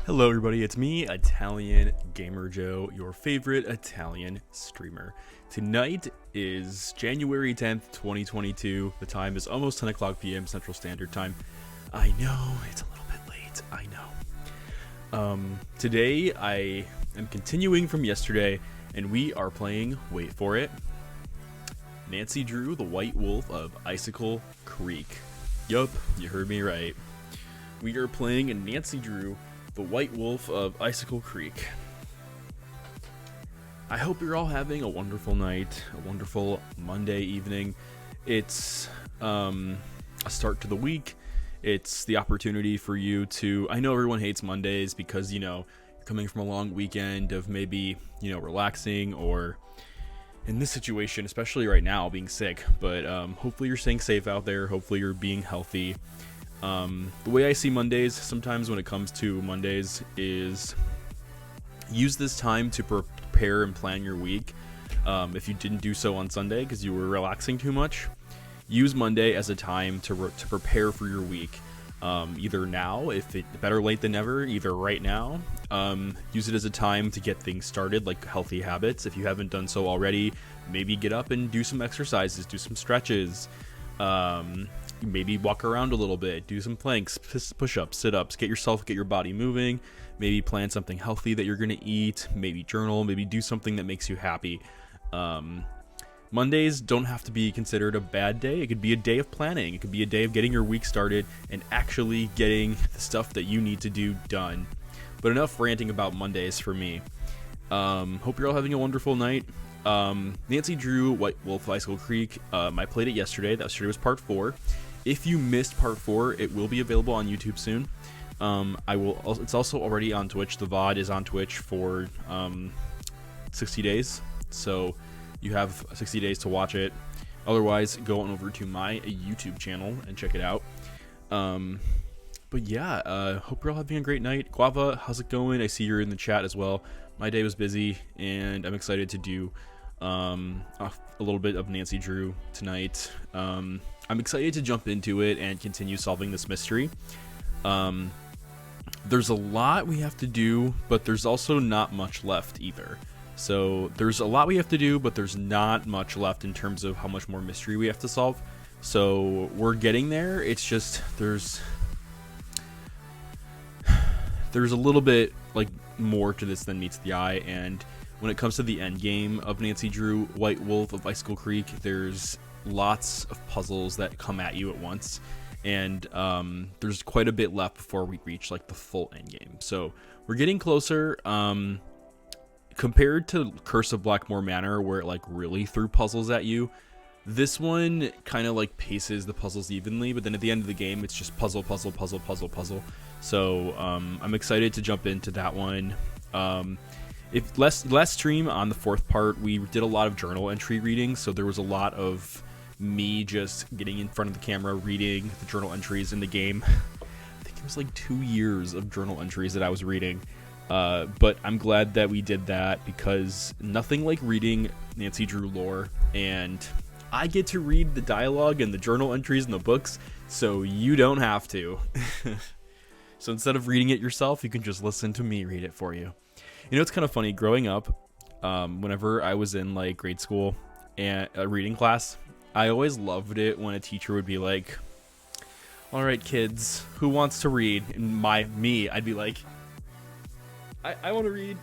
Hello everybody, it's me, Italian Gamer Joe, your favorite Italian streamer. Tonight is January 10th, 2022. The time is almost 10 o'clock p.m. Central Standard Time. I know, it's a little bit late, I know. Today I am continuing from yesterday, and we are playing, wait for it, Nancy Drew, the White Wolf of Icicle Creek. Yup, you heard me right. We are playing in Nancy Drew, the White Wolf of Icicle Creek. I hope you're all having a wonderful night, a wonderful Monday evening. It's a start to the week. It's the opportunity for you to, I know everyone hates Mondays because, you know, you're coming from a long weekend of maybe, you know, relaxing, or in this situation, especially right now, being sick. But hopefully you're staying safe out there. Hopefully you're being healthy. The way I see Mondays sometimes when it comes to Mondays is use this time to prepare and plan your week. If you didn't do so on Sunday because you were relaxing too much, use Monday as a time to prepare for your week. Either now, if it better late than never, either right now. Use it as a time to get things started, like healthy habits. If you haven't done so already, maybe get up and do some exercises, do some stretches. Maybe walk around a little bit, do some planks, push-ups, sit-ups, get your body moving. Maybe plan something healthy that you're gonna eat, maybe journal, maybe do something that makes you happy. Mondays don't have to be considered a bad day. It could be a day of planning. It could be a day of getting your week started and actually getting the stuff that you need to do done. But enough ranting about Mondays for me. Hope you're all having a wonderful night. Nancy Drew, White Wolf, Icicle Creek. I played it yesterday. Yesterday was part 4. If you missed part 4, it will be available on YouTube soon. It's also already on Twitch. The VOD is on Twitch for 60 days. So you have 60 days to watch it. Otherwise, go on over to my YouTube channel and check it out. But yeah, hope you're all having a great night. Guava, how's it going? I see you're in the chat as well. My day was busy, and I'm excited to do a little bit of Nancy Drew tonight. I'm excited to jump into it and continue solving this mystery. There's a lot we have to do, but there's also not much left either. So there's a lot we have to do, but there's not much left in terms of how much more mystery we have to solve. So we're getting there. It's just there's a little bit like more to this than meets the eye. And when it comes to the end game of Nancy Drew, White Wolf of Icicle Creek, there's lots of puzzles that come at you at once, and there's quite a bit left before we reach like the full end game. So we're getting closer. Compared to Curse of Blackmore Manor, where it like really threw puzzles at you, this one kind of like paces the puzzles evenly, but then at the end of the game it's just puzzle. So I'm excited to jump into that one. If last stream on the 4th part, we did a lot of journal entry reading, so there was a lot of me just getting in front of the camera reading the journal entries in the game. I think it was like 2 years of journal entries that I was reading. But I'm glad that we did that, because nothing like reading Nancy Drew lore, and I get to read the dialogue and the journal entries in the books, so you don't have to. So instead of reading it yourself, you can just listen to me read it for you. You know, it's kind of funny, growing up, whenever I was in like grade school and a reading class, I always loved it when a teacher would be like, all right, kids, who wants to read? And I'd be like, I want to read.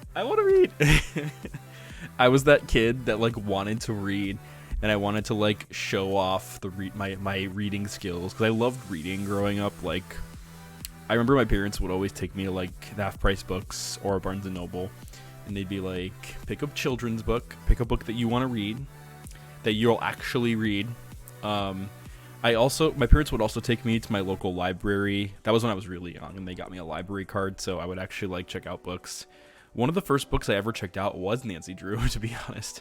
I was that kid that like wanted to read, and I wanted to like show off my reading skills, because I loved reading growing up. Like, I remember my parents would always take me to like the half-price books or Barnes & Noble, and they'd be like, pick a children's book, pick a book that you want to read, that you'll actually read. My parents would also take me to my local library. That was when I was really young, and they got me a library card, so I would actually like check out books. One of the first books I ever checked out was Nancy Drew, to be honest.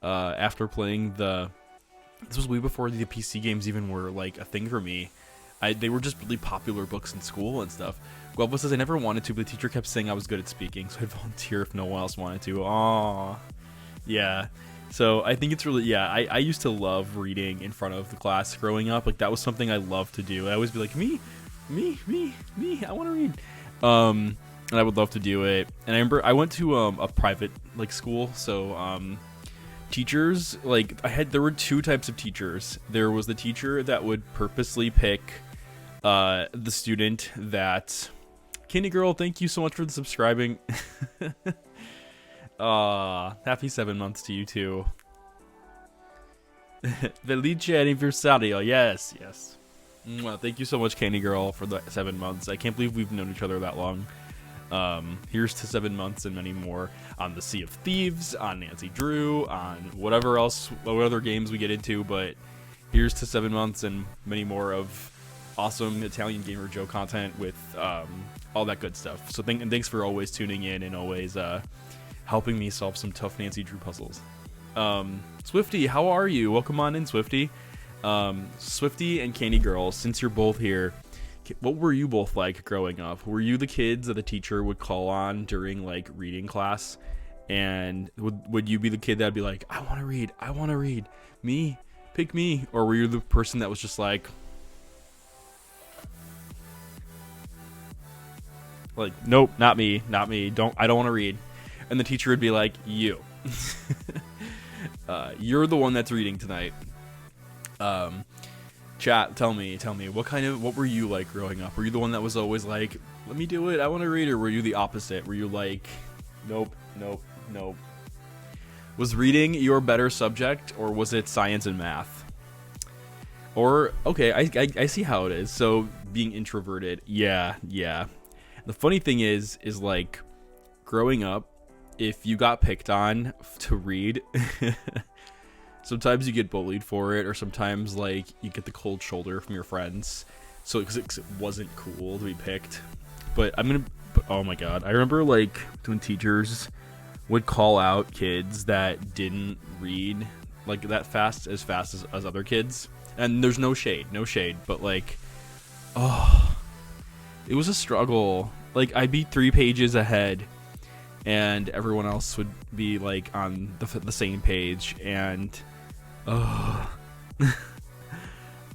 After playing this was way before the PC games even were like a thing for me. They were just really popular books in school and stuff. Guelph says I never wanted to, but the teacher kept saying I was good at speaking, so I'd volunteer if no one else wanted to. Aww. Yeah. So I think it's really, I used to love reading in front of the class growing up. Like, that was something I loved to do. I always be like, me, I want to read. and I would love to do it. And I remember I went to a private like school, so teachers, like there were two types of teachers. There was the teacher that would purposely pick the student that, Candy Girl, thank you so much for the subscribing. Happy 7 months to you too. Felice anniversario. Yes. Well, thank you so much, Candy Girl, for the 7 months. I can't believe we've known each other that long. Here's to 7 months and many more on the Sea of Thieves, on Nancy Drew, on whatever else, what other games we get into. But here's to 7 months and many more of awesome Italian Gamer Joe content with all that good stuff. So thanks for always tuning in and always helping me solve some tough Nancy Drew puzzles. Swifty, how are you? Welcome on in, Swifty. Swifty and Candy Girl, since you're both here, what were you both like growing up? Were you the kids that the teacher would call on during like reading class? And would you be the kid that'd be like, I want to read, me, pick me? Or were you the person that was just like, nope, not me, I don't want to read? And the teacher would be like, you. You're the one that's reading tonight. Chat, tell me, what were you like growing up? Were you the one that was always like, let me do it, I want to read? Or were you the opposite? Were you like, nope. Was reading your better subject, or was it science and math? Or, okay, I see how it is. So being introverted, yeah. The funny thing is like, growing up, if you got picked on to read, sometimes you get bullied for it, or sometimes like you get the cold shoulder from your friends. So because it wasn't cool to be picked. But oh my god, I remember like when teachers would call out kids that didn't read like that fast as other kids. And there's no shade, but like, oh, it was a struggle. Like I'd be 3 pages ahead, and everyone else would be like on the same page, and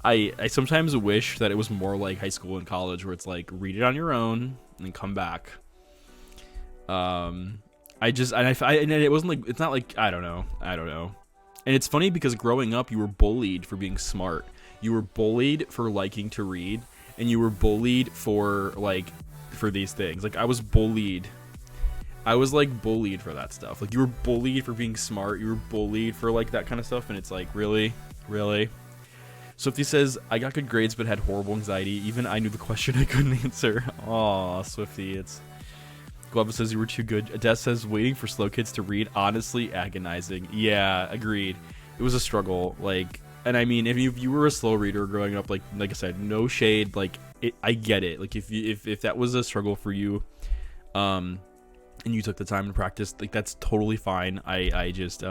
I sometimes wish that it was more like high school and college, where it's like read it on your own and come back. And it wasn't like, it's not like, I don't know. And it's funny because growing up, you were bullied for being smart. You were bullied for liking to read, and you were bullied for these things. Like I was bullied for that stuff. Like you were bullied for being smart. You were bullied for like that kind of stuff. And it's like, really? Swifty says, I got good grades, but had horrible anxiety. Even I knew the question I couldn't answer. Aw, Swifty, it's... Glover says you were too good. Ades says, waiting for slow kids to read, honestly agonizing. Yeah, agreed. It was a struggle. Like, and I mean, if you were a slow reader growing up, like I said, no shade. Like, I get it. Like, if that was a struggle for you, and you took the time to practice, like that's totally fine. I just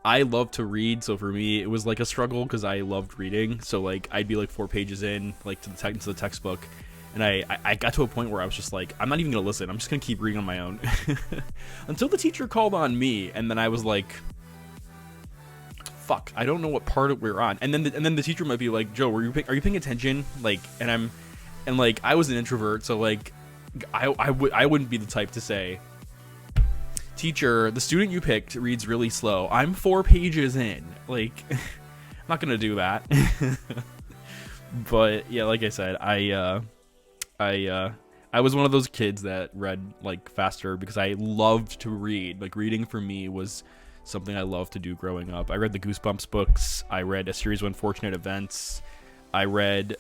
I love to read, so for me it was like a struggle because I loved reading. So like I'd be like 4 pages in, like to the textbook, and I got to a point where I was just like, I'm not even gonna listen, I'm just gonna keep reading on my own. Until the teacher called on me, and then I was like, fuck, I don't know what part we're on. And then the teacher might be like, Joe, are you paying attention? Like, and I was an introvert, so like I wouldn't be the type to say, teacher, the student you picked reads really slow. I'm 4 pages in. Like, I'm not gonna do that. But yeah, like I said, I was one of those kids that read like faster because I loved to read. Like reading for me was something I loved to do growing up. I read the Goosebumps books. I read a series of Unfortunate Events. I read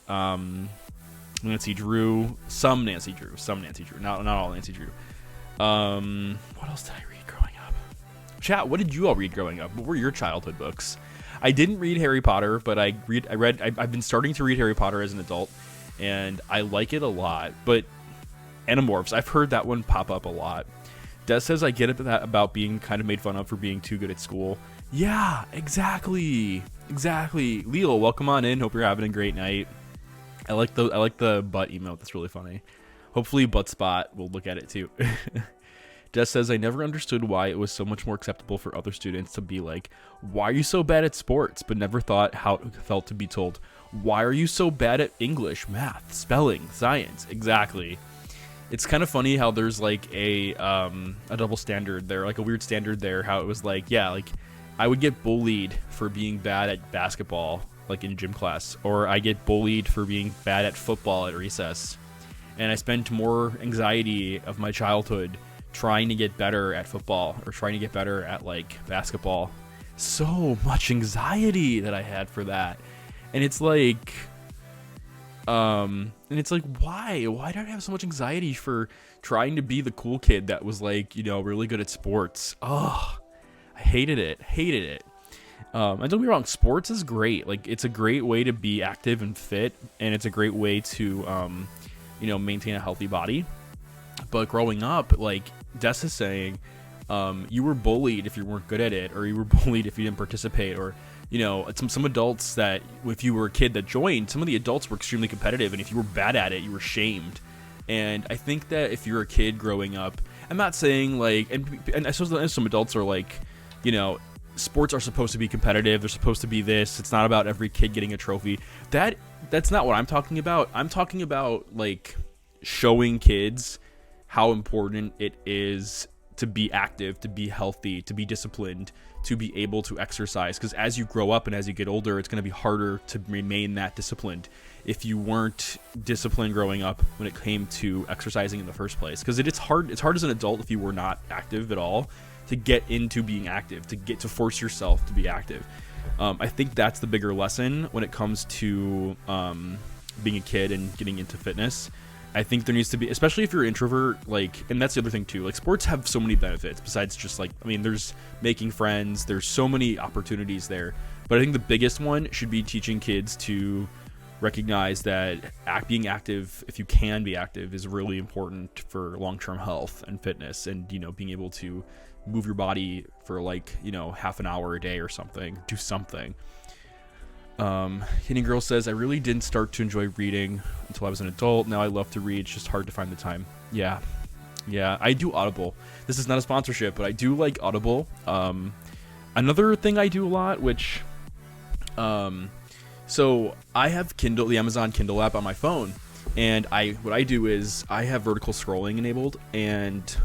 Nancy Drew, some Nancy Drew, not all Nancy Drew. What else did I read growing up? Chat, what did you all read growing up? What were your childhood books? I didn't read Harry Potter, but I've been starting to read Harry Potter as an adult, and I like it a lot. But Animorphs, I've heard that one pop up a lot. Des says I get it about being kind of made fun of for being too good at school. Yeah, exactly. Leo, welcome on in. Hope you're having a great night. I like the butt emote. That's really funny. Hopefully Buttspot will look at it too. Des says, I never understood why it was so much more acceptable for other students to be like, why are you so bad at sports? But never thought how it felt to be told, why are you so bad at English, math, spelling, science? Exactly. It's kind of funny how there's like a double standard there, like a weird standard there, how it was like, yeah, like I would get bullied for being bad at basketball, like in gym class, or I get bullied for being bad at football at recess. And I spent more anxiety of my childhood trying to get better at football or trying to get better at like basketball. So much anxiety that I had for that. And it's like, why did I have so much anxiety for trying to be the cool kid that was like, you know, really good at sports? Oh, I hated it. And don't get me wrong, sports is great. Like, it's a great way to be active and fit, and it's a great way to, you know, maintain a healthy body. But growing up, like Des is saying, you were bullied if you weren't good at it, or you were bullied if you didn't participate, or, you know, some adults that if you were a kid that joined, some of the adults were extremely competitive, and if you were bad at it, you were shamed. And I think that if you're a kid growing up, I'm not saying like, and I suppose some adults are like, you know, sports are supposed to be competitive. They're supposed to be this. It's not about every kid getting a trophy. That's not what I'm talking about. I'm talking about like showing kids how important it is to be active, to be healthy, to be disciplined, to be able to exercise. Because as you grow up and as you get older, it's going to be harder to remain that disciplined if you weren't disciplined growing up when it came to exercising in the first place. Because it's hard as an adult if you were not active at all to get into being active, to force yourself to be active. I think that's the bigger lesson when it comes to being a kid and getting into fitness. I think there needs to be, especially if you're an introvert, like, and that's the other thing too, like sports have so many benefits besides just like, I mean, there's making friends, there's so many opportunities there, but I think the biggest one should be teaching kids to recognize that being active, if you can be active, is really important for long-term health and fitness, and, you know, being able to move your body for like, you know, half an hour a day or something, do something. Hitting Girl says, I really didn't start to enjoy reading until I was an adult. Now I love to read. It's just hard to find the time. Yeah, I do Audible. This is not a sponsorship, but I do like Audible. Another thing I do a lot, which, so I have Kindle, the Amazon Kindle app on my phone, and what I do is I have vertical scrolling enabled, and,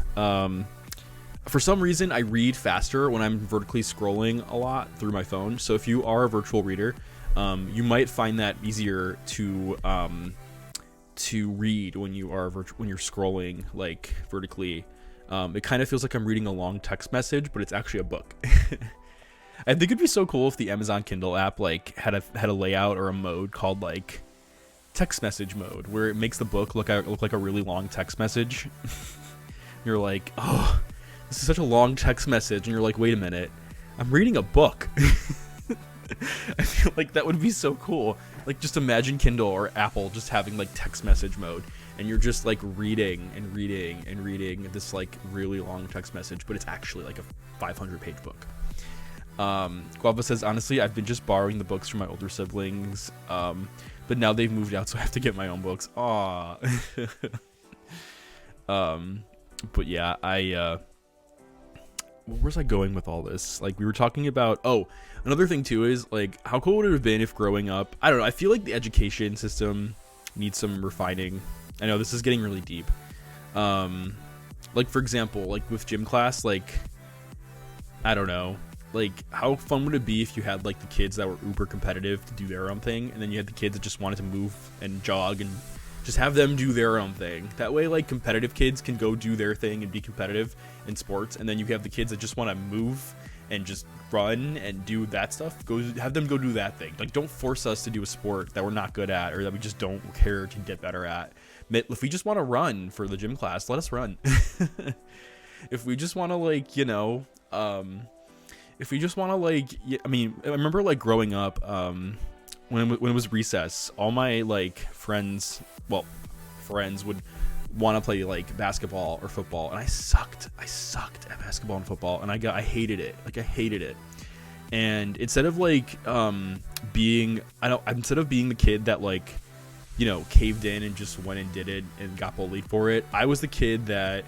for some reason, I read faster when I'm vertically scrolling a lot through my phone. So if you are a virtual reader, you might find that easier to read when you are when you're scrolling like vertically. It kind of feels like I'm reading a long text message, but it's actually a book. I think it'd be so cool if the Amazon Kindle app like had a layout or a mode called like text message mode, where it makes the book look like a really long text message. You're like, oh, this is such a long text message, and you're like, wait a minute, I'm reading a book. I feel like that would be so cool. Like, just imagine Kindle or Apple just having like text message mode, and you're just like reading this like really long text message, but it's actually like a 500-page book. Guava says, honestly, I've been just borrowing the books from my older siblings, but now they've moved out, so I have to get my own books. Aw. But yeah, where was I going with all this? Like, we were talking about, another thing too is like, how cool would it have been if growing up, I don't know, I feel like the education system needs some refining. I know this is getting really deep. Like, for example, like with gym class, like, I don't know, like, how fun would it be if you had like the kids that were uber competitive to do their own thing, and then you had the kids that just wanted to move and jog and just have them do their own thing. That way, like, competitive kids can go do their thing and be competitive in sports, and then you have the kids that just want to move and just run and do that stuff. Have them go do that thing. Like, don't force us to do a sport that we're not good at or that we just don't care to get better at. If we just want to run for the gym class, let us run. If we just want to, like, you know, if we just want to, like, I mean, I remember, like, growing up, when it was recess, all my, like, friends would want to play, like, basketball or football, and I sucked at basketball and football, and I hated it. Like, I hated it. And instead of, like, instead of being the kid that, like, you know, caved in and just went and did it and got bullied for it, I was the kid that,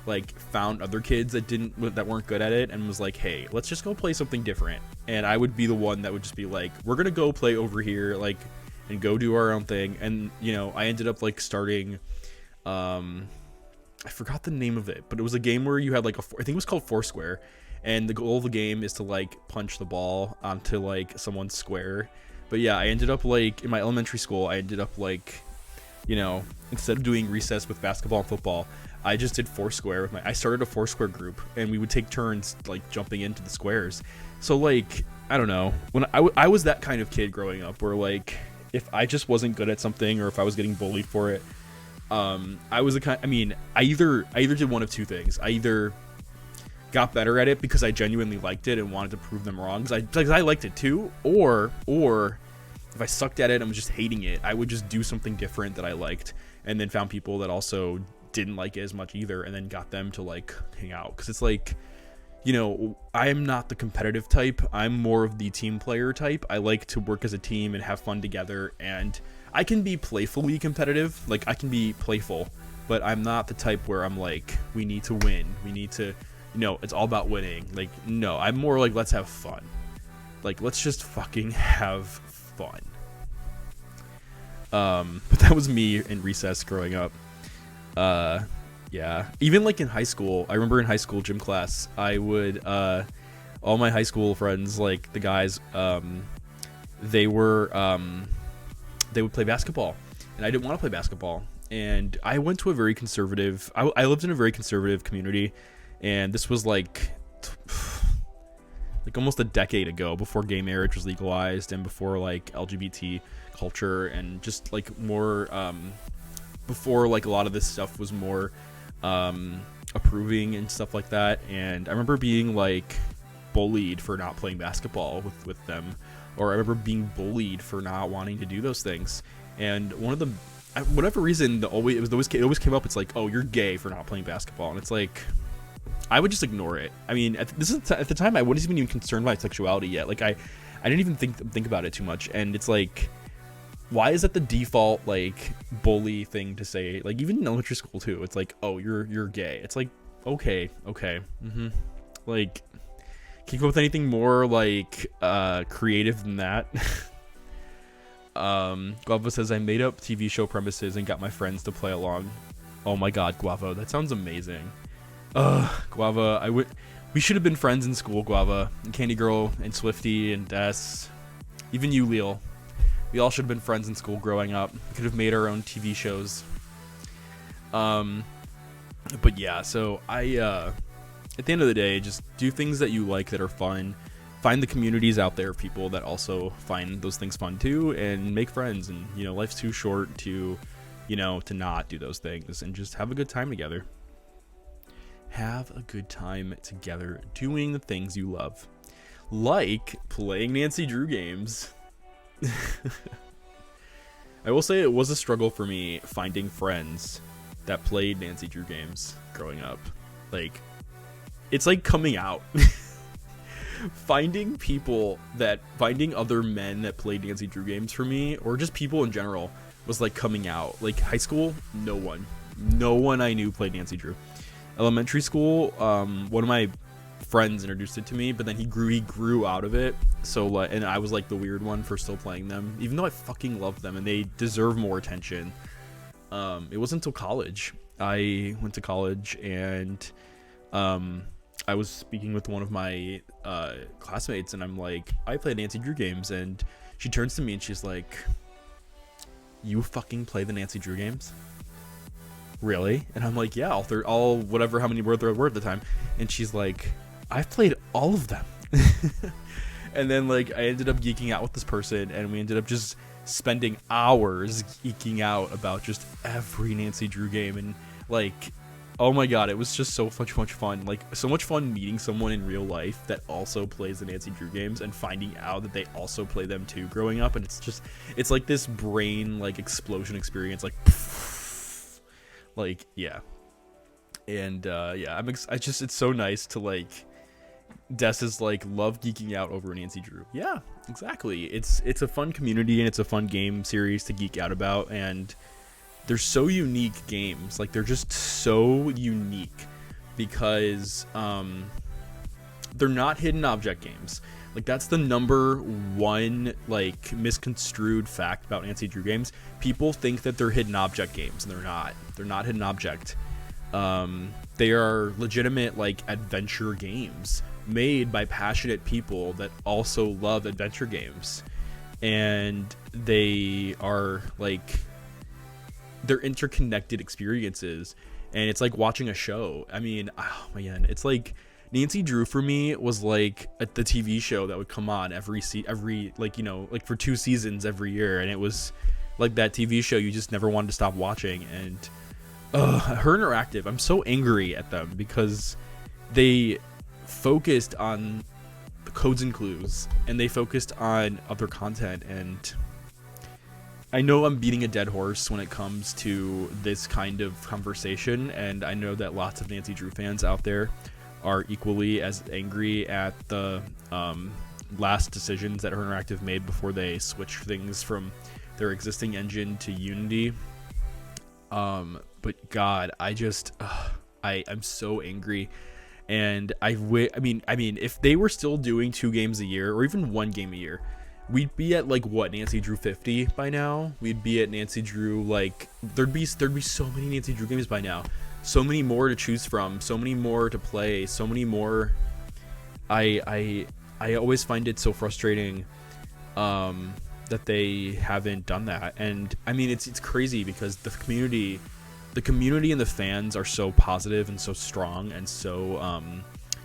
like, found other kids that weren't good at it and was like, hey, let's just go play something different. And I would be the one that would just be like, we're gonna go play over here, like, and go do our own thing. And, you know, I ended up, like, starting I forgot the name of it, but it was a game where you had like I think it was called Foursquare, and the goal of the game is to like punch the ball onto like someone's square. But yeah, I ended up like in my elementary school, I ended up like, you know, instead of doing recess with basketball and football, I just did Foursquare with I started a Foursquare group, and we would take turns like jumping into the squares. So like, I don't know, when I was that kind of kid growing up, where like if I just wasn't good at something, or if I was getting bullied for it, I was the kind. I mean, I either did one of two things. I either got better at it because I genuinely liked it and wanted to prove them wrong, because I liked it too, or if I sucked at it and was just hating it, I would just do something different that I liked, and then found people that also didn't like it as much either, and then got them to like hang out. Because it's like, you know, I am not the competitive type. I'm more of the team player type. I like to work as a team and have fun together, and I can be playfully competitive. Like, I can be playful, but I'm not the type where I'm like, we need to win. We need to, you know, it's all about winning. Like, no, I'm more like, let's have fun. Like, let's just fucking have fun. But that was me in recess growing up. Yeah, even like in high school, I remember in high school gym class, I would, all my high school friends, like the guys, they would play basketball, and I didn't want to play basketball. And I went to a very conservative, I lived in a very conservative community, and this was like almost a decade ago, before gay marriage was legalized, and before like LGBT culture, and just like more, before like a lot of this stuff was more approving and stuff like that. And I remember being like bullied for not playing basketball with them, or I remember being bullied for not wanting to do those things. And one of the, whatever reason, it always came up. It's like, oh, you're gay for not playing basketball, and it's like, I would just ignore it. I mean, at the time, I wasn't even concerned by sexuality yet. Like, I didn't even think about it too much. And it's like, why is that the default like bully thing to say? Like, even in elementary school too, it's like, oh, you're gay. It's like, okay, like, can you come up with anything more like creative than that? Guavo says, I made up TV show premises and got my friends to play along. Oh my god, Guavo, that sounds amazing. Guava, we should have been friends in school, Guava, and Candy Girl, and Swifty, and Des, even you, Leal. We all should have been friends in school growing up. We could have made our own TV shows. But yeah, so at the end of the day, just do things that you like that are fun. Find the communities out there of people that also find those things fun too, and make friends. And, you know, life's too short to, you know, to not do those things, and just have a good time together. Have a good time together doing the things you love, like playing Nancy Drew games. I will say it was a struggle for me finding friends that played Nancy Drew games growing up. Like, it's like coming out. Finding other men that played Nancy Drew games for me, or just people in general, was like coming out. Like, high school, no one I knew played Nancy Drew. Elementary school, one of my friends introduced it to me, but then he grew out of it. So and I was like the weird one for still playing them, even though I fucking love them and they deserve more attention. It wasn't until college. I went to college, and I was speaking with one of my classmates, and I'm like, I play Nancy Drew games, and she turns to me and she's like, you fucking play the Nancy Drew games? Really? And I'm like, yeah, all whatever, how many were there at the time. And she's like, I've played all of them. And then like I ended up geeking out with this person, and we ended up just spending hours geeking out about just every Nancy Drew game. And like, oh my god, it was just so much fun. Like, so much fun meeting someone in real life that also plays the Nancy Drew games, and finding out that they also play them too growing up. And it's like this brain like explosion experience, like yeah. And yeah, it's so nice to like, Des is like, love geeking out over Nancy Drew. Yeah, exactly. It's a fun community, and it's a fun game series to geek out about, and they're so unique games. Like, they're just so unique because they're not hidden object games. Like, that's the number one like misconstrued fact about Nancy Drew games. People think that they're hidden object games, and they're not. They're not hidden object. They are legitimate like adventure games made by passionate people that also love adventure games, and they are like, they're interconnected experiences, and it's like watching a show. I mean, oh man, it's like Nancy Drew for me was like the TV show that would come on every like, you know, like for 2 seasons every year, and it was like that TV show you just never wanted to stop watching. And Her Interactive, I'm so angry at them because they focused on the codes and clues, and they focused on other content. And I know I'm beating a dead horse when it comes to this kind of conversation, and I know that lots of Nancy Drew fans out there are equally as angry at the last decisions that Her Interactive made before they switched things from their existing engine to Unity. But God, I just I'm so angry, and I mean, if they were still doing 2 games a year or even 1 game a year, we'd be at like what, Nancy Drew 50 by now. We'd be at Nancy Drew, like there'd be so many Nancy Drew games by now. So many more to choose from, so many more to play, so many more. I always find it so frustrating that they haven't done that. And I mean, it's crazy because the community and the fans are so positive and so strong and so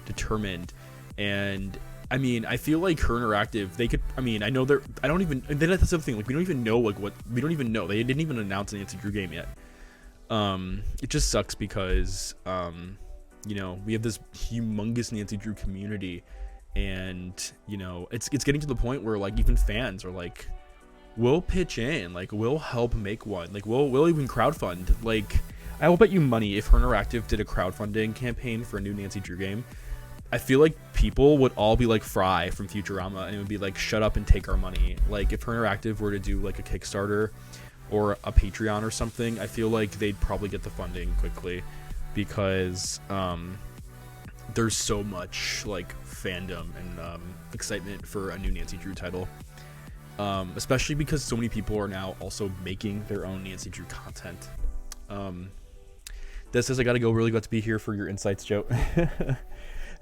determined. And I mean, I feel like Her Interactive, they could, I mean, I know they're, I don't even, and then that's the thing, like, we don't even know, like, we don't even know, they didn't even announce an Nancy Drew game yet. It just sucks because, you know, we have this humongous Nancy Drew community, and, you know, it's getting to the point where, like, even fans are like, we'll pitch in, like, we'll help make one, like, we'll even crowdfund. Like, I will bet you money if Her Interactive did a crowdfunding campaign for a new Nancy Drew game, I feel like people would all be like Fry from Futurama, and it would be like, shut up and take our money. Like, if Her Interactive were to do like a Kickstarter or a Patreon or something, I feel like they'd probably get the funding quickly, because there's so much like fandom and excitement for a new Nancy Drew title, especially because so many people are now also making their own Nancy Drew content. Des says, I gotta go, really glad to be here for your insights, Joe.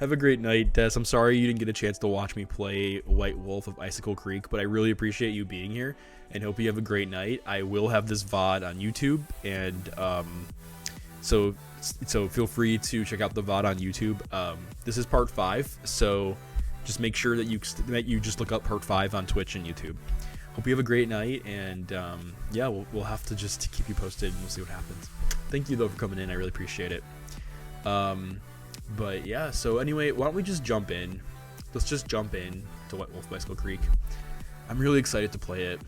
Have a great night, Des. I'm sorry you didn't get a chance to watch me play White Wolf of Icicle Creek, but I really appreciate you being here, and hope you have a great night. I will have this VOD on YouTube, and so feel free to check out the VOD on YouTube. This is part 5, so just make sure that you just look up part 5 on Twitch and YouTube. Hope you have a great night, and yeah, we'll have to just keep you posted, and we'll see what happens. Thank you though for coming in. I really appreciate it. But yeah, so anyway, why don't we just jump in? Let's just jump in to White Wolf Icicle Creek. I'm really excited to play it.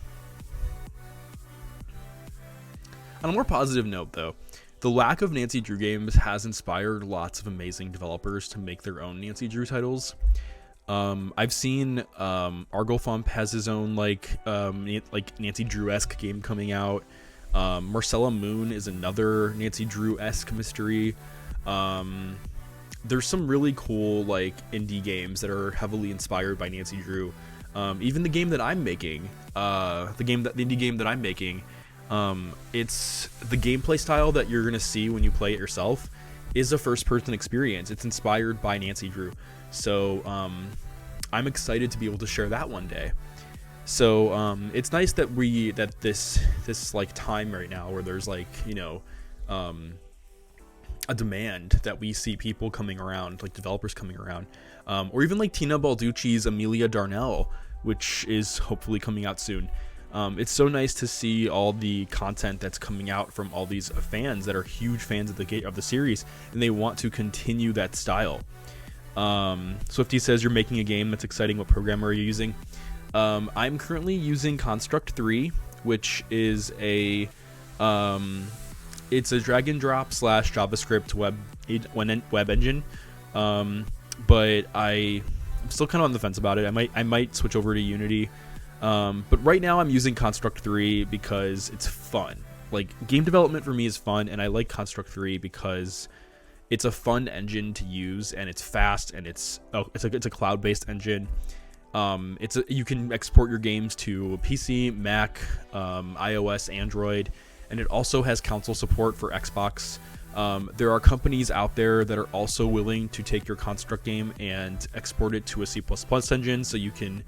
On a more positive note, though, the lack of Nancy Drew games has inspired lots of amazing developers to make their own Nancy Drew titles. I've seen Arglethump has his own like Nancy Drew-esque game coming out. Marcella Moon is another Nancy Drew-esque mystery. There's some really cool like indie games that are heavily inspired by Nancy Drew. Even the game that I'm making, the indie game that I'm making, it's the gameplay style that you're gonna see when you play it yourself is a first-person experience. It's inspired by Nancy Drew, so I'm excited to be able to share that one day. So it's nice that this like time right now where there's like, you know, a demand that we see people coming around, like developers coming around, or even like Tina Balducci's Amelia Darnell, which is hopefully coming out soon. It's so nice to see all the content that's coming out from all these fans that are huge fans of the series, and they want to continue that style. Swifty says, you're making a game. That's exciting. What program are you using? I'm currently using Construct 3, which is a it's a drag and drop / JavaScript web engine, but I'm still kind of on the fence about it. I might switch over to Unity, but right now I'm using Construct 3 because it's fun. Like, game development for me is fun, and I like Construct 3 because it's a fun engine to use, and it's fast, and it's a cloud-based engine. You can export your games to PC, Mac, iOS, Android, and it also has console support for Xbox. There are companies out there that are also willing to take your construct game and export it to a C++ engine so you can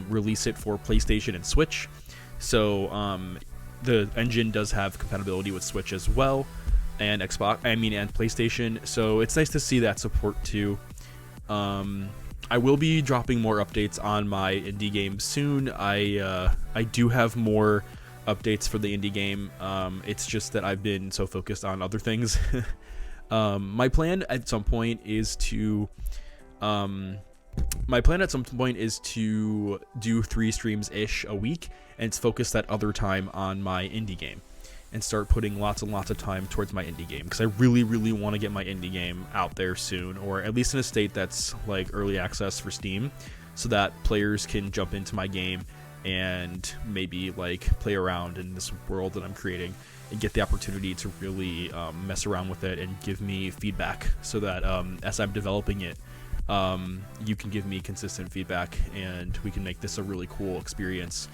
release it for PlayStation and Switch. So the engine does have compatibility with Switch as well, and and PlayStation. So it's nice to see that support too. I will be dropping more updates on my indie game soon. I do have more updates for the indie game. It's just that I've been so focused on other things. My plan at some point is to do 3 streams ish a week, and it's focused that other time on my indie game and start putting lots and lots of time towards my indie game, because I really want to get my indie game out there soon, or at least in a state that's like early access for Steam, so that players can jump into my game and maybe like play around in this world that I'm creating and get the opportunity to really mess around with it and give me feedback, so that as I'm developing it, you can give me consistent feedback and we can make this a really cool experience.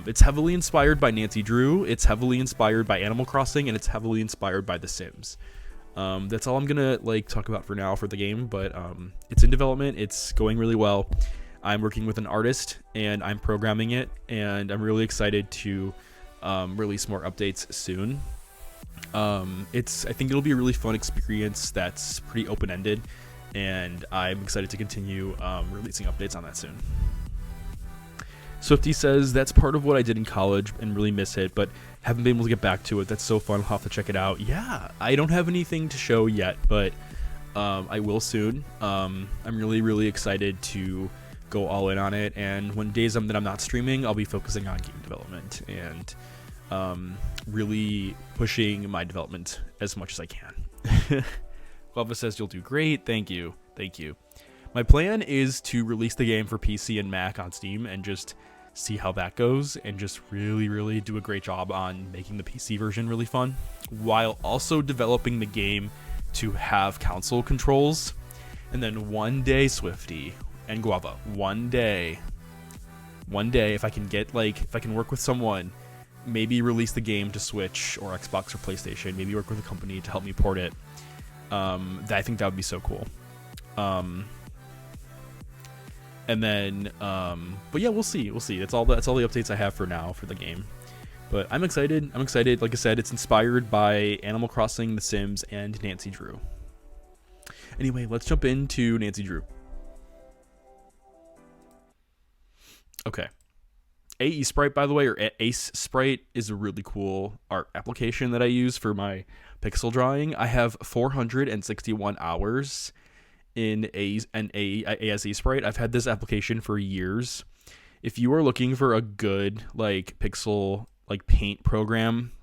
It's heavily inspired by Nancy Drew, it's heavily inspired by Animal Crossing, and it's heavily inspired by The Sims. That's all I'm gonna like talk about for now for the game, but it's in development, it's going really well. I'm working with an artist and I'm programming it, and I'm really excited to release more updates soon. I think it'll be a really fun experience that's pretty open-ended, and I'm excited to continue releasing updates on that soon. Swifty says, that's part of what I did in college and really miss it, but haven't been able to get back to it. That's so fun. I'll have to check it out. Yeah, I don't have anything to show yet, but I will soon. I'm really excited to go all in on it, and when days that I'm not streaming, I'll be focusing on game development and really pushing my development as much as I can. Guava says, you'll do great. Thank you. My plan is to release the game for PC and Mac on Steam and just see how that goes, and just really do a great job on making the PC version really fun, while also developing the game to have console controls. And then one day, Swifty and Guava, one day, if I can work with someone, maybe release the game to Switch or Xbox or PlayStation, maybe work with a company to help me port it. I think that would be so cool. And then, but yeah, we'll see. That's all the updates I have for now for the game. But I'm excited. Like I said, it's inspired by Animal Crossing, The Sims, and Nancy Drew. Anyway, let's jump into Nancy Drew. Okay. AE Sprite, by the way, or Ace Sprite, is a really cool art application that I use for my pixel drawing. I have 461 hours in ASE Sprite. I've had this application for years. If you are looking for a good like pixel like paint program,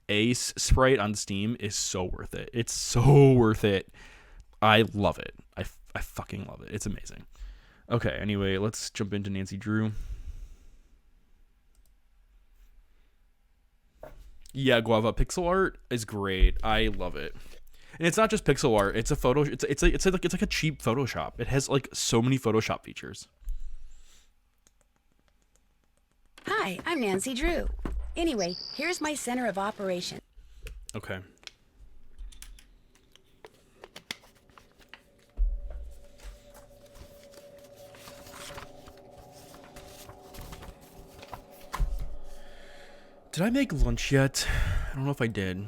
Ace Sprite on Steam is so worth it. It's so worth it. I love it. I fucking love it. It's amazing. Okay, anyway, let's jump into Nancy Drew. Yeah, Guava, pixel art is great. I love it. And it's not just pixel art. It's a photo. It's like a cheap Photoshop. It has like so many Photoshop features. Hi, I'm Nancy Drew. Anyway, here's my center of operation. Okay. Did I make lunch yet? I don't know if I did.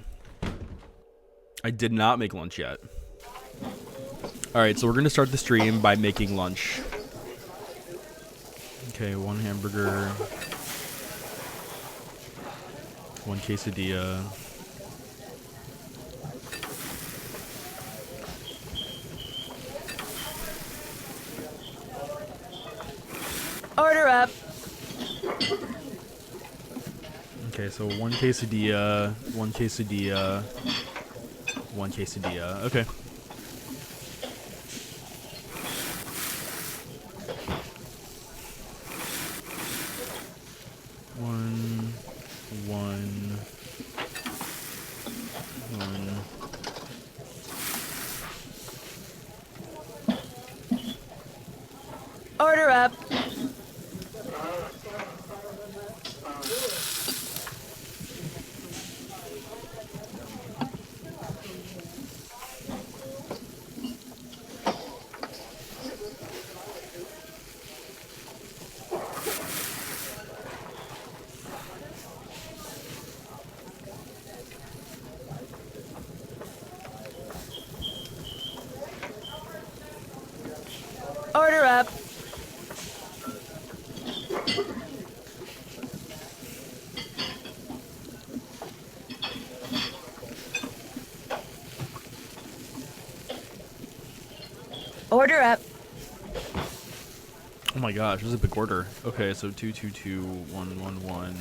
I did not make lunch yet. Alright, so we're going to start the stream by making lunch. Okay, 1 hamburger. 1 quesadilla. Order up. Okay, so 1 quesadilla, 1 quesadilla, 1 quesadilla. Okay. One. Order up. Order up. Oh my gosh, this is a big order. Okay, so 222111.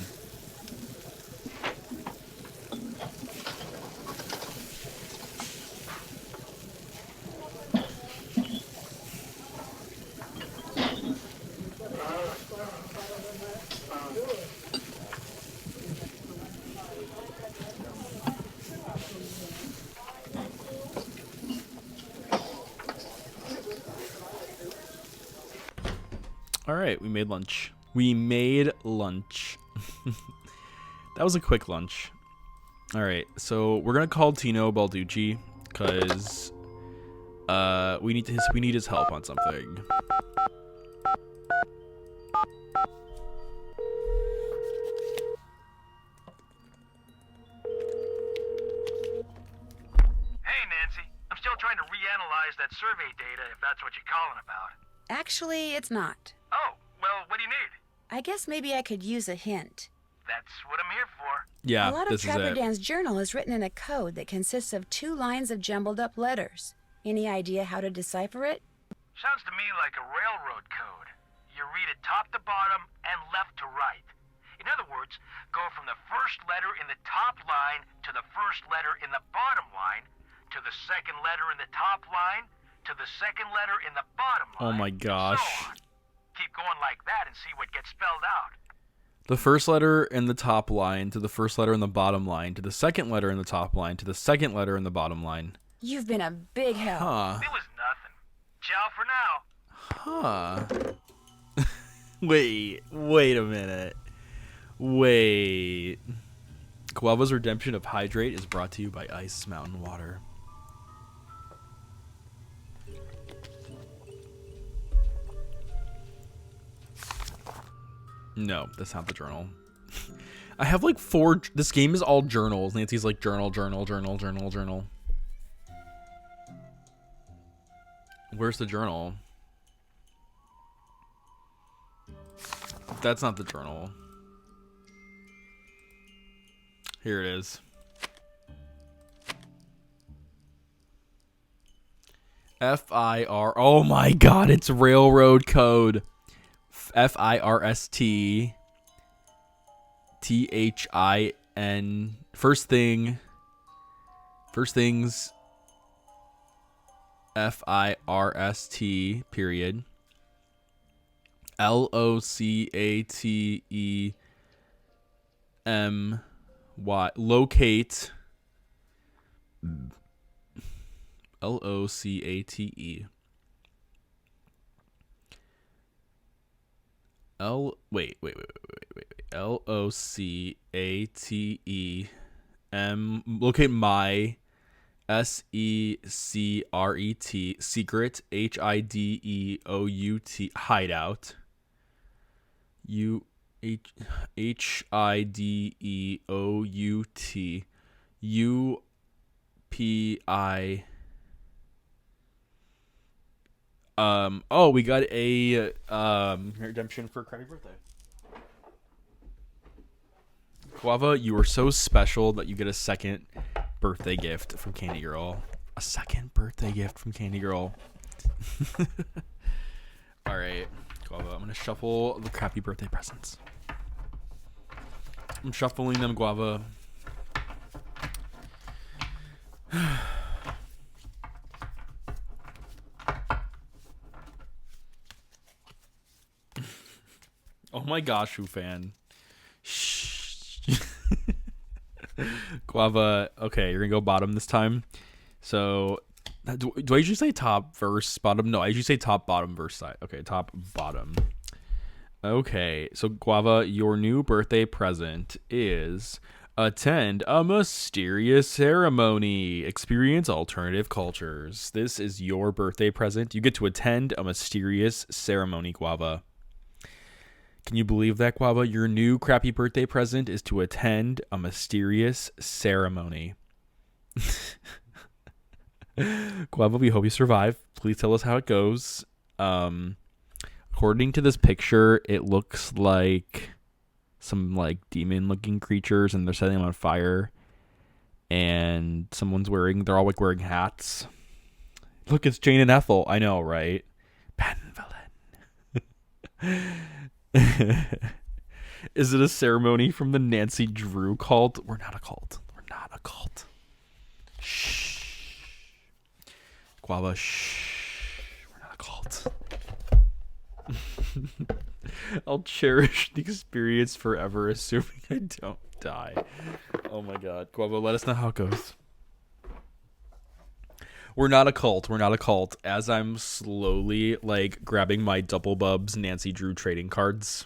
All right, we made lunch. We made lunch. That was a quick lunch. All right, so we're gonna call Tino Balducci because we need his help on something. Hey, Nancy. I'm still trying to reanalyze that survey data, if that's what you're calling about. Actually, it's not. Oh, well, what do you need? I guess maybe I could use a hint. That's what I'm here for. Yeah, A lot of this is Trapper it. Dan's journal is written in a code that consists of 2 lines of jumbled up letters. Any idea how to decipher it? Sounds to me like a railroad code. You read it top to bottom and left to right. In other words, go from the first letter in the top line to the first letter in the bottom line, to the second letter in the top line, to the second letter in the bottom line. Oh my gosh. So on. Keep going like that and see what gets spelled out. The first letter in the top line to the first letter in the bottom line to the second letter in the top line to the second letter in the bottom line. You've been a big help. Huh. It was nothing. Ciao for now. Huh. Wait a minute. Wait. Guava's redemption of Hydrate is brought to you by Ice Mountain Water. No, that's not the journal. I have like 4. This game is all journals. Nancy's like journal. Where's the journal? That's not the journal. Here it is. FIR. Oh my god, it's railroad code. FIRST THIN. First things FIRST period LOCATEMY locate LOCATE wait. LOCATEM locate my secret HIDEOUT hideout HIDEOUT UPI. Oh, we got a redemption for crappy birthday. Guava, you are so special that you get a second birthday gift from Candy Girl. A second birthday gift from Candy Girl. All right, Guava, I'm gonna shuffle the crappy birthday presents. I'm shuffling them, Guava. Oh my gosh, Who fan. Shh. Guava, okay, you're gonna go bottom this time. So, do I usually say top, verse, bottom? No, I usually say top, bottom, verse, side. Okay, top, bottom. Okay, so Guava, your new birthday present is attend a mysterious ceremony. Experience alternative cultures. This is your birthday present. You get to attend a mysterious ceremony, Guava. Can you believe that, Guava? Your new crappy birthday present is to attend a mysterious ceremony. Guava, we hope you survive. Please tell us how it goes. According to this picture, it looks like some like demon-looking creatures, and they're setting them on fire. And they're all like wearing hats. Look, it's Jane and Ethel. I know, right? Penvillain. Is it a ceremony from the Nancy Drew cult? We're not a cult. We're not a cult. Shh. Guava, shh. We're not a cult. I'll cherish the experience forever, assuming I don't die. Oh my god. Guava, let us know how it goes. We're not a cult. We're not a cult. As I'm slowly, like, grabbing my Double Bubs Nancy Drew trading cards.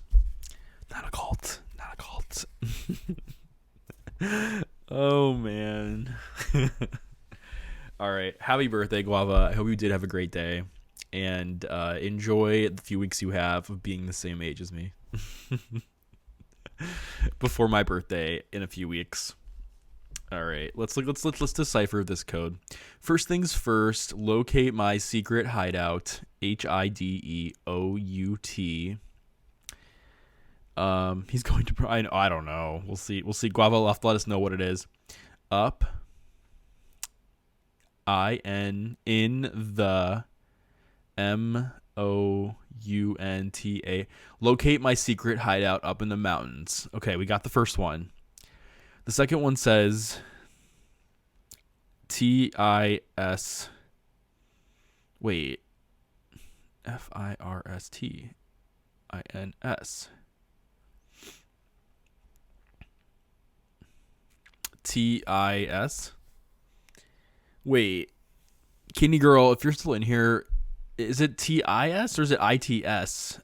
Not a cult. Not a cult. Oh, man. All right. Happy birthday, Guava. I hope you did have a great day. And enjoy the few weeks you have of being the same age as me. Before my birthday in a few weeks. All right, let's decipher this code. First things first, locate my secret hideout. HIDEOUT. He's going to. I don't know. We'll see. Guava will have to let us know what it is. Up. in the MOUNTA. Locate my secret hideout up in the mountains. Okay, we got the first one. The second one says TIS. Wait. FIRSTINS. TIS. Wait. Kitty girl, if you're still in here, is it TIS or is it ITS?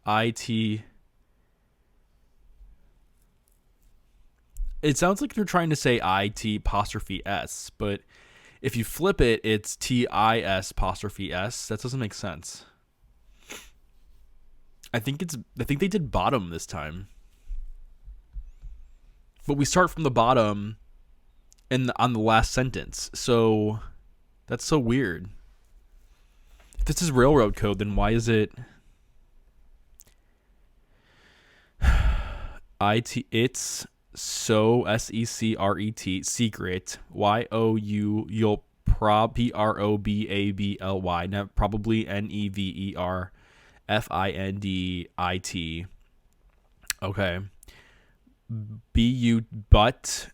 It sounds like they're trying to say IT apostrophe S, but if you flip it, it's TIS apostrophe S. That doesn't make sense. I think they did bottom this time. But we start from the bottom on the last sentence. So that's so weird. If this is railroad code, then why is it it's so SECRET secret YOU you'll PROBABLY probably NEVERFINDIT. Okay. BU but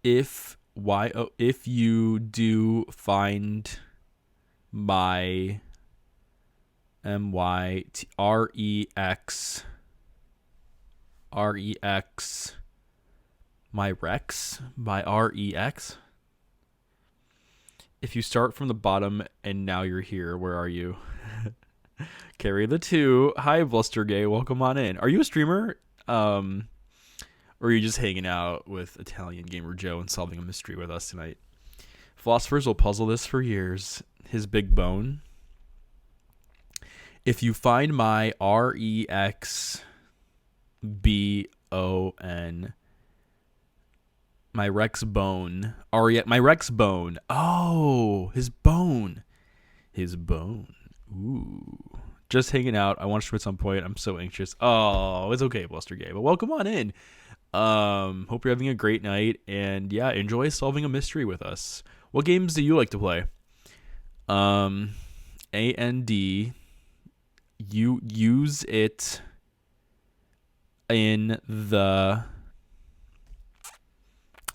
if you do find my MYREX my Rex by REX. If you start from the bottom and now you're here, where are you? Carry the 2. Hi, Blustergay. Welcome on in. Are you a streamer? Or are you just hanging out with Italian Gamer Joe and solving a mystery with us tonight? Philosophers will puzzle this for years. His big bone. If you find my REXBON, my Rex bone. My Rex bone. Oh, his bone. His bone. Ooh. Just hanging out. I want to stream at some point. I'm so anxious. Oh, it's okay, Blustergay. But welcome on in. Hope you're having a great night. And yeah, enjoy solving a mystery with us. What games do you like to play? AND. You use it in the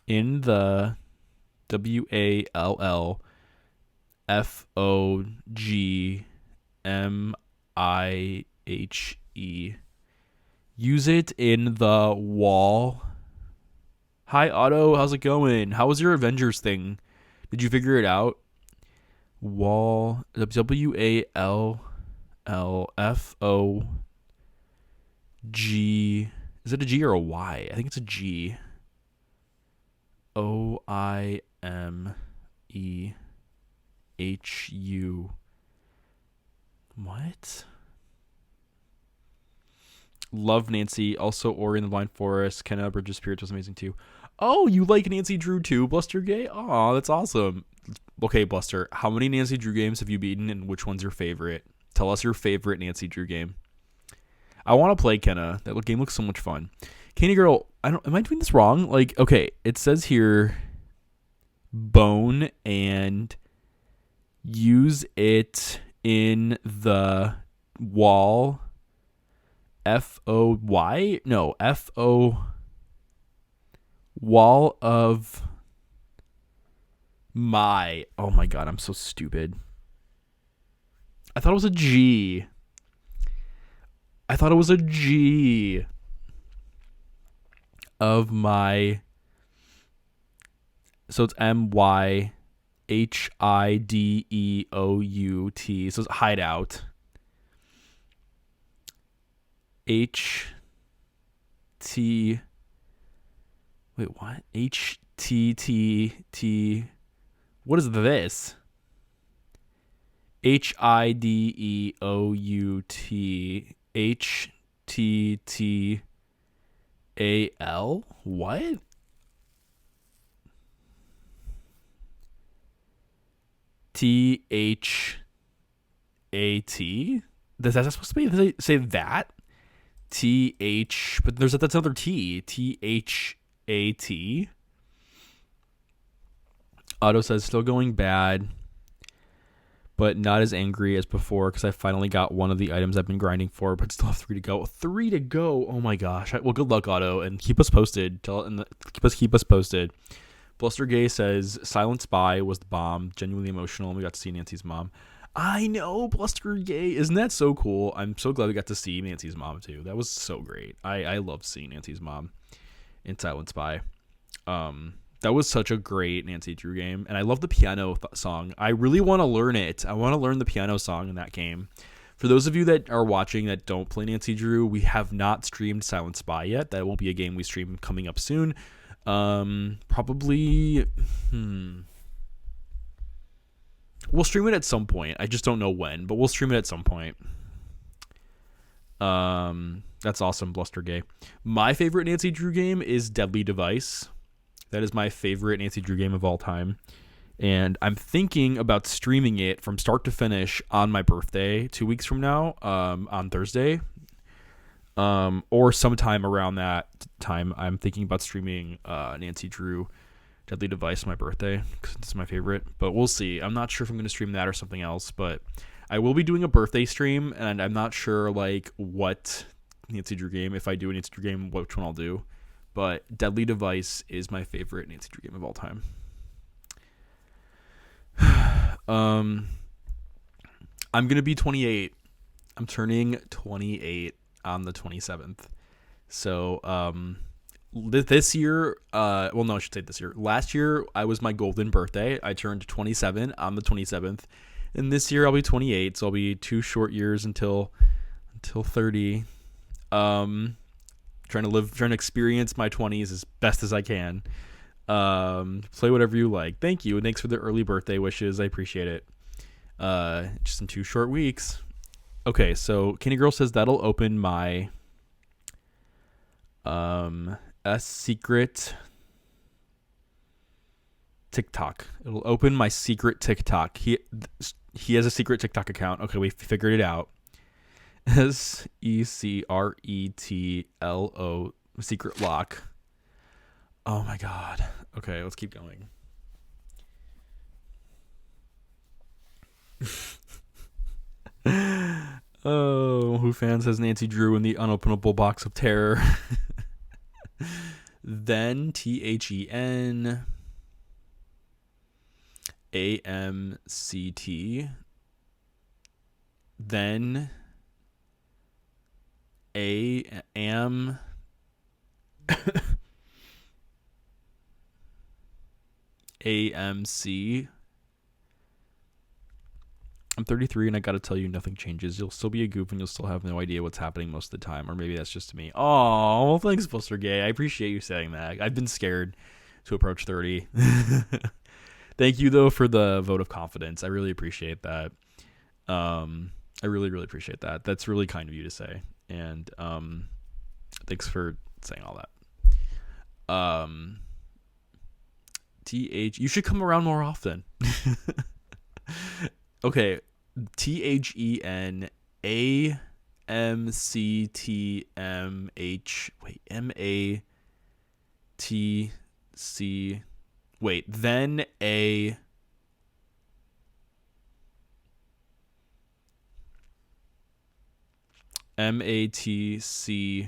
WALLFOGMIHE. Use it in the wall. Hi, Otto. How's it going? How was your Avengers thing? Did you figure it out? Wall. WALLFOG. Is it a G or a Y? I think it's a G. OIMEHU. What? Love Nancy. Also, Ori in the Blind Forest. Kenna Bridge of Spirits was amazing too. Oh, you like Nancy Drew too, Blustergay? Oh, that's awesome. Okay, Bluster, how many Nancy Drew games have you beaten and which one's your favorite? Tell us your favorite Nancy Drew game. I want to play Kenna. That game looks so much fun. Candy Girl, am I doing this wrong? Like, okay, it says here bone and use it in the wall. F-O-Y? No, F-O... Wall of my... Oh my god, I'm so stupid. I thought it was a G. I thought it was a G. Of my... So it's M-Y-H-I-D-E-O-U-T. So it's hideout. H-T... Wait, what? H-T-T-T... What is this? H-I-D-E-O-U-T... H-T-T-A-L? What? T-H-A-T? Is that supposed to be say that? T-H... But that's another T. T-H-A-T. Otto says, still going bad, but not as angry as before because I finally got one of the items I've been grinding for, but still have 3 to go. 3 to go. Oh my gosh. Well, good luck, Otto, and keep us posted. Keep us posted. Bluster Gay says, Silent Spy was the bomb. Genuinely emotional, and we got to see Nancy's mom. I know, Bluster Gay. Isn't that so cool? I'm so glad we got to see Nancy's mom, too. That was so great. I love seeing Nancy's mom in Silent Spy. That was such a great Nancy Drew game, and I love the piano song. I really want to learn it. I want to learn the piano song in that game. For those of you that are watching that don't play Nancy Drew, we have not streamed Silent Spy yet. That will be a game we stream coming up soon. Probably... We'll stream it at some point. I just don't know when, but we'll stream it at some point. That's awesome, Bluster Gay. My favorite Nancy Drew game is Deadly Device. That is my favorite Nancy Drew game of all time. And I'm thinking about streaming it from start to finish on my birthday 2 weeks from now, on Thursday. Or sometime around that time, I'm thinking about streaming Nancy Drew Deadly Device on my birthday because it's my favorite. But we'll see. I'm not sure if I'm going to stream that or something else. But I will be doing a birthday stream, and I'm not sure what Nancy Drew game. If I do a Nancy Drew game, which one I'll do. But Deadly Device is my favorite Nancy Drew game of all time. I'm going to be 28. I'm turning 28 on the 27th. So this year, well, no, I should say this year. Last year, I was my golden birthday. I turned 27 on the 27th. And this year, I'll be 28. So I'll be 2 short years until 30. Trying to experience my 20s as best as I can. Play whatever you like. Thank you, and thanks for the early birthday wishes. I appreciate it. Just in 2 short weeks. Okay, so Kenny Girl says that'll open my a secret TikTok. It'll open my secret TikTok. He has a secret TikTok account. Okay, we figured it out. SECRETLO secret lock. Oh my god. Okay, let's keep going. Oh, Who Fan says Nancy Drew in the unopenable box of terror. Then THEN AMCT. Then AM AMC. I'm 33 and I gotta tell you, nothing changes. You'll still be a goof and you'll still have no idea what's happening most of the time. Or maybe that's just me. Oh, well, thanks, Buster Gay. I appreciate you saying that. I've been scared to approach 30. Thank you, though, for the vote of confidence. I really appreciate that. I really, really appreciate that. That's really kind of you to say. And thanks for saying all that. You should come around more often. Okay, THEN AMCTMH. Wait, MATC. Wait, then MATCH.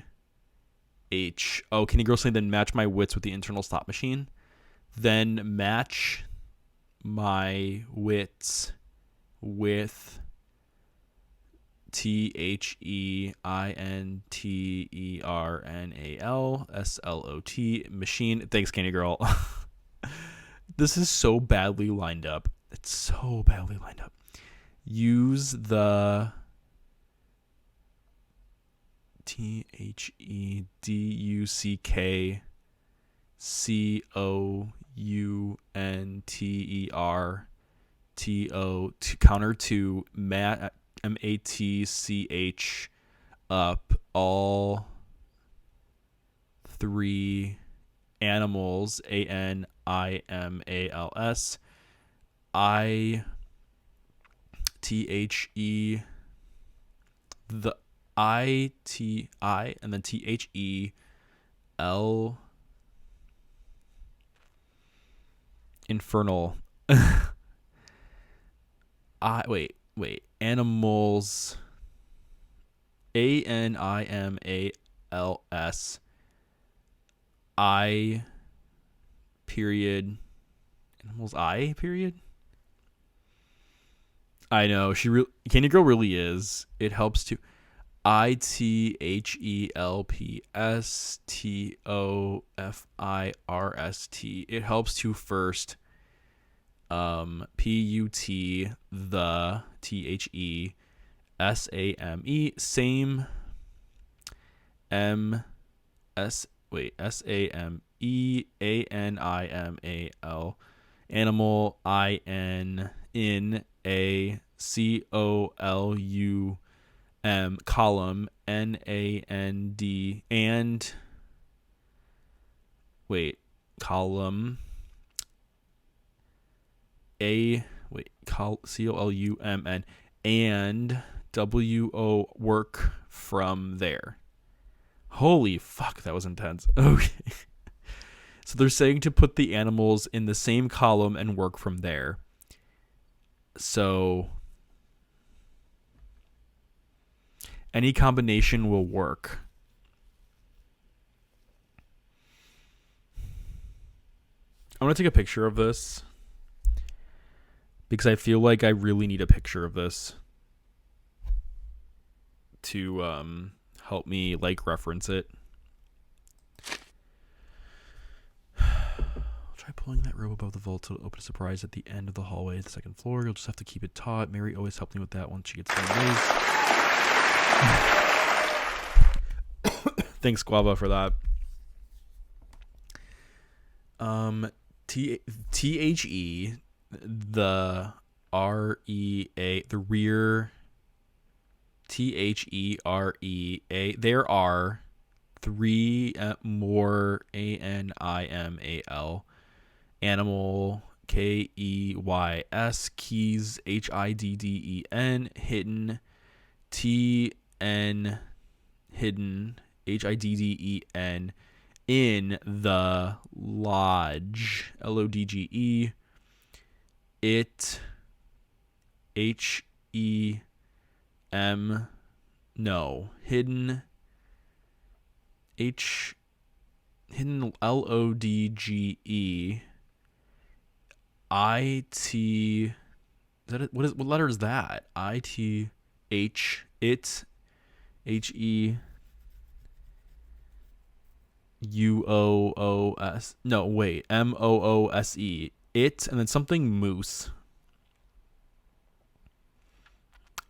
Oh, can you grossly then match my wits with the internal stop machine? Then match my wits with THEINTERNALSLOT machine. Thanks, Candy Girl. This is so badly lined up. It's so badly lined up. Use the THEDUCKCOUNTERTO to counter to MATCH up all three animals ANIMALS ITHE the ITI and then THEL infernal wait animals ANIMALS I period animals I period. I know Candy Girl really is. It helps to ITHELPSTOFIRST. It helps to first PUT the THE SAME same SAMEANIMAL animal IN in a COLUM column NAND and column COLUMN and WO work from there. Holy fuck, that was intense. Okay. So they're saying to put the animals in the same column and work from there. So any combination will work. I'm going to take a picture of this because I feel like I really need a picture of this to help me reference it. Try pulling that rope above the vault to open a surprise at the end of the hallway at the second floor. You'll just have to keep it taut. Mary always helped me with that once she gets done. Thanks, Guava, for that. THE, the REA, the rear, THEREA. There are three more ANIMAL animal KEYS keys HIDDEN hidden TN hidden HIDDEN in the lodge LODGE it HEM no hidden hidden LODGE IT. Is that it? What letter is that? ITH it HE UOOS. No, wait. MOOSE. It and then something moose.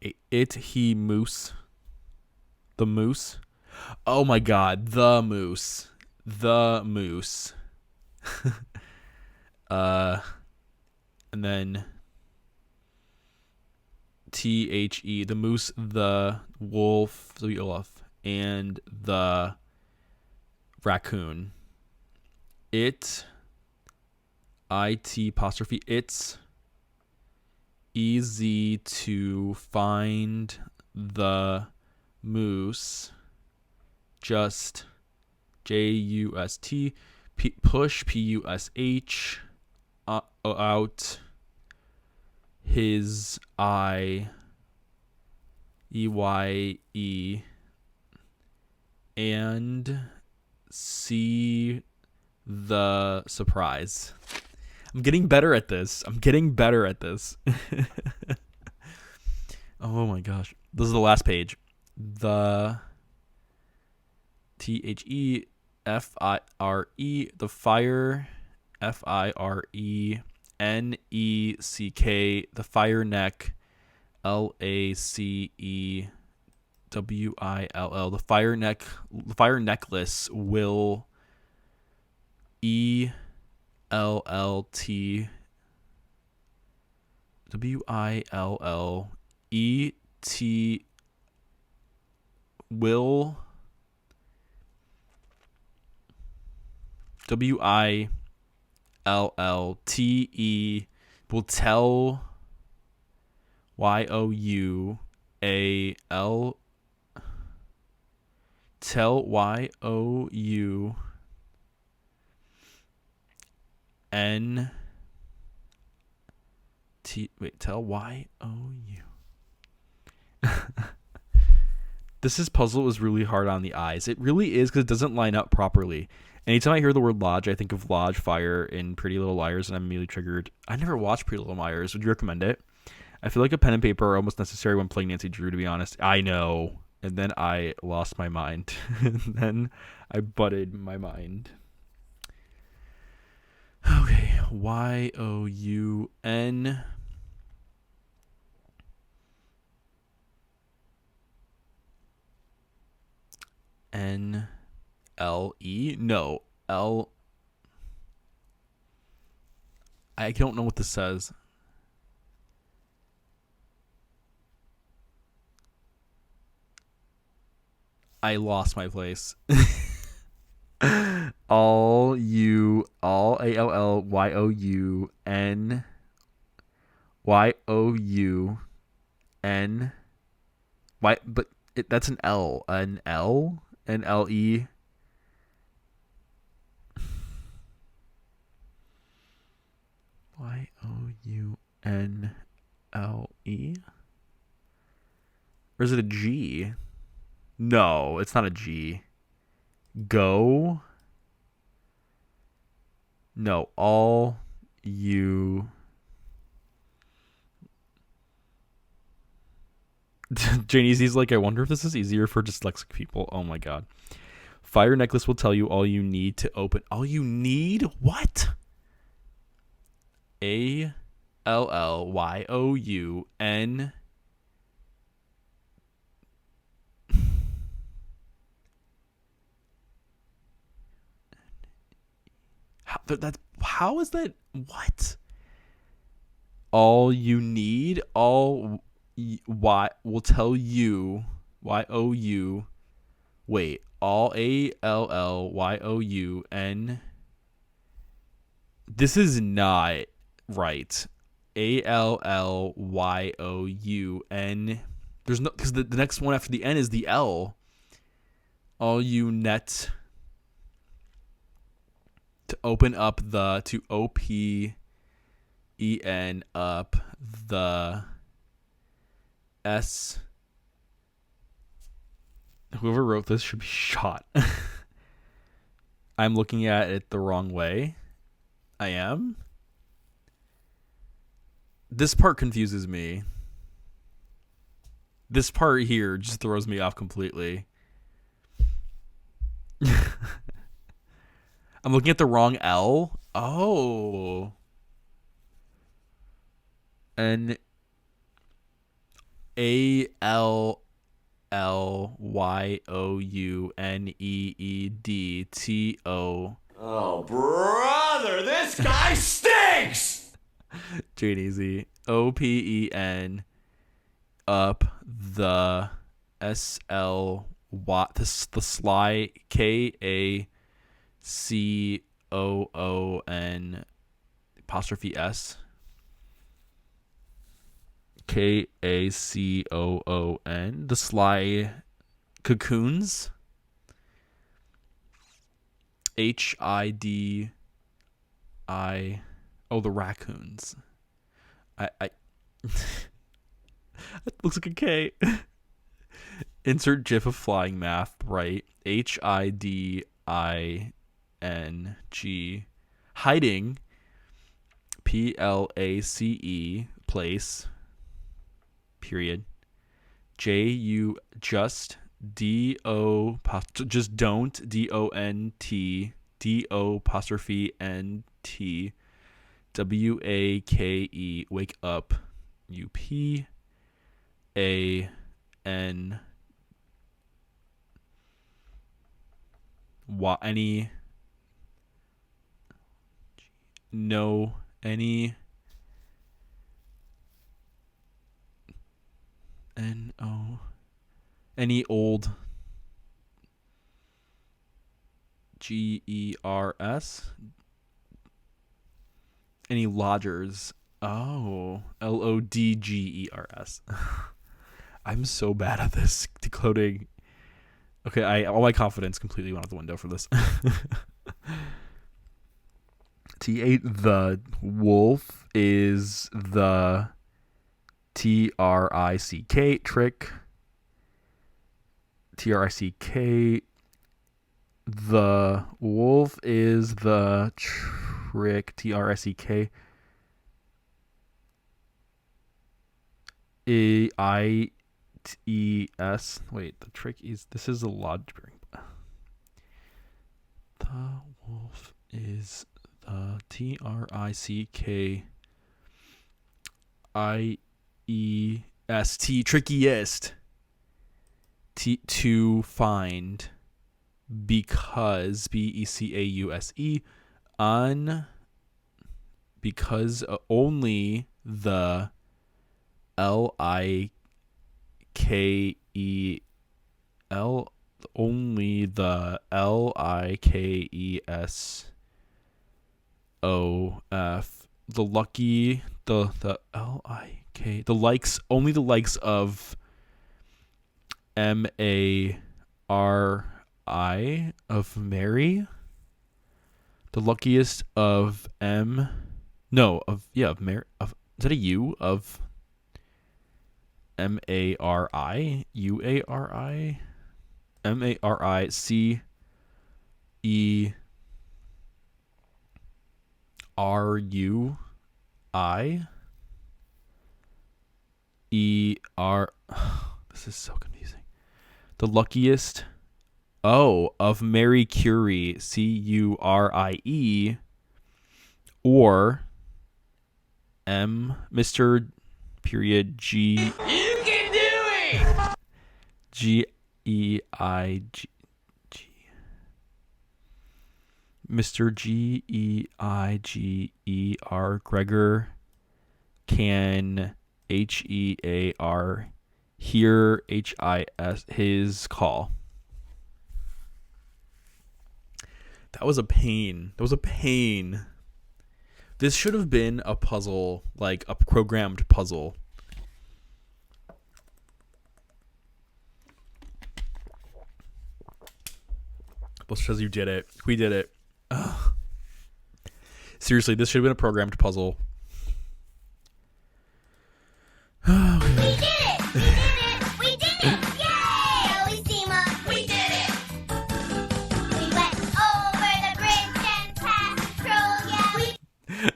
He moose. The moose. Oh my god, the moose. The moose. And then THE, the moose, the wolf, the wolf, and the raccoon. IT apostrophe. It's easy to find the moose. Just JUST push PUSH out his EYE and see the surprise. I'm getting better at this. Oh my gosh. This is the last page. The THEFIRE, the fire, FIRENECK, the fire neck, LACEWILL, the fire necklace will ELLT WILLET will WILLTE will tell YOUAL tell YOUN T wait tell YOU. This puzzle is really hard on the eyes. It really is, because it doesn't line up properly. Anytime I hear the word lodge, I think of Lodge Fire in Pretty Little Liars, and I'm immediately triggered. I never watched Pretty Little Liars. Would you recommend it? I feel like a pen and paper are almost necessary when playing Nancy Drew, to be honest. I know. And then I lost my mind. And then I butted my mind. Okay. YOUN. NLE? No. I don't know what this says. I lost my place. All ALLYOUN YOUN but that's an L. An L? An LE? YOUNLE? Or is it a G? No, it's not a G. Go? No, all you. Janie's like, I wonder if this is easier for dyslexic people. Oh my god. Fire necklace will tell you all you need to open. All you need? What? ALLYOUN. How is that? What? All you need, all Y will tell you YOU. Wait, all ALLYOUN. This is not right. ALLYOUN. There's no, because the next one after the N is the L. All you net. To open up the, to OPEN up the S. Whoever wrote this should be shot. I'm looking at it the wrong way. I am. This part confuses me. This part here just throws me off completely. I'm looking at the wrong L. Oh. N ALLYOUNEEDTO. Oh, brother, this guy stinks! Jane Easy. OPEN up the SLY, the sly KACOON apostrophe S. KACOON. The sly cocoons. HIDI. Oh, the raccoons. It looks like a K. Insert GIF of flying math, right? HIDING. Hiding. PLACE. Place. Period. JU just DO. Just don't. DONT. DO apostrophe NT. WAKE. Wake up. UP. AN. Any. No. Any. NO. Any old. GERS. Any lodgers. Oh. LODGERS. I'm so bad at this decoding. Okay, all my confidence completely went out the window for this. T8, the wolf is the TRICK trick. TRICK. The wolf is the trick. TRICK. AITES. Wait, the trick is, this is a logic. The wolf is the TRICK IEST trickiest to find because BECAUSE on because only the LIKEL only the LIKESOF the lucky the LIK the likes only the likes of MARI of Mary, the luckiest of Mary of is that a U of MARI UARI MARICERUI this is so confusing. The luckiest of Mary Curie CURIE or Mr. period G. You can do it! GEIG. Mr. GEIGER Gregor can HEAR hear HIS his call. That was a pain. This should have been a puzzle, like a programmed puzzle. Well, says you did it. We did it. Ugh. Seriously, this should have been a programmed puzzle. We did it! We did it! Yay! Bellissima! We did it! We went over the bridge and past Troll, yeah!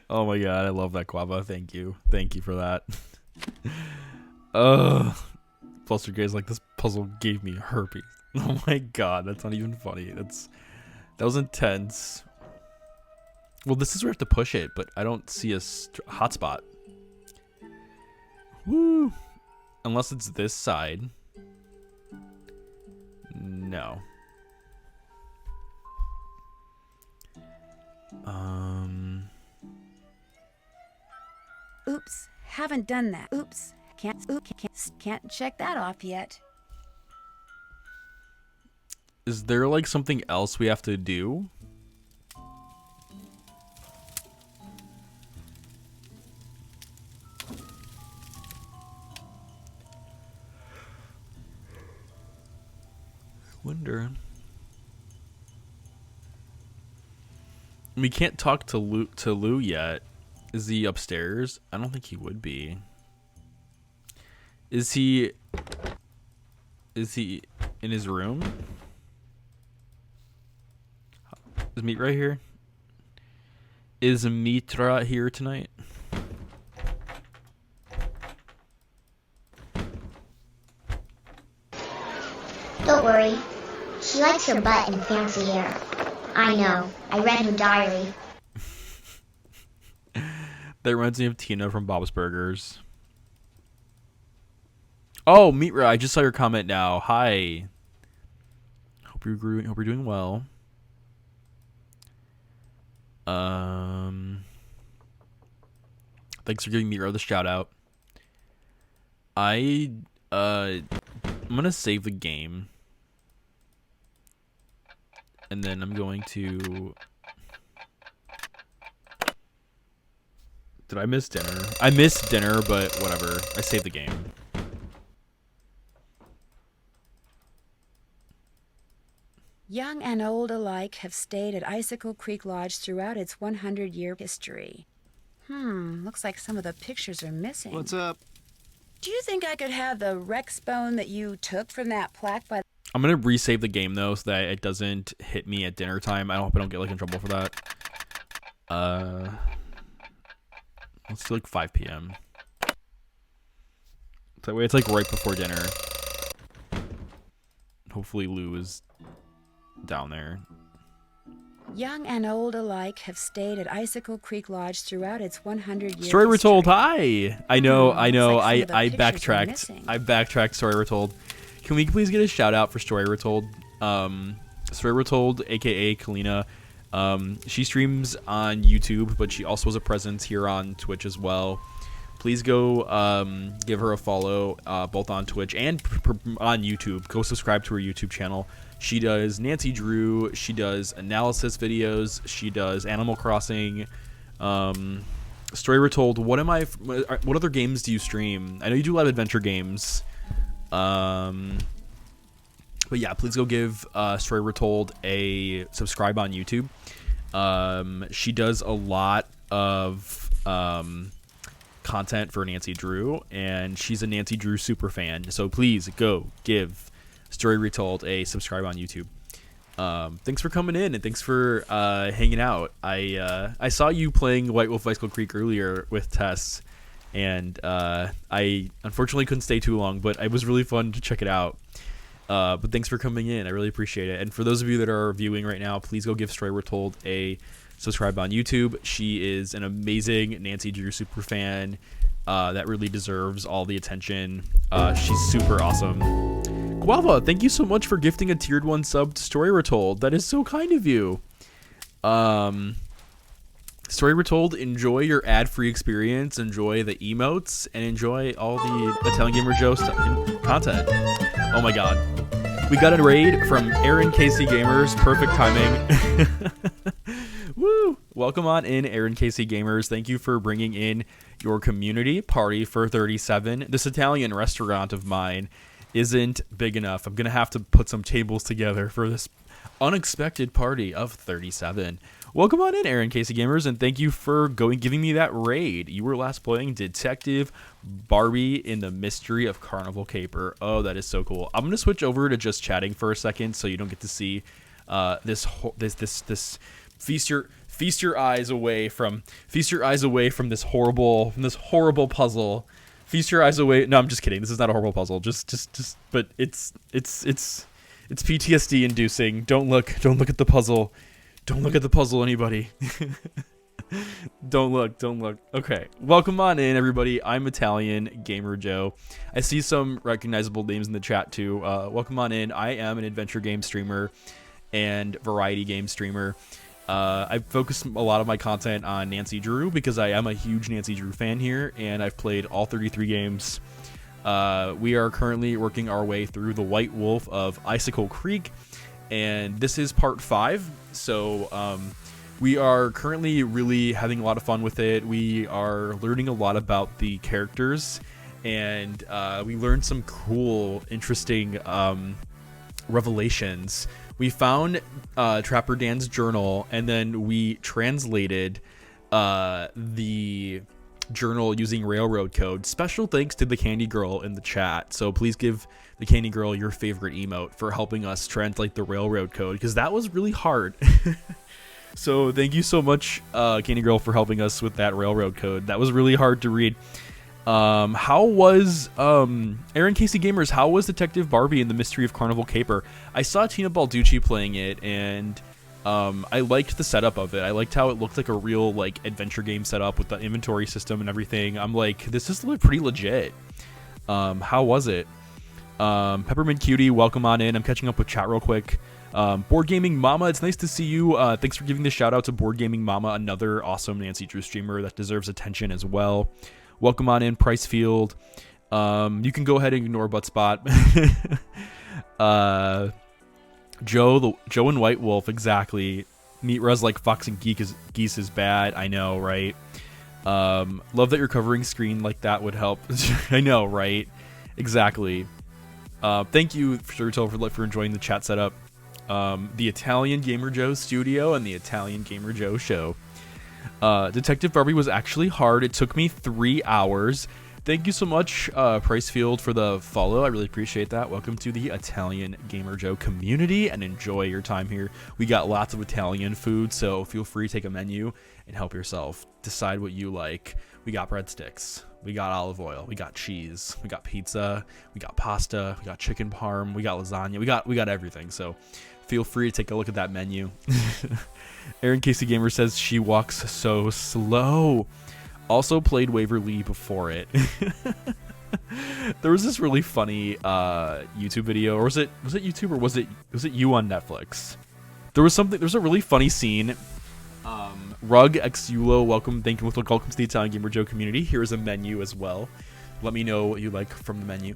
Oh my god, I love that, Quava. Thank you for that. Foster Gay's like, this puzzle gave me herpes. Oh my god, that's not even funny. That was intense. Well, this is where I have to push it, but I don't see a hotspot. Woo! Unless it's this side. No. Oops, haven't done that. Oops, can't check that off yet. Is there like something else we have to do? Wonder. We can't talk to Lou yet. Is he upstairs? I don't think he would be. Is he Is he in his room? Is Meat right here? Is Mitra here tonight? Don't worry. She likes her butt and fancy hair. I know. I read her diary. That reminds me of Tina from Bob's Burgers. Oh, Mitra, I just saw your comment now. Hi. Hope you're doing well. Thanks for giving Mitra the shout out. I'm gonna save the game. And then I'm going to... Did I miss dinner? I missed dinner, but whatever. I saved the game. Young and old alike have stayed at Icicle Creek Lodge throughout its 100-year history. Looks like some of the pictures are missing. What's up? Do you think I could have the Rex bone that you took from that plaque by... I'm gonna resave the game though, so that it doesn't hit me at dinner time. I hope I don't get like in trouble for that. Let's do like 5 p.m. That way it's like right before dinner. Hopefully Lou is down there. Young and old alike have stayed at Icicle Creek Lodge throughout its 100-year Story Retold, history. hi! I know, looks like some of the I pictures are backtracked. missing. I backtracked Story Retold. Can we please get a shout out for Story Retold? Story Retold, aka Kalina. She streams on YouTube, but she also has a presence here on Twitch as well. Please go give her a follow, both on Twitch and on YouTube. Go subscribe to her YouTube channel. She does Nancy Drew. She does analysis videos. She does Animal Crossing. Story Retold. What other games do you stream? I know you do a lot of adventure games. But yeah, please go give Story Retold a subscribe on YouTube. She does a lot of content for Nancy Drew, and she's a Nancy Drew super fan. So please go give Story Retold a subscribe on YouTube. Thanks for coming in, and thanks for hanging out. I saw you playing White Wolf Icicle Creek earlier with Tess, and I unfortunately couldn't stay too long, but it was really fun to check it out. But thanks for coming in. I really appreciate it. And for those of you that are viewing right now, please go give Story Retold a subscribe on YouTube. She is an amazing Nancy Drew super fan that really deserves all the attention. She's super awesome. Guava, thank you so much for gifting a tiered 1 sub to Story Retold. That is so kind of you. Story Retold, enjoy your ad-free experience, enjoy the emotes, and enjoy all the Italian Gamer Joe content. Oh my god. We got a raid from Aaron Casey Gamers. Perfect timing. Woo! Welcome on in, Aaron Casey Gamers. Thank you for bringing in your community party for 37. This Italian restaurant of mine isn't big enough. I'm going to have to put some tables together for this unexpected party of 37. Welcome on in, Aaron Casey Gamers, and thank you for giving me that raid. You were last playing Detective Barbie in the Mystery of Carnival Caper. Oh, that is so cool. I'm going to switch over to just chatting for a second so you don't get to see this feast your eyes away from this horrible puzzle. Feast your eyes away. No, I'm just kidding. This is not a horrible puzzle. But it's PTSD inducing. Don't look at the puzzle. Don't look at the puzzle, anybody. Don't look. Okay. Welcome on in, everybody. I'm Italian Gamer Joe. I see some recognizable names in the chat too. Welcome on in. I am an adventure game streamer and variety game streamer. I focus a lot of my content on Nancy Drew because I am a huge Nancy Drew fan here, and I've played all 33 games. We are currently working our way through the White Wolf of Icicle Creek, and this is part 5. So we are currently really having a lot of fun with it. We are learning a lot about the characters, and we learned some cool, interesting revelations. We found Trapper Dan's journal, and then we translated the journal using railroad code. Special thanks to the Candy Girl in the chat. So please give the Candy Girl your favorite emote for helping us translate the railroad code, because that was really hard. So thank you so much, Candy Girl, for helping us with that railroad code. That was really hard to read. How was, Aaron Casey Gamers, how was Detective Barbie in the Mystery of Carnival Caper? I saw Tina Balducci playing it, and I liked the setup of it. I liked how it looked like a real, like, adventure game setup with the inventory system and everything. I'm like, this is pretty legit. How was it? Peppermint Cutie, welcome on in. I'm catching up with chat real quick. Board Gaming Mama, it's nice to see you. Thanks for giving the shout out to Board Gaming Mama, another awesome Nancy Drew streamer that deserves attention as well. Welcome on in, Pricefield. You can go ahead and ignore Buttspot. Joe and White Wolf, exactly. Meat Res like Fox and Geese is bad. I know, right? Love that you're covering screen like that would help. I know, right? Exactly. Thank you, for enjoying the chat setup. The Italian Gamer Joe Studio and the Italian Gamer Joe Show. Detective Barbie was actually hard. It took me 3 hours. Thank you so much, Pricefield, for the follow. I really appreciate that. Welcome to the Italian Gamer Joe community, and enjoy your time here. We got lots of Italian food, so feel free to take a menu and help yourself. Decide what you like. We got breadsticks. We got olive oil. We got cheese. We got pizza. We got pasta. We got chicken parm. We got lasagna. We got everything. So feel free to take a look at that menu. Aaron Casey Gamer says she walks so slow. Also played Waverly before it. There was this really funny YouTube video, or was it YouTube, or was it you on Netflix? There's a really funny scene. Rug X Yulo, welcome to the Italian Gamer Joe community. Here's a menu as well. Let me know what you like from the menu.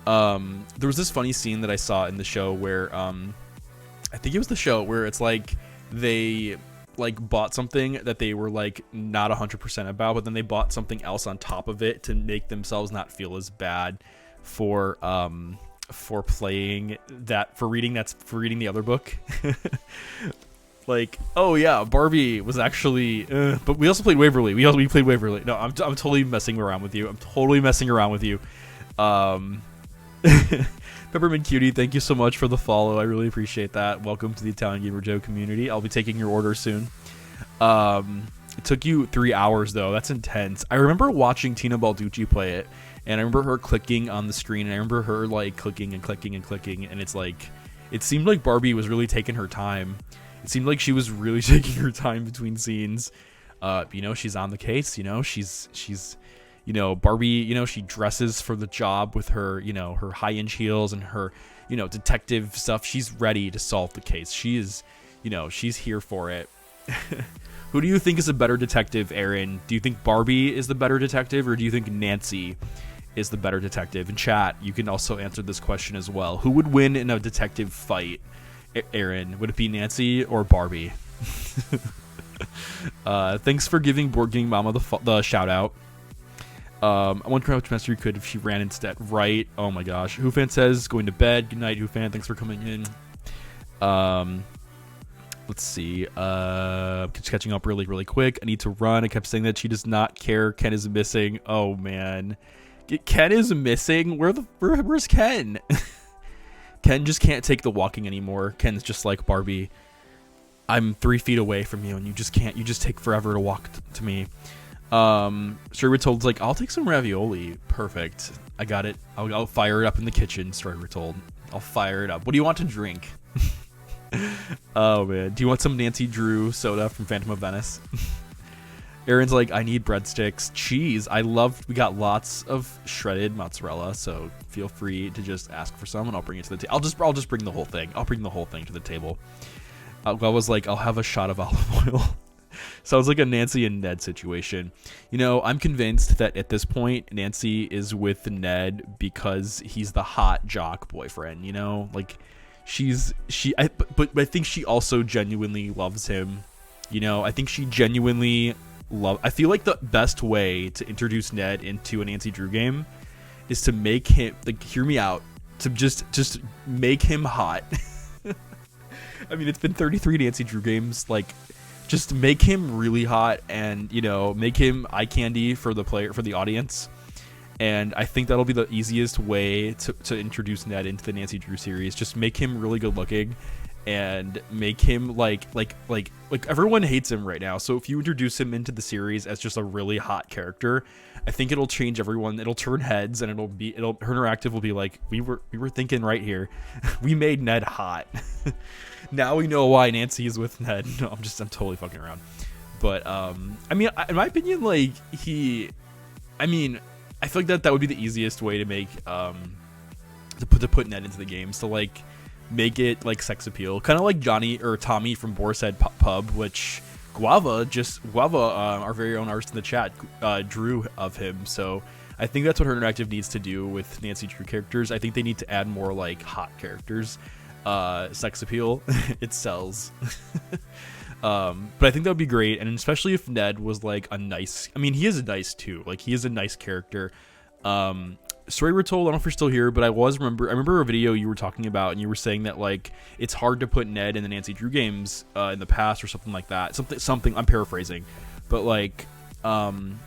There was this funny scene that I saw in the show where I think it was the show where it's like they like bought something that they were like not 100% about, but then they bought something else on top of it to make themselves not feel as bad for playing that, for reading the other book. Like, oh yeah, Barbie was actually but we also played Waverly. We played Waverly. No, I'm totally messing around with you. Peppermint Cutie, thank you so much for the follow. I really appreciate that. Welcome to the Italian Gamer Joe community. I'll be taking your order soon. It took you 3 hours though. That's intense. I remember watching Tina Balducci play it, and I remember her clicking on the screen, and I remember her like clicking, and it's like, it seemed like Barbie was really taking her time. It seemed like she was really taking her time between scenes. She's on the case, she's Barbie, she dresses for the job with her, her high-inch heels and her, detective stuff. She's ready to solve the case. She is, she's here for it. Who do you think is a better detective, Aaron? Do you think Barbie is the better detective, or do you think Nancy is the better detective? In chat, you can also answer this question as well. Who would win in a detective fight, Aaron? Would it be Nancy or Barbie? Thanks for giving Board Gaming Mama the shout out. I wonder how much faster you could if she ran instead. Right. Oh my gosh. Whofan says going to bed. Good night, Whofan. Thanks for coming in. Let's see. Just catching up really quick. I need to run. I kept saying that she does not care. Ken is missing. Oh man. Ken is missing? Where's Ken? Ken just can't take the walking anymore. Ken's just like, Barbie, I'm 3 feet away from you, and you just can't. You just take forever to walk to me. Strawberry Told's like, I'll take some ravioli. Perfect. I got it. I'll fire it up in the kitchen. Strawberry Told. I'll fire it up. What do you want to drink? Oh man, do you want some Nancy Drew soda from Phantom of Venice? Aaron's like, I need breadsticks, cheese. We got lots of shredded mozzarella, so feel free to just ask for some, and I'll bring it to the table. I'll just bring the whole thing. I'll bring the whole thing to the table. I was like, I'll have a shot of olive oil. Sounds like a Nancy and Ned situation. I'm convinced that at this point, Nancy is with Ned because he's the hot jock boyfriend. Like, but I think she also genuinely loves him. I think she genuinely I feel like the best way to introduce Ned into a Nancy Drew game is to make him, like, hear me out, to just make him hot. I mean, it's been 33 Nancy Drew games. Like, Just make him really hot, and make him eye candy for the audience. And I think that'll be the easiest way to introduce Ned into the Nancy Drew series. Just make him really good looking, and make him like everyone hates him right now. So if you introduce him into the series as just a really hot character, I think it'll change everyone. It'll turn heads, and her interactive will be like, we were thinking right here. We made Ned hot. Now we know why Nancy is with Ned. No, I'm totally fucking around. But I mean, in my opinion, like I feel like that would be the easiest way to make to put Ned into the games, to like make it like sex appeal, kind of like Johnny or Tommy from Boar's Head Pub, which Guava, our very own artist in the chat, drew of him. So I think that's what Her Interactive needs to do with Nancy Drew characters. I think they need to add more like hot characters. Sex appeal, it sells. But I think that would be great, and especially if Ned was like a nice, I mean, he is a nice too, like he is a nice character. Story we're told, I don't know if you're still here, but I remember a video you were talking about, and you were saying that like it's hard to put Ned in the Nancy Drew games in the past, or something like that. Something I'm paraphrasing, but like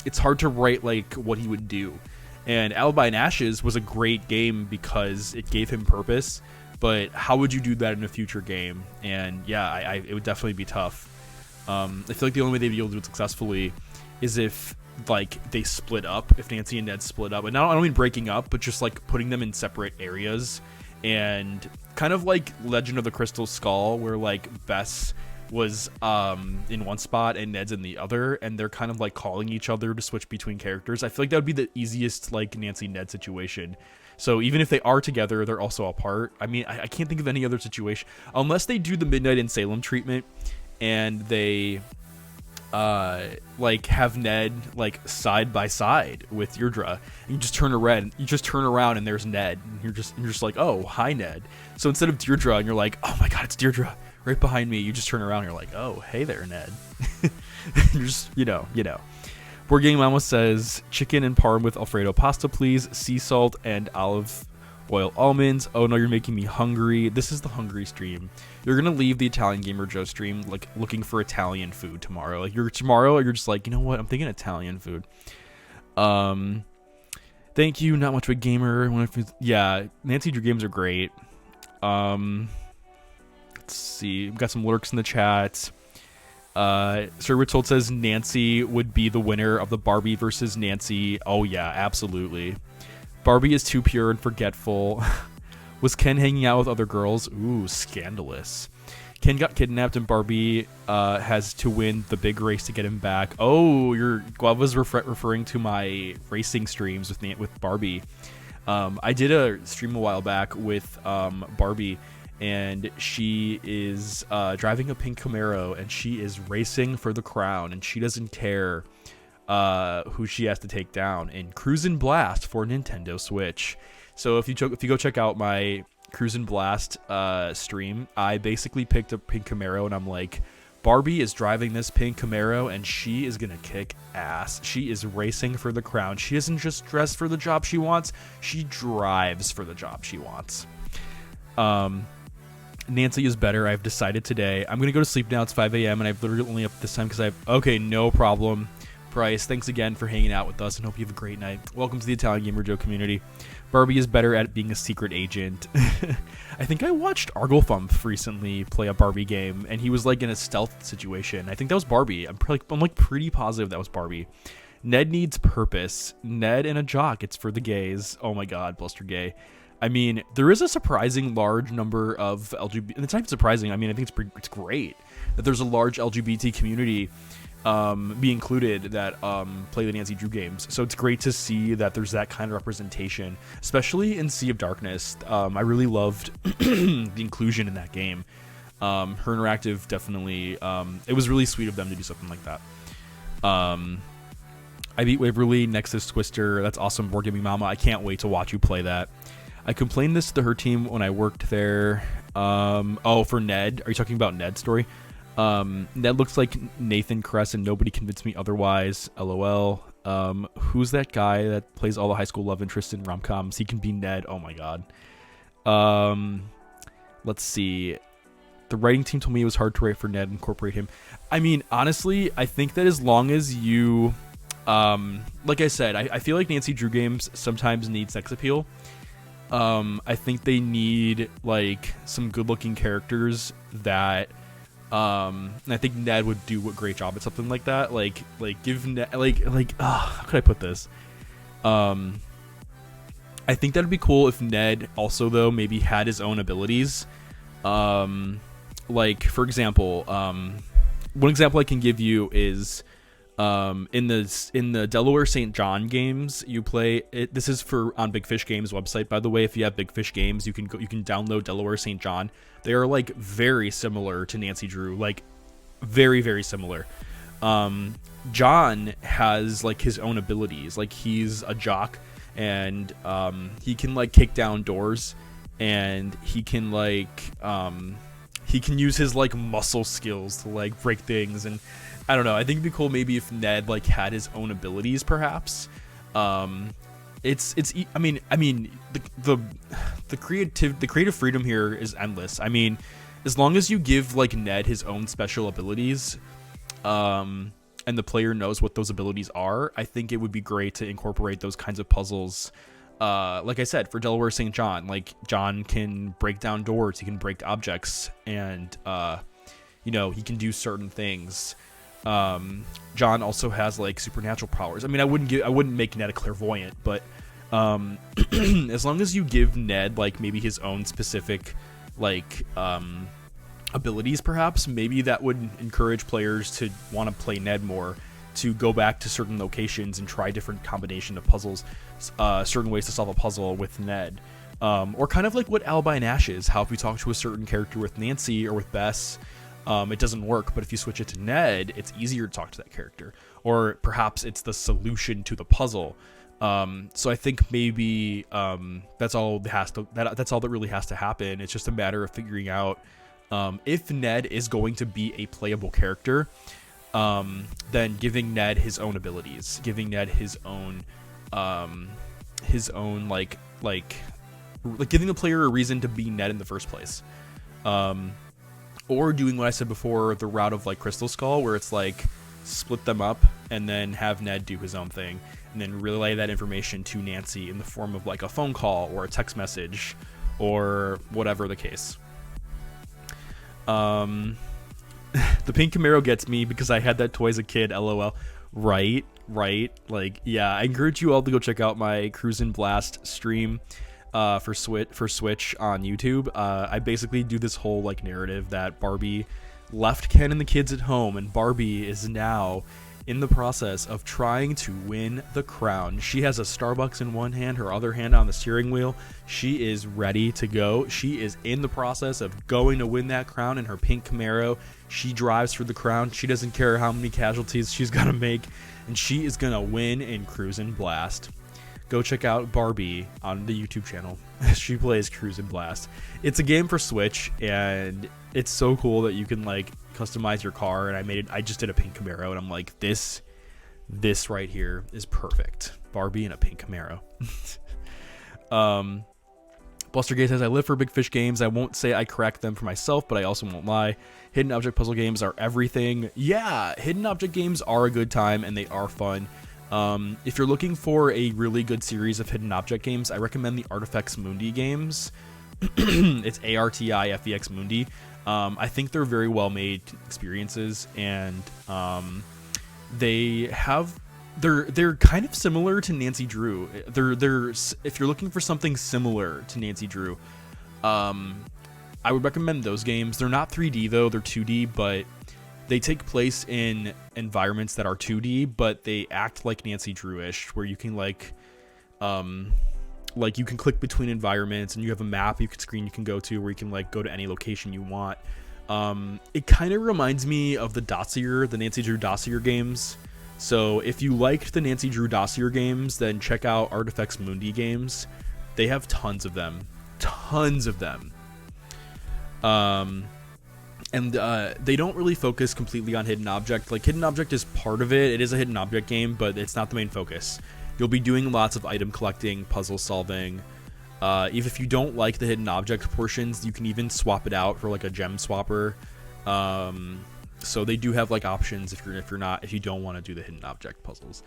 it's hard to write like what he would do. And Alibi and Ashes was a great game because it gave him purpose. But how would you do that in a future game? And yeah, it would definitely be tough. I feel like the only way they'd be able to do it successfully is if like they split up, if Nancy and Ned split up. And now I don't mean breaking up, but just like putting them in separate areas, and kind of like Legend of the Crystal Skull, where like Bess was in one spot and Ned's in the other, and they're kind of like calling each other to switch between characters. I feel like that would be the easiest like Nancy Ned situation. So even if they are together, they're also apart. I mean, I can't think of any other situation, unless they do the Midnight in Salem treatment, and they like have Ned like side by side with Deirdre, and you just turn around and there's Ned, and you're just like, oh, hi Ned. So instead of Deirdre, and you're like, oh my god, it's Deirdre right behind me, you just turn around and you're like, oh, hey there, Ned. You're just Board Game Mama says, chicken and parm with Alfredo pasta, please. Sea salt and olive oil almonds. Oh no, you're making me hungry. This is the hungry stream. You're gonna leave the Italian Gamer Joe stream like looking for Italian food tomorrow. Like you're just like, you know what? I'm thinking Italian food. Thank you. Not much of a gamer. Yeah, Nancy Drew games are great. Let's see. We've got some lurks in the chat. Sir Ritzold says Nancy would be the winner of the Barbie versus Nancy. Oh yeah, absolutely. Barbie is too pure and forgetful. Was Ken hanging out with other girls? Ooh, scandalous. Ken got kidnapped, and Barbie has to win the big race to get him back. Oh, your Guava's referring to my racing streams with Barbie. I did a stream a while back with Barbie, and she is driving a pink Camaro, and she is racing for the crown, and she doesn't care who she has to take down in Cruisin' Blast for Nintendo Switch. So if you go check out my Cruisin' Blast stream, I basically picked a pink Camaro, and I'm like, Barbie is driving this pink Camaro, and she is gonna kick ass. She is racing for the crown. She isn't just dressed for the job she wants, she drives for the job she wants. Nancy is better. I've decided today. I'm gonna go to sleep now. It's 5 a.m. and I've literally only up this time because okay, no problem. Bryce, thanks again for hanging out with us, and hope you have a great night. Welcome to the Italian Gamer Joe community. Barbie is better at being a secret agent. I think I watched Arglethump recently play a Barbie game, and he was like in a stealth situation. I think that was Barbie. I'm like pretty positive that was Barbie. Ned needs purpose. Ned and a jock. It's for the gays. Oh my god, Bluster gay. I mean, there is a surprising large number of LGBT, and it's not even surprising. I mean, I think it's great that there's a large LGBT community be included that play the Nancy Drew games. So it's great to see that there's that kind of representation, especially in Sea of Darkness. I really loved the inclusion in that game. Her Interactive definitely, it was really sweet of them to do something like that. I beat Waverly, Nexus Twister. That's awesome, Board Gaming Mama. I can't wait to watch you play that. I complained this to her team when I worked there. Oh, for Ned. Are you talking about Ned's story? Ned looks like Nathan Kress, and nobody convinced me otherwise. LOL. Who's that guy that plays all the high school love interests in rom-coms? He can be Ned. Oh my god. Let's see. The writing team told me it was hard to write for Ned and incorporate him. I mean, honestly, I think that as long as you, like I said, I feel like Nancy Drew games sometimes need sex appeal. I think they need like some good-looking characters that, and I think Ned would do a great job at something like that. Like give Ned how could I put this? I think that'd be cool if Ned also though maybe had his own abilities. Like for example, one example I can give you is in the Delaware St. John games you play it. This is on Big Fish Games website, by the way. If you have Big Fish Games, you can download Delaware St. John. They are like very similar to Nancy Drew, like very, very similar. John has like his own abilities. Like he's a jock, and he can like kick down doors, and he can use his like muscle skills to like break things. And I don't know, I think it'd be cool maybe if Ned like had his own abilities perhaps. The creative freedom here is endless. I mean, as long as you give like Ned his own special abilities, and the player knows what those abilities are, I think it would be great to incorporate those kinds of puzzles. Like I said, for Delaware St. John, like John can break down doors, he can break objects, and he can do certain things. John also has like supernatural powers. I mean, I wouldn't make Ned a clairvoyant, but as long as you give Ned like maybe his own specific like abilities, perhaps maybe that would encourage players to want to play Ned more, to go back to certain locations and try different combination of puzzles, certain ways to solve a puzzle with Ned, or kind of like what Alibi and Ash is. How if you talk to a certain character with Nancy or with Bess, it doesn't work, but if you switch it to Ned, it's easier to talk to that character, or perhaps it's the solution to the puzzle. So I think maybe that's all that really has to happen. It's just a matter of figuring out if Ned is going to be a playable character, then giving Ned his own abilities, giving Ned his own like giving the player a reason to be Ned in the first place. Or doing what I said before, the route of like Crystal Skull, where it's like split them up and then have Ned do his own thing, and then relay that information to Nancy in the form of like a phone call or a text message or whatever the case. The pink Camaro gets me because I had that toy as a kid, lol. Right. Like, yeah, I encourage you all to go check out my Cruisin' Blast stream for Switch on YouTube. I basically do this whole like narrative that Barbie left Ken and the kids at home, and Barbie is now in the process of trying to win the crown. She has a Starbucks in one hand, her other hand on the steering wheel. She is ready to go. She is in the process of going to win that crown in her pink Camaro. She drives for the crown. She doesn't care how many casualties she's gonna make, and she is gonna win in Cruisin' Blast. Go check out Barbie on the YouTube channel. She plays Cruisin' Blast. It's a game for Switch, and it's so cool that you can like customize your car. And I just did a pink Camaro, and I'm like, this right here is perfect. Barbie in a pink Camaro. Blustergate says, I live for Big Fish games. I won't say I crack them for myself, but I also won't lie. Hidden object puzzle games are everything. Yeah, hidden object games are a good time, and they are fun. If you're looking for a really good series of hidden object games, I recommend the Artifex Mundi games. It's ARTIFEX Mundi. I think they're very well made experiences, and they're kind of similar to Nancy Drew. They're if you're looking for something similar to Nancy Drew, I would recommend those games. They're not 3D though, they're 2D, but they take place in environments that are 2D, but they act like Nancy Drew-ish, where you can like you can click between environments, and you have a map you can go to where you can like go to any location you want. It kind of reminds me of the Nancy Drew Dossier games. So if you liked the Nancy Drew Dossier games, then check out Artifex Mundi games. They have tons of them. And they don't really focus completely on hidden object. Like, hidden object is part of it. It is a hidden object game, but it's not the main focus. You'll be doing lots of item collecting, puzzle solving, Even if you don't like the hidden object portions, you can even swap it out for like a gem swapper. So they do have like options if you don't want to do the hidden object puzzles.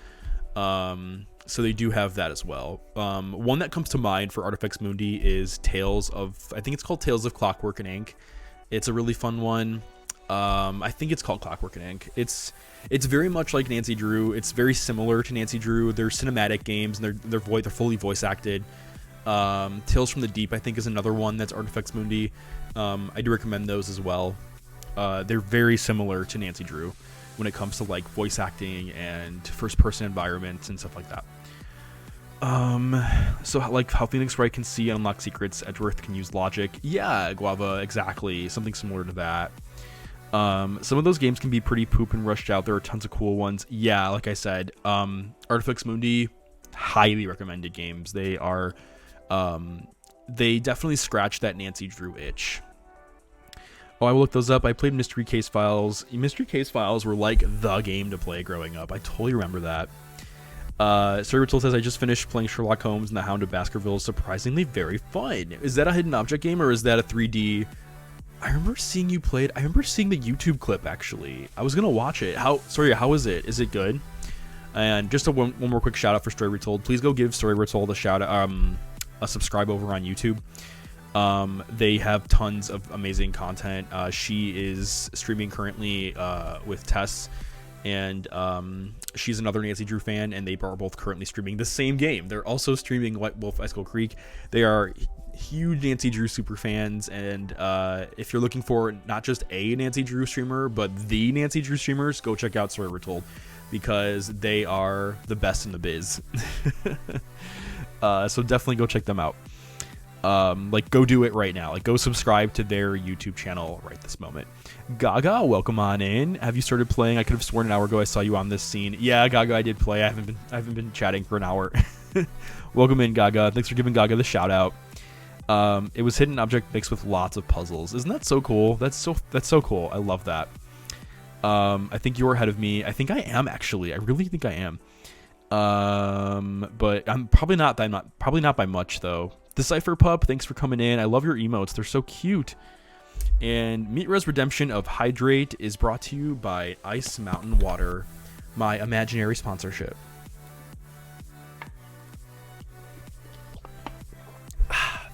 So they do have that as well. One that comes to mind for Artifex Mundi is I think it's called Tales of Clockwork and Ink. It's a really fun one. I think it's called Clockwork and Ink. It's very much like Nancy Drew. It's very similar to Nancy Drew. They're cinematic games and they're fully voice acted. Tales from the Deep, I think, is another one that's Artifex Mundi. I do recommend those as well. They're very similar to Nancy Drew when it comes to like voice acting and first person environments and stuff like that. So like how Phoenix Wright can see and unlock secrets, Edgeworth can use logic. Yeah, Guava, exactly. Something similar to that. Some of those games can be pretty poop and rushed out. There are tons of cool ones. Yeah, like I said, Artifex Mundi, highly recommended games. They are, they definitely scratch that Nancy Drew itch. Oh, I will look those up. I played Mystery Case Files. Mystery Case Files were like the game to play growing up. I totally remember that. Cerebral says, I just finished playing Sherlock Holmes and the Hound of Baskerville. Surprisingly very fun. Is that a hidden object game or is that a 3D? I remember seeing you play it. I remember seeing the YouTube clip, actually. I was going to watch it. How is it? Is it good? And just one more quick shout out for Story Retold. Please go give Story Retold a shout out, a subscribe over on YouTube. They have tons of amazing content. She is streaming currently with Tess, and she's another Nancy Drew fan, and they are both currently streaming the same game. They're also streaming White Wolf Icicle Creek. They are huge Nancy Drew super fans, and if you're looking for not just a Nancy Drew streamer, but the Nancy Drew streamers, go check out Story Retold, because they are the best in the biz. So definitely go check them out. Like, go do it right now. Like, go subscribe to their YouTube channel right this moment. Gaga, welcome on in. Have you started playing? I could have sworn an hour ago I saw you on this scene. Yeah, Gaga, I did play. I haven't been chatting for an hour. Welcome in, Gaga. Thanks for giving Gaga the shout out. It was hidden object mixed with lots of puzzles. Isn't that so cool? That's so cool. I love that. I think you're ahead of me. I think I am, actually. I really think I am. But I'm probably not by much though. Decypher Pup, thanks for coming in. I love your emotes. They're so cute. And Meatra's redemption of Hydrate is brought to you by Ice Mountain Water, my imaginary sponsorship.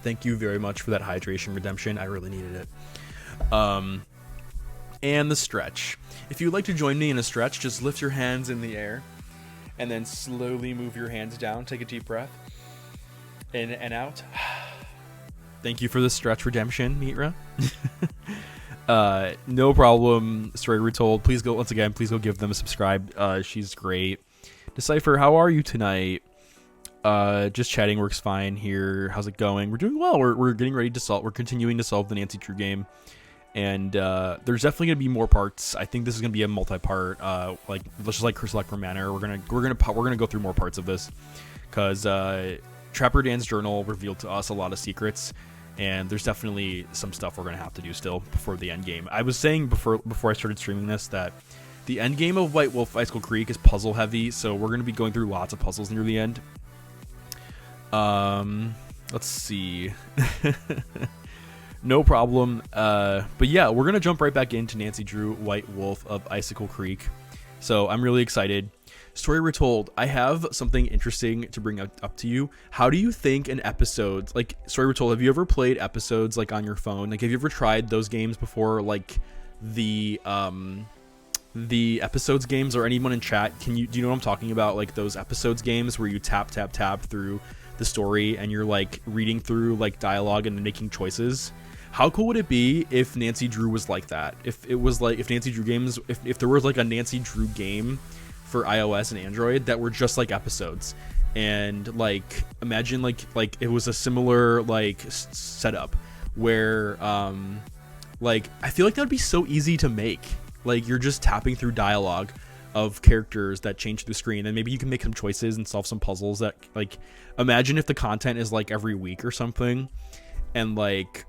Thank you very much for that hydration redemption. I really needed it. And the stretch. If you'd like to join me in a stretch, just lift your hands in the air and then slowly move your hands down. Take a deep breath. In and out. Thank you for the stretch redemption, Mitra. No problem. Story Retold. Please go give them a subscribe. She's great. Decypher, how are you tonight? Just chatting works fine here. How's it going? We're doing well. We're getting ready to solve. We're continuing to solve the Nancy Drew game, and there's definitely gonna be more parts. I think this is gonna be a multi-part. Like just like Curse Electrum Manor. We're gonna go through more parts of this, because Trapper Dan's journal revealed to us a lot of secrets, and there's definitely some stuff we're gonna have to do still before the end game. I was saying before I started streaming this that the end game of White Wolf Icicle Creek is puzzle heavy, so we're gonna be going through lots of puzzles near the end. Let's see. No problem. But yeah, we're gonna jump right back into Nancy Drew White Wolf of Icicle Creek. So I'm really excited. Story Retold, I have something interesting to bring up to you. How do you think an episode, like Story Retold, have you ever played episodes like on your phone? Like, have you ever tried those games before, like the episodes games, or anyone in chat? Do you know what I'm talking about? Like those episodes games where you tap through the story and you're like reading through like dialogue and making choices. How cool would it be if Nancy Drew was like that? If Nancy Drew games, if there was like a Nancy Drew game for iOS and Android that were just like episodes, and like imagine like it was a similar like setup where like I feel like that would be so easy to make. Like you're just tapping through dialogue of characters that change the screen, and maybe you can make some choices and solve some puzzles that, like, imagine if the content is like every week or something, and like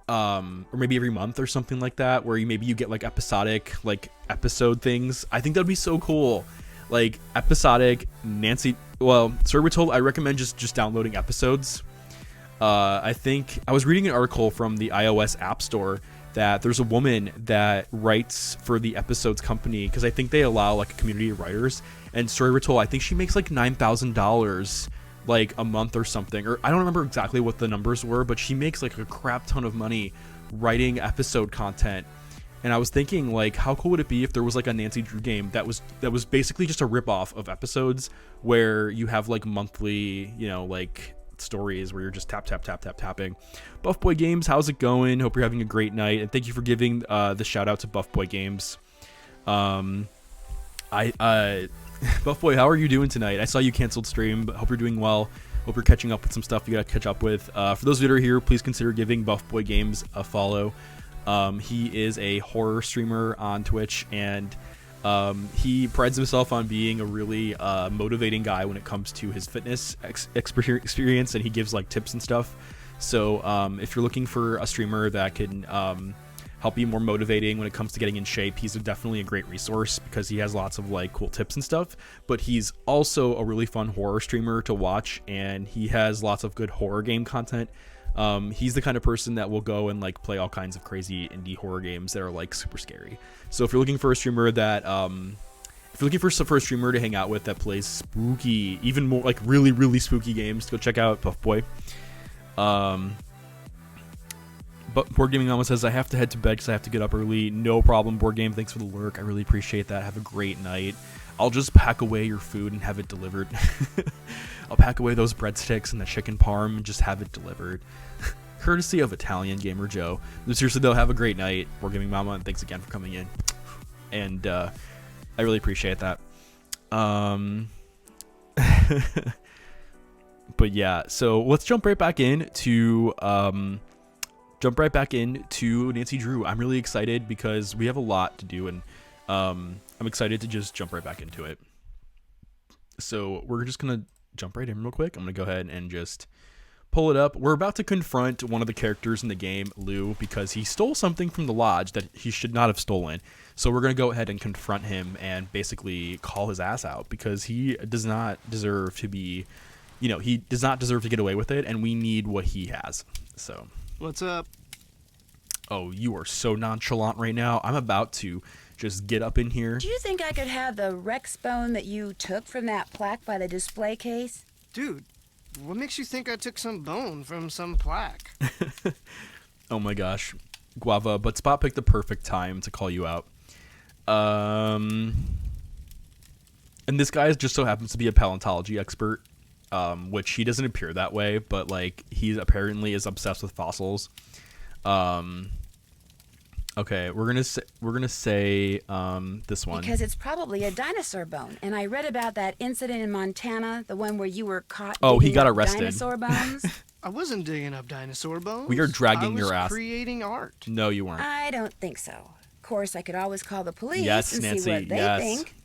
or maybe every month or something like that, where you get like episodic like episode things. I think that'd be so cool. Like episodic Nancy. Well, Story Retold, I recommend just downloading episodes. I think I was reading an article from the iOS App Store that there's a woman that writes for the episodes company, because I think they allow like a community of writers. And Story Were Told, I think she makes like $9,000 like a month or something, or I don't remember exactly what the numbers were, but she makes like a crap ton of money writing episode content. And I was thinking, like, how cool would it be if there was like a Nancy Drew game that was basically just a ripoff of episodes, where you have like monthly, you know, like stories where you're just tapping. Buff Boy Games, how's it going? Hope you're having a great night, and thank you for giving the shout out to Buff Boy Games. Buff Boy, how are you doing tonight? I saw you canceled stream, but hope you're doing well. Hope you're catching up with some stuff you gotta catch up with. For those that are here, please consider giving Buff Boy Games a follow. He is a horror streamer on Twitch, and he prides himself on being a really motivating guy when it comes to his fitness experience, and he gives like tips and stuff. So if you're looking for a streamer that can help you more motivating when it comes to getting in shape, he's definitely a great resource, because he has lots of like cool tips and stuff. But he's also a really fun horror streamer to watch, and he has lots of good horror game content. He's the kind of person that will go and like play all kinds of crazy indie horror games that are like super scary. So if you're looking for a streamer that, if you're looking for a streamer to hang out with that plays spooky, even more like really, really spooky games, go check out Puff Boy. But Board Gaming Mama says, I have to head to bed because I have to get up early. No problem, Board Game. Thanks for the lurk. I really appreciate that. Have a great night. I'll just pack away your food and have it delivered. I'll pack away those breadsticks and the chicken parm and just have it delivered. Courtesy of Italian Gamer Joe. No, seriously, though, have a great night, Board Gaming Mama, and thanks again for coming in. And I really appreciate that. But yeah, so let's jump right back into Nancy Drew. I'm really excited because we have a lot to do, and I'm excited to just jump right back into it. So we're just gonna jump right in real quick. I'm gonna go ahead and just pull it up. We're about to confront one of the characters in the game, Lou, because he stole something from the lodge that he should not have stolen. So we're gonna go ahead and confront him and basically call his ass out, because he does not deserve to be, you know, he does not deserve to get away with it, and we need what he has. So what's up? Oh, you are so nonchalant right now. I'm about to just get up in here. Do you think I could have the Rex bone that you took from that plaque by the display case? Dude, what makes you think I took some bone from some plaque? Oh my gosh. Guava, but Spot picked the perfect time to call you out. And this guy just so happens to be a paleontology expert, which he doesn't appear that way, but like he apparently is obsessed with fossils. Okay, we're gonna say this one, because it's probably a dinosaur bone, and I read about that incident in Montana, the one where you were caught. Oh, he digging got up arrested. Dinosaur bones. I wasn't digging up dinosaur bones. We are dragging your ass. Creating art. No, you weren't. I don't think so. Of course, I could always call the police Yes, and Nancy, see what they yes. think.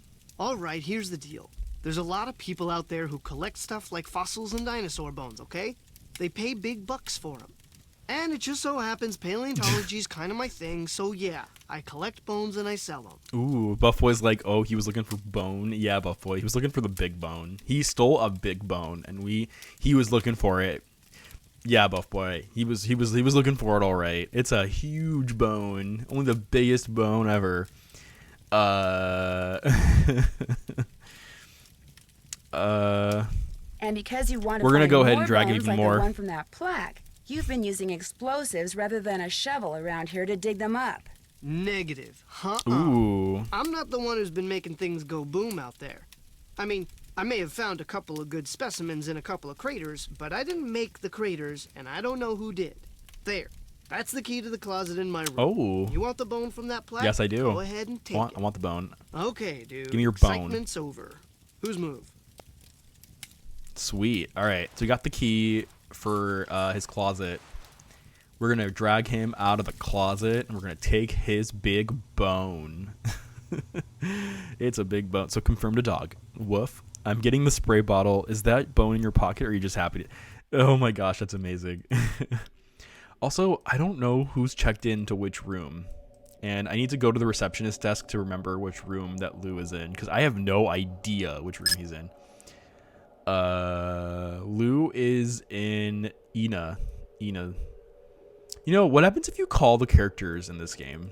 All right, here's the deal. There's a lot of people out there who collect stuff like fossils and dinosaur bones, okay? They pay big bucks for them. And it just so happens paleontology's kind of my thing, so yeah, I collect bones and I sell them. Ooh, Buff Boy's like, oh, he was looking for bone. Yeah, Buff Boy, he was looking for the big bone. He stole a big bone, and he was looking for it. Yeah, Buff Boy, he was looking for it. All right, it's a huge bone, only the biggest bone ever. And because you want to We're gonna find go ahead more and drag it bones even like more. the one from that plaque, you've been using explosives rather than a shovel around here to dig them up. Negative. Ooh. I'm not the one who's been making things go boom out there. I mean, I may have found a couple of good specimens in a couple of craters, but I didn't make the craters, and I don't know who did. There. That's the key to the closet in my room. Oh. You want the bone from that plaque? Yes, I do. Go ahead and take it. I want the bone. Okay, dude. Give me your bone. Excitement's over. Whose move? Sweet. All right, so we got the key for his closet. We're gonna drag him out of the closet, and we're gonna take his big bone. It's a big bone. So confirm to dog. Woof. I'm getting the spray bottle. Is that bone in your pocket, or are you just happy to... Oh my gosh, that's amazing. Also, I don't know who's checked into which room, and I need to go to the receptionist desk to remember which room that Lou is in, because I have no idea which room he's in. Lou is in Ina. You know, what happens if you call the characters in this game?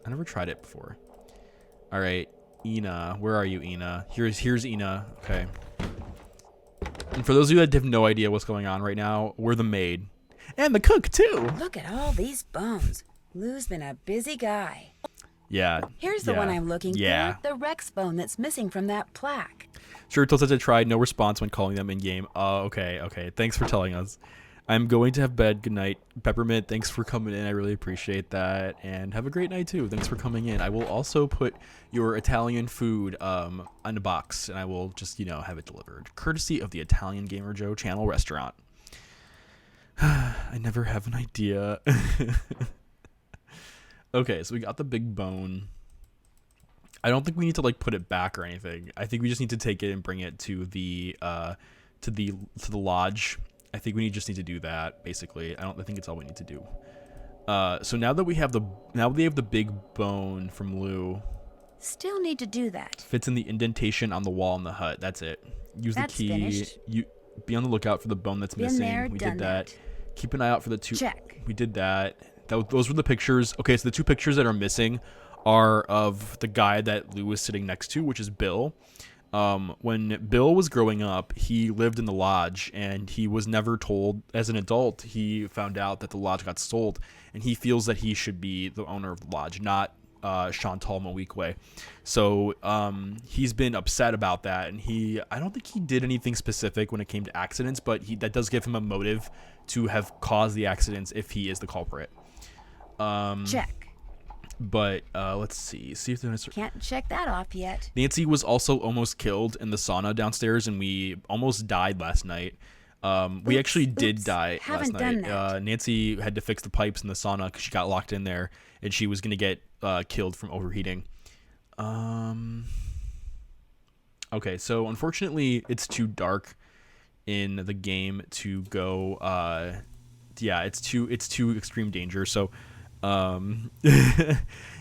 I never tried it before. All right, Ina. Where are you, Ina? Here's Ina. Okay. And for those of you that have no idea what's going on right now, we're the maid. And the cook, too. Look at all these bones. Lou's been a busy guy. Yeah. Here's the one I'm looking for. The Rex bone that's missing from that plaque. Sure, says I tried. No response when calling them in-game. Okay. Thanks for telling us. I'm going to have bed. Good night. Peppermint, thanks for coming in. I really appreciate that. And have a great night, too. Thanks for coming in. I will also put your Italian food on a box, and I will just, have it delivered. Courtesy of the Italian Gamer Joe channel restaurant. I never have an idea. Okay, so we got the big bone. I don't think we need to, put it back or anything. I think we just need to take it and bring it to the lodge. I think we just need to do that, basically. I think it's all we need to do. So now that we have the big bone from Lou. Still need to do that. Fits in the indentation on the wall in the hut. That's it. Use that's the key. Finished. You be on the lookout for the bone that's Been missing. There, we done did that. Keep an eye out for the two. Check. We did that. Those were the pictures. Okay, so the two pictures that are missing are of the guy that Lou was sitting next to, which is Bill. When Bill was growing up, he lived in the lodge, and he was never told. As an adult, he found out that the lodge got sold, and he feels that he should be the owner of the lodge, not Chantal Moweekwe. So he's been upset about that, and I don't think he did anything specific when it came to accidents, but that does give him a motive to have caused the accidents if he is the culprit. Check. But let's see if there's... Can't check that off yet. Nancy was also almost killed in the sauna downstairs, and we almost died last night. We actually did die last night. Nancy had to fix the pipes in the sauna because she got locked in there, and she was going to get killed from overheating. Okay, so unfortunately, it's too dark in the game to go... it's too extreme danger, so...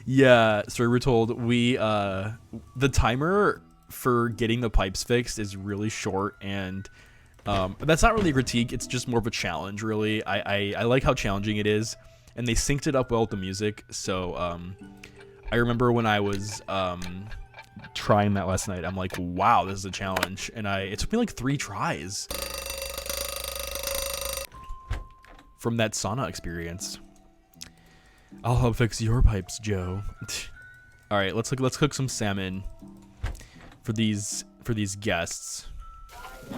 yeah, so we're told the timer for getting the pipes fixed is really short, and that's not really a critique, it's just more of a challenge, really. I like how challenging it is, and they synced it up well with the music. So I remember when I was trying that last night, I'm like, wow, this is a challenge, and it took me 3 tries from that sauna experience. I'll help fix your pipes, Joe. All right, let's cook some salmon for these guests.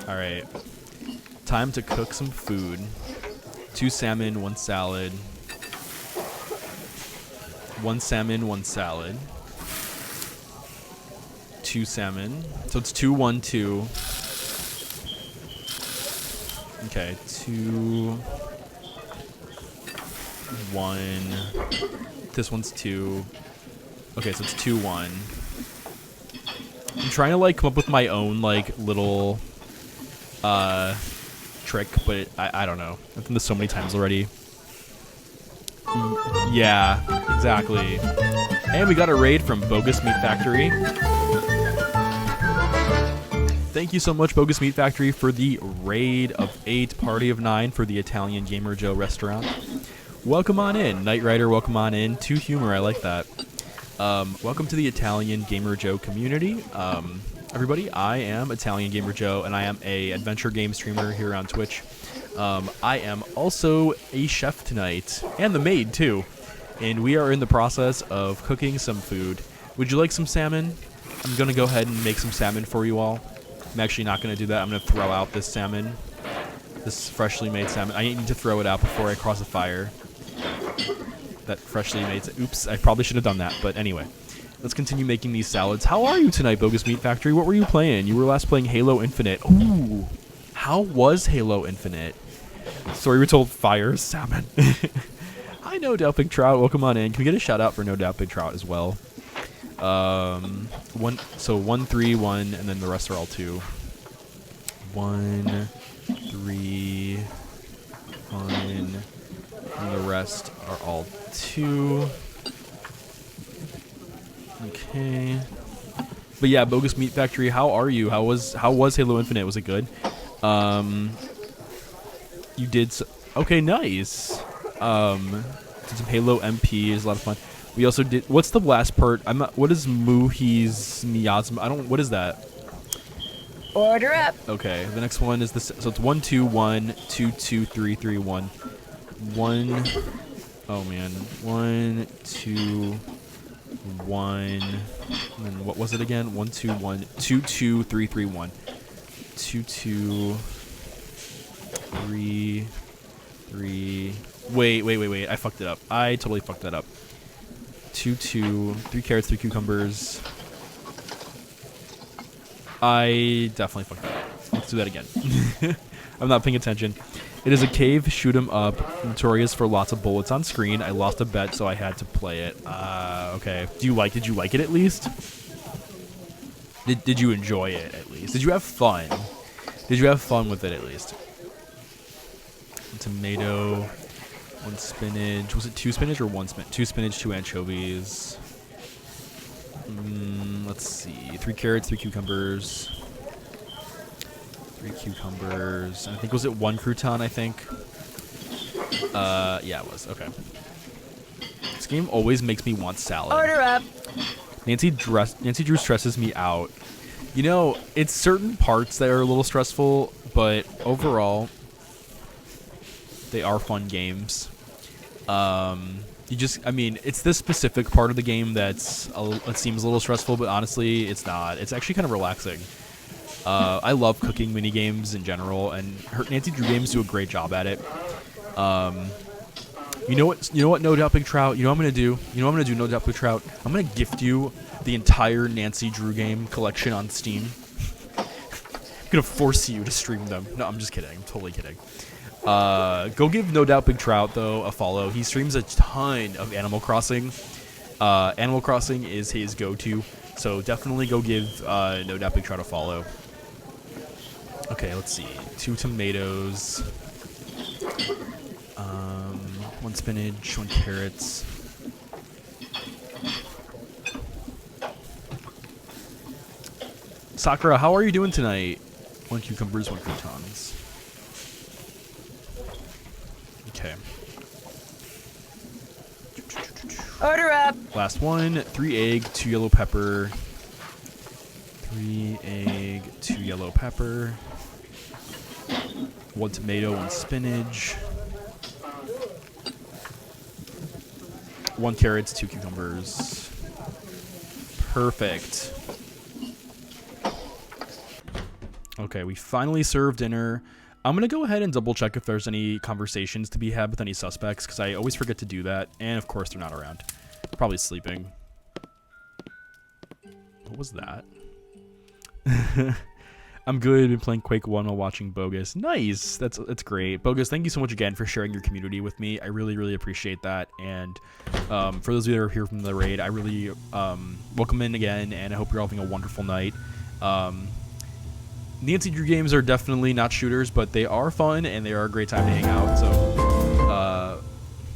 All right, time to cook some food. 2 salmon, 1 salad. 1 salmon, 1 salad. 2 salmon. So it's 2, 1, 2. Okay, 2. 1. This one's 2. Okay, so it's 2, 1. I'm trying to come up with my own little trick, but I don't know. I've done this so many times already. Yeah, exactly. And we got a raid from Bogus Meat Factory. Thank you so much, Bogus Meat Factory, for the raid of 8, party of 9 for the Italian Gamer Joe restaurant. Welcome on in, Knight Rider. Welcome on in. To humor, I like that. Welcome to the Italian Gamer Joe community. Everybody, I am Italian Gamer Joe, and I am a adventure game streamer here on Twitch. I am also a chef tonight, and the maid too. And we are in the process of cooking some food. Would you like some salmon? I'm gonna go ahead and make some salmon for you all. I'm actually not gonna do that. I'm gonna throw out this salmon, this freshly made salmon. I need to throw it out before I cross the fire. That freshly made. Oops, I probably should have done that, but anyway. Let's continue making these salads. How are you tonight, Bogus Meat Factory? What were you playing? You were last playing Halo Infinite. Ooh, how was Halo Infinite? Sorry, we're told fire salmon. Hi, No Doubt Big Trout. Welcome on in. Can we get a shout out for No Doubt Big Trout as well? 1, 3, 1, and then the rest are all 2. 1, 3, 1, and the rest are all 2. Okay. But yeah, Bogus Meat Factory, how are you? How was Halo Infinite? Was it good? You did Okay, nice. Did some Halo MP is a lot of fun. We also did. What's the last part? I'm not. What is Muhi's miasma? I don't. What is that? Order up. Okay. The next one is this. So it's 1 2 1 2 2 3 3 1 1. Oh man. 1 2 1. And then what was it again? 1 2 1 2 2 3 3 1 2 2 3 3. Wait. I fucked it up. I totally fucked that up. 2 2 3 carrots, 3 cucumbers. I definitely fucked that up. Let's do that again. I'm not paying attention. It is a cave, shoot 'em up, notorious for lots of bullets on screen. I lost a bet, so I had to play it. Okay. Did you like it at least? Did you enjoy it at least? Did you have fun? Did you have fun with it at least? One tomato, 1 spinach. Was it 2 spinach or 1 spinach? 2 spinach, 2 anchovies. Let's see. 3 carrots, 3 cucumbers. 3 cucumbers. And I think, was it 1 crouton, I think? Yeah, it was. Okay. This game always makes me want salad. Order up. Nancy Drew stresses me out. You know, it's certain parts that are a little stressful, but overall, they are fun games. I mean, it's this specific part of the game that seems a little stressful, but honestly, it's not. It's actually kind of relaxing. I love cooking mini games in general, and Nancy Drew games do a great job at it. You know what? No Doubt Big Trout. You know what I'm gonna do? You know what I'm gonna do? No Doubt Big Trout. I'm gonna gift you the entire Nancy Drew game collection on Steam. I'm gonna force you to stream them. No, I'm just kidding. I'm totally kidding. Go give No Doubt Big Trout though a follow. He streams a ton of Animal Crossing. Animal Crossing is his go-to, so definitely go give No Doubt Big Trout a follow. Okay, let's see. 2 tomatoes. 1 spinach, 1 carrots. Sakura, how are you doing tonight? 1 cucumbers, 1 croutons. Okay. Order up. Last one. 3 egg, 2 yellow pepper. 3 egg, 2 yellow pepper. 1 tomato, 1 spinach. 1 carrots, 2 cucumbers. Perfect. Okay, we finally served dinner. I'm going to go ahead and double check if there's any conversations to be had with any suspects, because I always forget to do that. And of course, they're not around. Probably sleeping. What was that? I'm good. Been playing Quake 1 while watching Bogus. Nice. That's great. Bogus, thank you so much again for sharing your community with me. I really, really appreciate that. And for those of you that are here from the raid, I really welcome in again, and I hope you're all having a wonderful night. Nancy Drew games are definitely not shooters, but they are fun, and they are a great time to hang out. So,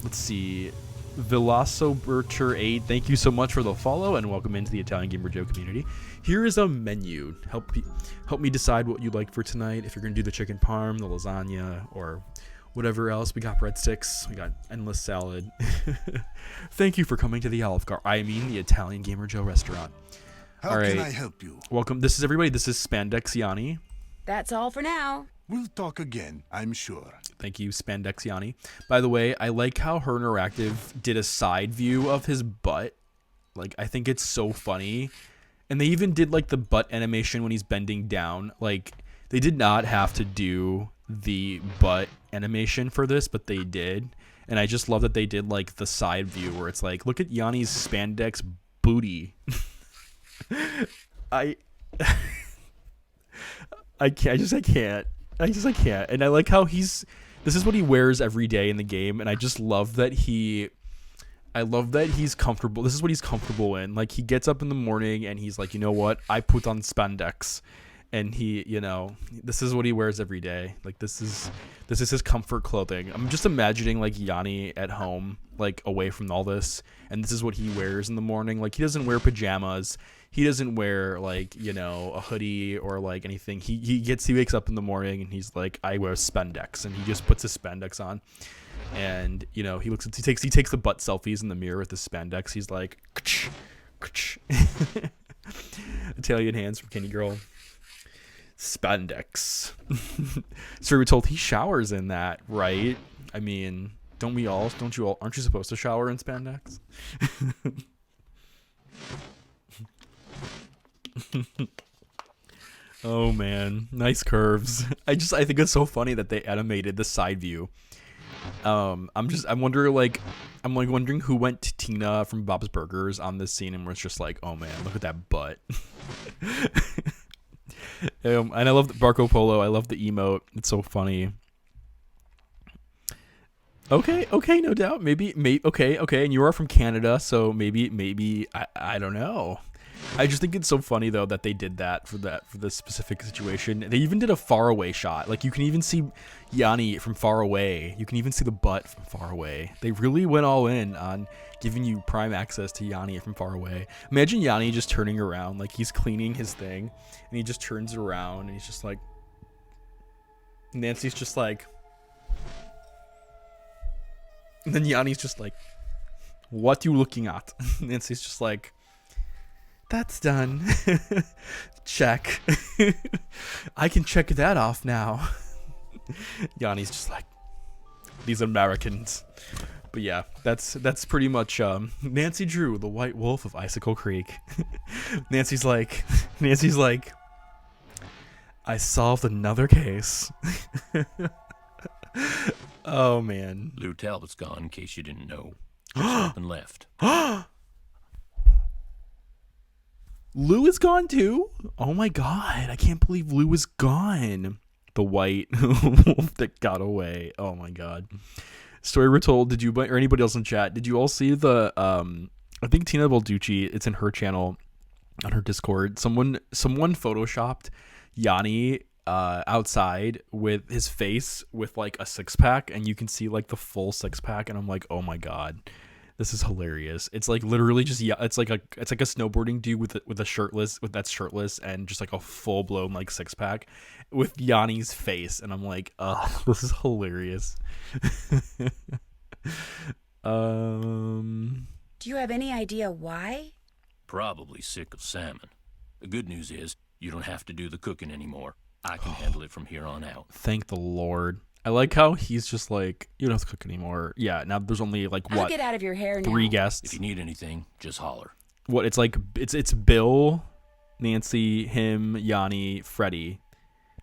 let's see. Velosobertur8, thank you so much for the follow, and welcome into the Italian Gamer Joe community. Here is a menu. Help me decide what you'd like for tonight. If you're going to do the chicken parm, the lasagna, or whatever else. We got breadsticks. We got endless salad. Thank you for coming to the Olive Garden. I mean, the Italian Gamer Joe restaurant. How can I help you? Welcome. This is everybody. This is Spandexiani. That's all for now. We'll talk again, I'm sure. Thank you, Spandexiani. By the way, I like how Her Interactive did a side view of his butt. Like, I think it's so funny. And they even did, like, the butt animation when he's bending down. Like, they did not have to do the butt animation for this, but they did. And I just love that they did, like, the side view where it's like, look at Yanni's spandex booty. I can't. And I like how this is what he wears every day in the game, and I just love that he's comfortable. This is what he's comfortable in. Like, he gets up in the morning and he's like, you know what? I put on spandex. And he, this is what he wears every day. Like, this is his comfort clothing. I'm just imagining, like, Yanni at home, like, away from all this, and this is what he wears in the morning. Like, he doesn't wear pajamas. he doesn't wear like, you know, a hoodie or like anything. He wakes up in the morning and he's like, I wear spandex, and he just puts his spandex on. And, you know, he takes the butt selfies in the mirror with his spandex. He's like, Italian hands from Kenny Girl. Spandex. So we were told he showers in that, right? I mean, aren't you supposed to shower in spandex? Oh man, nice curves. I think it's so funny that they animated the side view. I'm wondering who went to Tina from Bob's Burgers on this scene and was just like, oh man, look at that butt. And I love the Marco Polo. I love the emote. It's so funny. Okay, no doubt. Maybe, okay. And you are from Canada, so maybe I don't know. I just think it's so funny though that they did that for this specific situation. They even did a far away shot. Like you can even see Yanni from far away. You can even see the butt from far away. They really went all in on giving you prime access to Yanni from far away. Imagine Yanni just turning around, like he's cleaning his thing, and he just turns around and he's just like, Nancy's just like, and then Yanni's just like, what you looking at? Nancy's just like, that's done. Check. I can check that off now. Yanni's just like, these Americans. But yeah, that's pretty much Nancy Drew, the White Wolf of Icicle Creek. Nancy's like, I solved another case. Oh man. Lou Talbot's gone, in case you didn't know. There's nothing left. Lou is gone too? Oh my god, I can't believe Lou is gone. The white wolf that got away. Oh my god. Story retold. Did you, or anybody else in chat, did you all see the I think Tina Balducci, it's in her channel on her Discord. Someone photoshopped Yanni outside with his face with like a six-pack, and you can see like the full six-pack, and I'm like, oh my god. This is hilarious. It's like literally just, yeah, it's like a snowboarding dude with a shirtless and just like a full blown like six pack with Yanni's face, and I'm like, oh, this is hilarious. Do you have any idea why? Probably sick of salmon. The good news is you don't have to do the cooking anymore. I can handle it from here on out. Thank the Lord. I like how he's just like, you don't have to cook anymore. Yeah, now there's only like, what? I'll get out of your hair now. 3 guests. If you need anything, just holler. What, it's like, it's Bill, Nancy, him, Yanni, Freddie.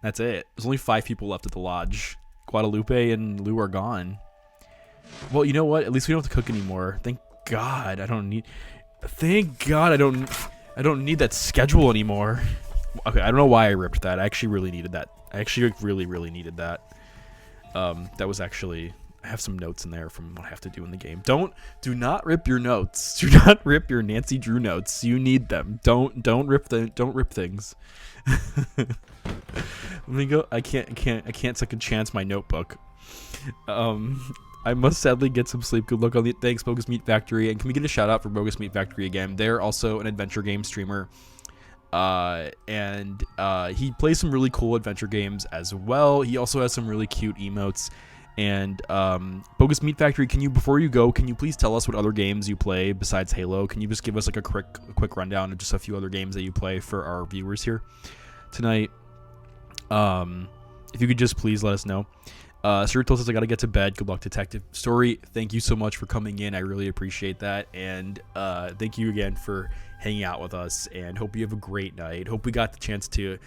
That's it. There's only 5 people left at the lodge. Guadalupe and Lou are gone. Well, you know what? At least we don't have to cook anymore. Thank God. I don't need that schedule anymore. Okay, I don't know why I ripped that. I actually really needed that. I actually really needed that. That was actually, I have some notes in there from what I have to do in the game. Do not rip your notes. Do not rip your Nancy Drew notes. You need them. Don't rip things. Let me go. I can't second chance my notebook. I must sadly get some sleep. Good luck on the, thanks Bogus Meat Factory. And can we get a shout out for Bogus Meat Factory again? They're also an adventure game streamer. And he plays some really cool adventure games as well. He also has some really cute emotes. And Bogus Meat Factory, before you go, can you please tell us what other games you play besides Halo? Can you just give us like a quick rundown of just a few other games that you play for our viewers here tonight? If you could just please let us know. Cyril says I gotta get to bed. Good luck, Detective Story. Thank you so much for coming in. I really appreciate that. And thank you again for hanging out with us, and hope you have a great night. Hope we got the chance to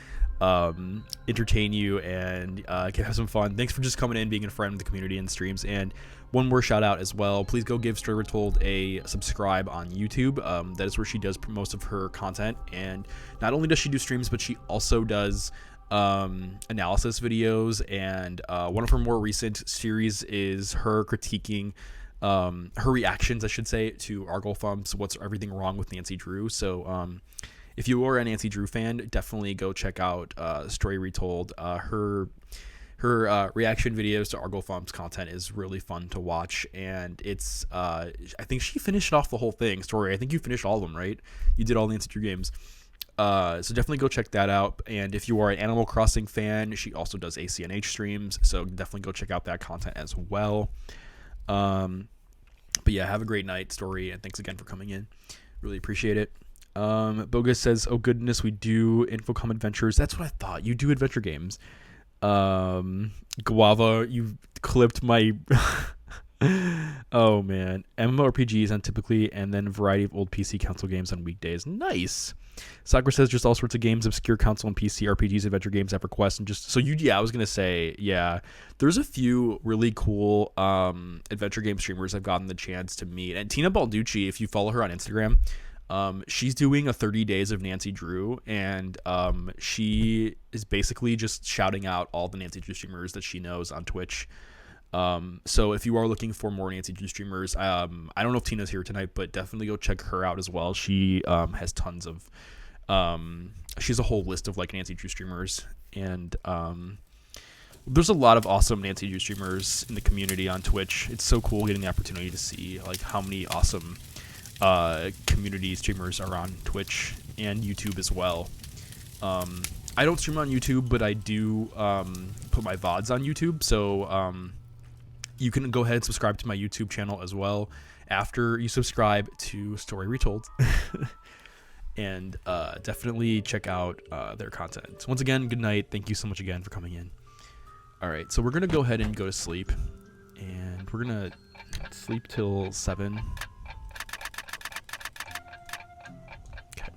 entertain you and have some fun. Thanks for just coming in, being a friend of the community and streams. And one more shout out as well. Please go give Story Retold a subscribe on YouTube. That is where she does most of her content. And not only does she do streams, but she also does analysis videos. And one of her more recent series is her critiquing her reactions, I should say, to Argle Thump's What's Everything Wrong with Nancy Drew. So if you are a Nancy Drew fan, definitely go check out Story Retold. Her her reaction videos to Arglefump's content is really fun to watch, and it's I think she finished off the whole thing. Story, I think you finished all of them, right? You did all the Nancy Drew games. So definitely go check that out. And if you are an Animal Crossing fan, she also does ACNH streams, so definitely go check out that content as well. But yeah, have a great night, Story, and thanks again for coming in. Really appreciate it. Bogus says, oh goodness, we do Infocom Adventures. That's what I thought. You do adventure games. Guava, you clipped my oh man. MMORPGs on typically, and then a variety of old PC console games on weekdays. Nice. Sakura says just all sorts of games, obscure console and PC RPGs, adventure games at request, and just so you. Yeah, I was gonna say, yeah, there's a few really cool adventure game streamers I've gotten the chance to meet, and Tina Balducci, if you follow her on Instagram, she's doing a 30 days of Nancy Drew, and she is basically just shouting out all the Nancy Drew streamers that she knows on Twitch. So if you are looking for more Nancy Drew streamers, I don't know if Tina's here tonight, but definitely go check her out as well. She has tons of she has a whole list of like Nancy Drew streamers, and there's a lot of awesome Nancy Drew streamers in the community on Twitch. It's so cool getting the opportunity to see like how many awesome community streamers are on Twitch and YouTube as well. I don't stream on YouTube, but I do put my VODs on YouTube, so you can go ahead and subscribe to my YouTube channel as well after you subscribe to Story Retold. And definitely check out their content. Once again, good night. Thank you so much again for coming in. All right, so we're going to go ahead and go to sleep. And we're going to sleep till 7. Okay.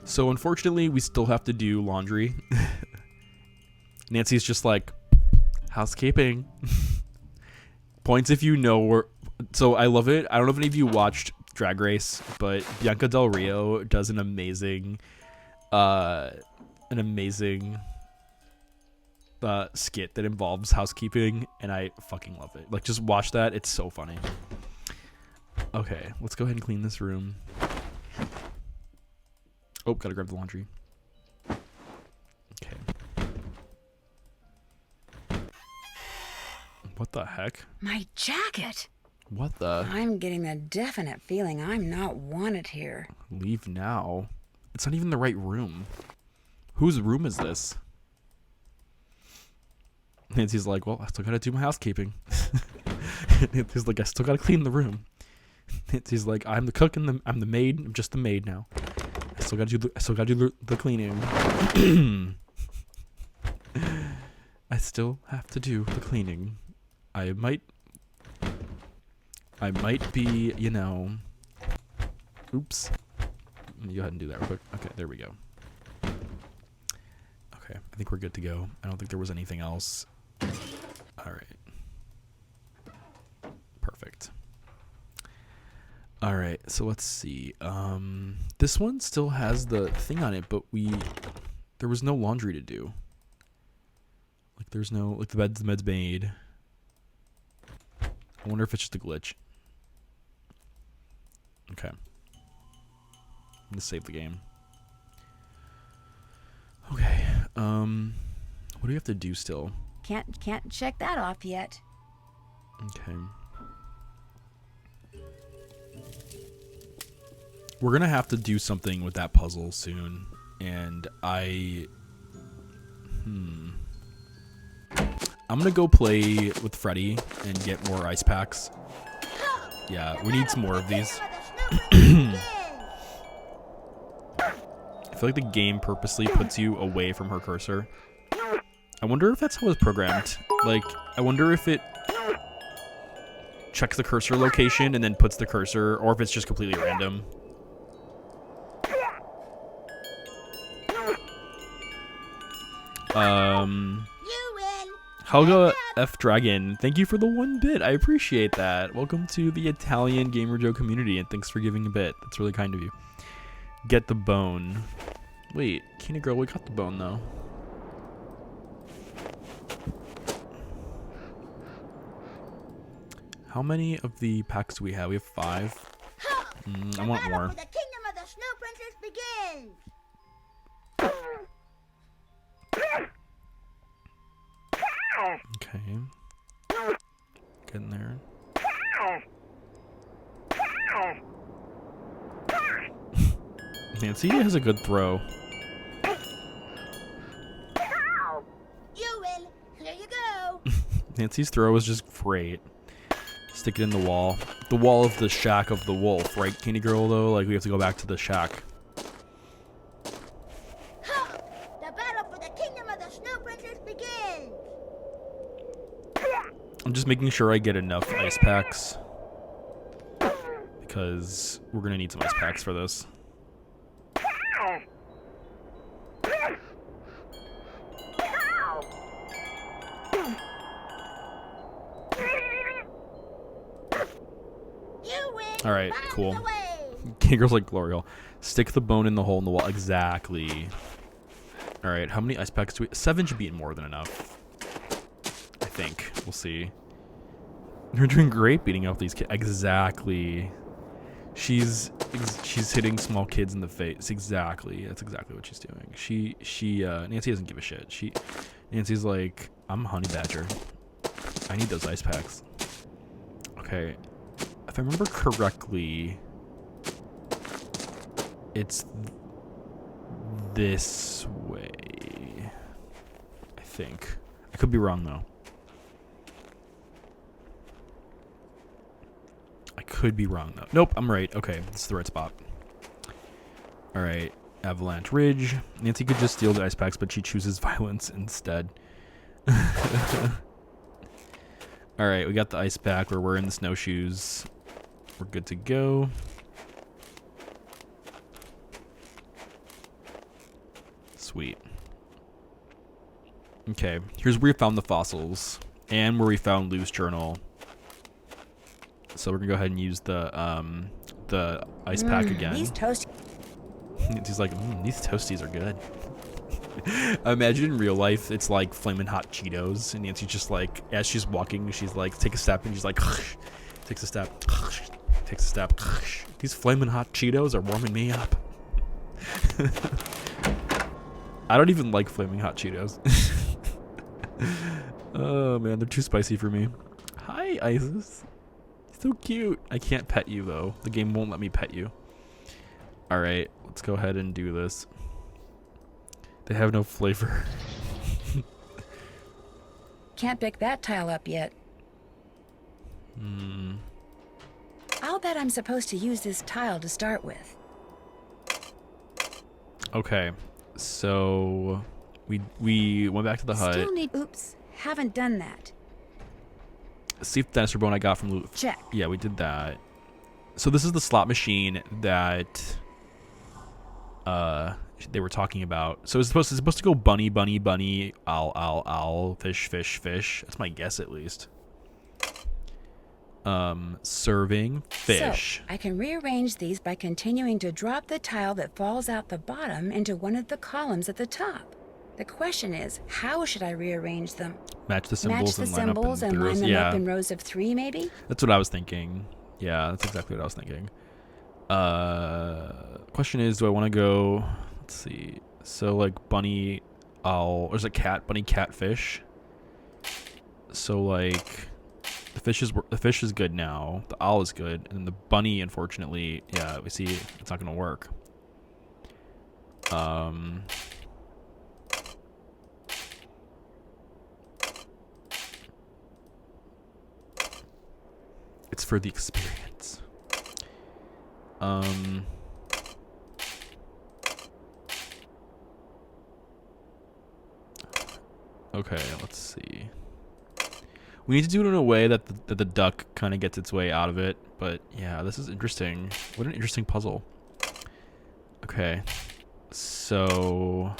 So unfortunately, we still have to do laundry. Nancy's just like, housekeeping. Points if you know where. So I love it. I don't know if any of you watched Drag Race, but Bianca Del Rio does an amazing skit that involves housekeeping, and I fucking love it. Like, just watch that. It's so funny. Okay, let's go ahead and clean this room. Oh, gotta grab the laundry. Okay. What the heck? My jacket! What the? I'm getting the definite feeling I'm not wanted here. Leave now. It's not even the right room. Whose room is this? Nancy's like, well, I still gotta do my housekeeping. Nancy's like, I still gotta clean the room. Nancy's like, I'm the cook and I'm the maid. I'm just the maid now. I still gotta do the cleaning. I still have to do the cleaning. I might be, you know. Oops. Let me go ahead and do that real quick. Okay, there we go. Okay, I think we're good to go. I don't think there was anything else. All right. Perfect. All right, so let's see. This one still has the thing on it, but there was no laundry to do. Like, there's no, like, the med's made. I wonder if it's just a glitch. Okay. I'm gonna save the game. Okay. What do we have to do still? Can't check that off yet. Okay. We're gonna have to do something with that puzzle soon, and I'm gonna go play with Freddy and get more ice packs. Yeah, we need some more of these. I feel like the game purposely puts you away from her cursor. I wonder if that's how it's programmed. Like, I wonder if it checks the cursor location and then puts the cursor, or if it's just completely random. Helga F. Dragon, thank you for the 1 bit. I appreciate that. Welcome to the Italian Gamer Joe community, and thanks for giving a bit. That's really kind of you. Get the bone. Wait, Kina Girl, we got the bone, though. How many of the packs do we have? We have 5. I want more. The kingdom of the Snow Princess begins. Okay. Get in there. Nancy has a good throw. You win. Here you go. Nancy's throw is just great. Stick it in the wall. The wall of the shack of the wolf, right, Candy Girl, though? Like, we have to go back to the shack. Ha! The battle for the kingdom of the Snow Princess begins. I'm just making sure I get enough ice packs. Because we're going to need some ice packs for this. You win. Alright, By cool. the way. Candy Girl's like L'Oreal. Stick the bone in the hole in the wall. Exactly. Alright, how many ice packs do we... 7 should be more than enough. I think. We'll see. You're doing great beating up these kids. Exactly. She's hitting small kids in the face. Exactly. That's exactly what she's doing. Nancy doesn't give a shit. Nancy's like, I'm a honey badger. I need those ice packs. Okay. If I remember correctly, it's this way. I think. I could be wrong though. Could be wrong though. Nope, I'm right. Okay, this is the right spot. Alright, Avalanche Ridge. Nancy could just steal the ice packs, but she chooses violence instead. Alright, we got the ice pack. We're wearing the snowshoes. We're good to go. Sweet. Okay, here's where we found the fossils. And where we found Lou's journal. So we're gonna go ahead and use the ice pack again. These toast. He's like, these toasties are good. Imagine in real life, it's like flaming hot Cheetos, and Nancy's just like, as she's walking, she's like, take a step, and she's like, takes a step, takes a step. These flaming hot Cheetos are warming me up. I don't even like flaming hot Cheetos. Oh man, they're too spicy for me. Hi, Isis. So cute. I can't pet you though. The game won't let me pet you. Alright, let's go ahead and do this. They have no flavor. Can't pick that tile up yet. I'll bet I'm supposed to use this tile to start with. Okay, so we went back to the hut. Still need. Oops, haven't done that. See if the dinosaur bone I got from Lou. Check. Yeah, we did that. So this is the slot machine that they were talking about. So it's supposed to go bunny, bunny, bunny, owl, owl, owl, fish, fish, fish. That's my guess at least. Serving fish. So, I can rearrange these by continuing to drop the tile that falls out the bottom into one of the columns at the top. The question is, how should I rearrange them? Match the Match symbols the and line symbols up in and line rows. them Yeah, up in rows of 3, maybe? that's what I was thinking. Yeah, that's exactly what I was thinking. Question is, do I want to go? Let's see. So like bunny, owl, or is it cat? Bunny, cat, fish. So like, the fish is good now. The owl is good, and the bunny, unfortunately, yeah, we see it's not gonna work. It's for the experience. Okay, let's see. We need to do it in a way that the duck kind of gets its way out of it. But yeah, this is interesting. What an interesting puzzle. Okay, so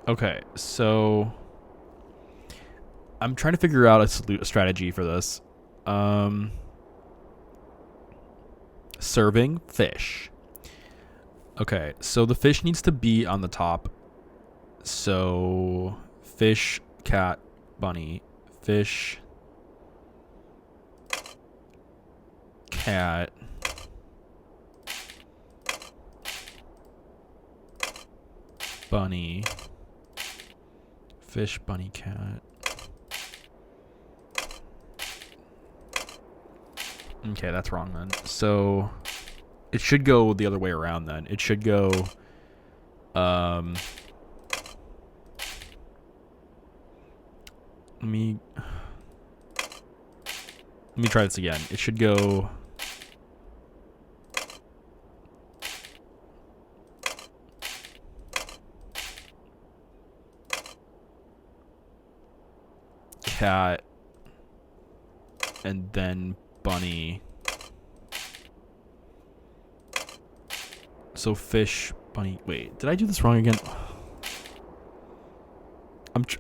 okay, so I'm trying to figure out a strategy for this. Serving fish. Okay, so the fish needs to be on the top. So fish cat, bunny, fish, cat, bunny, fish, bunny, cat. Okay, that's wrong then. So it should go the other way around then. It should go let me try this again. It should go cat and then bunny. So fish, bunny. Wait, did I do this wrong again?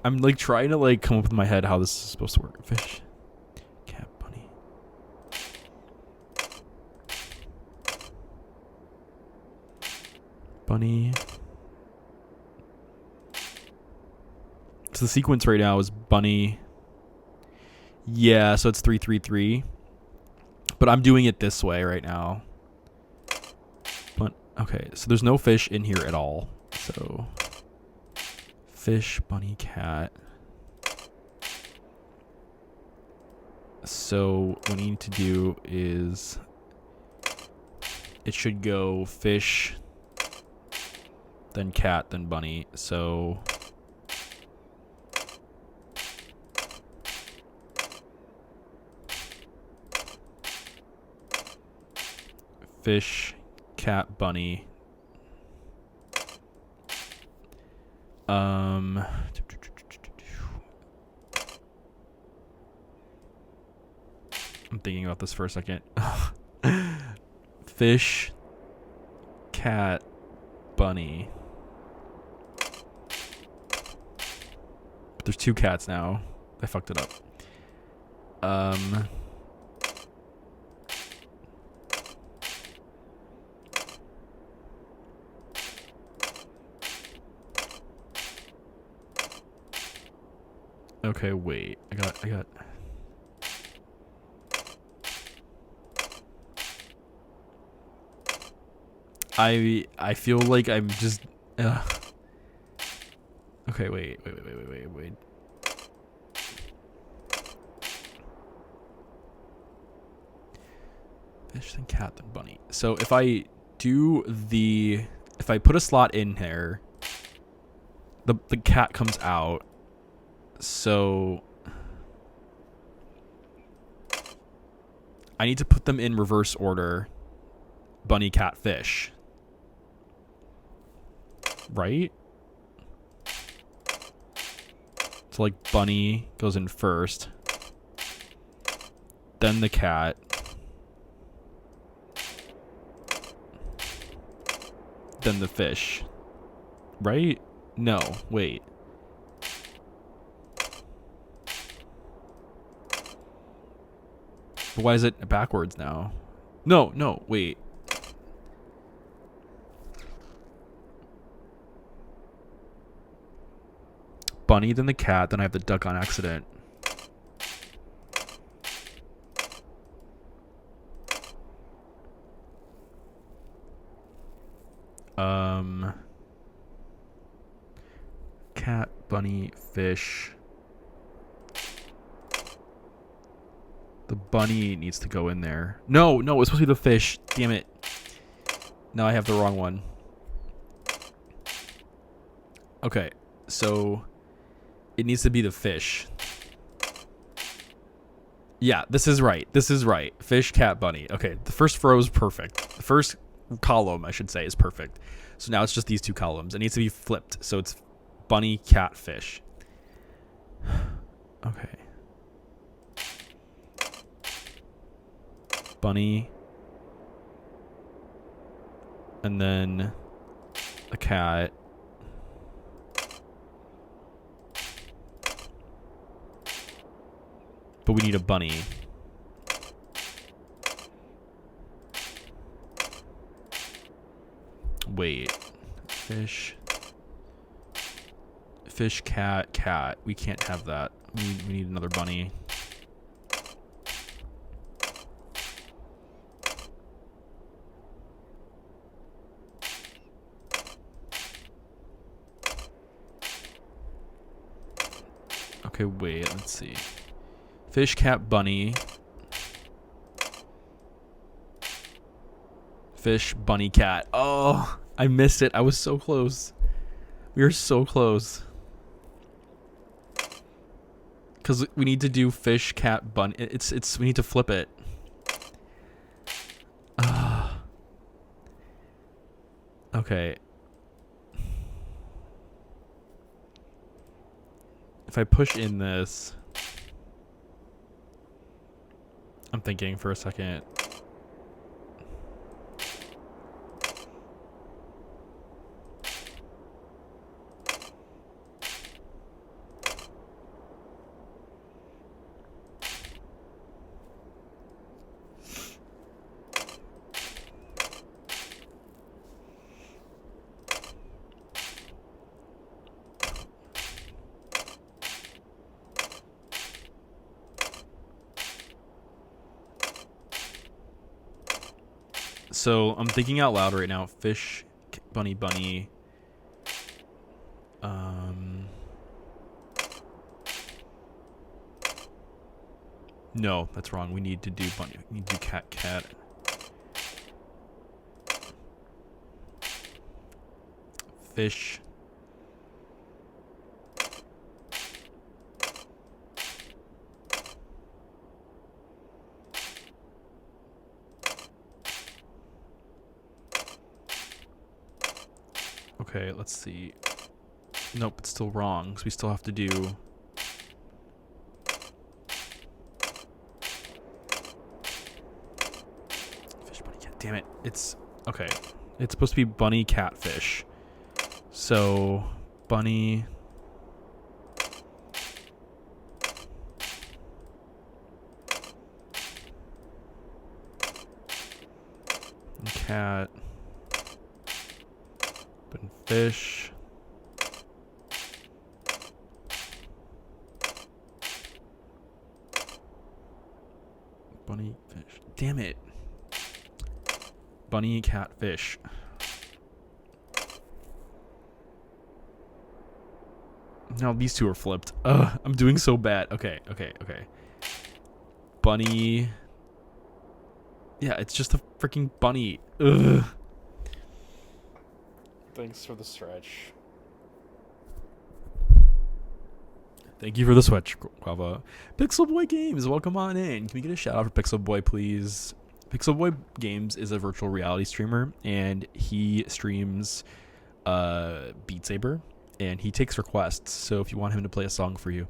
I'm like trying to like come up with my head how this is supposed to work. Fish, cat, bunny. Bunny. So the sequence right now is bunny. Yeah, so it's 3-3-3. But I'm doing it this way right now. But okay, so there's no fish in here at all. So fish, bunny, cat. So what we need to do is it should go fish, then cat, then bunny. So fish, cat, bunny. I'm thinking about this for a second. Fish, cat, bunny. But there's two cats now. I fucked it up. Okay, wait. I got I feel like I'm just okay, wait. Fish, then cat, then bunny. So if I put a slot in here, the cat comes out. So I need to put them in reverse order. Bunny, cat, fish. Right? So like bunny goes in first. Then the cat. Then the fish. Right? No, wait. But why is it backwards now? No, wait. Bunny, then the cat, then I have the duck on accident. Cat, bunny, fish. The bunny needs to go in there. No, it's supposed to be the fish. Damn it. Now I have the wrong one. Okay, so it needs to be the fish. Yeah, this is right. Fish, cat, bunny. Okay, the first row is perfect. The first column, I should say, is perfect. So now it's just these two columns. It needs to be flipped. So it's bunny, cat, fish. Okay. Bunny. And then a cat. But we need a bunny. Wait. Fish. Fish, cat, cat. We can't have that. We need another bunny. Okay, wait, let's see. Fish, cat, bunny. Fish, bunny, cat. Oh, I missed it. I was so close. We are so close. Because we need to do fish, cat, bunny. We need to flip it. Okay. If I push in this, I'm thinking for a second. So I'm thinking out loud right now. Fish, bunny, bunny. No, that's wrong. We need to do bunny. We need to do cat, cat. Fish. Okay, let's see. Nope, it's still wrong, because we still have to do... Fish, bunny, cat. Damn it. It's... Okay. It's supposed to be bunny, catfish. So, bunny... Cat... Fish. Bunny, fish. Damn it. Bunny, cat, fish. No, these two are flipped. Ugh, I'm doing so bad. Okay. Bunny. Yeah, it's just a freaking bunny. Ugh. Thanks for the stretch. Thank you for the switch, Guava. Pixel Boy Games, welcome on in. Can we get a shout out for Pixel Boy, please? Pixel Boy Games is a virtual reality streamer, and he streams Beat Saber, and he takes requests. So if you want him to play a song for you,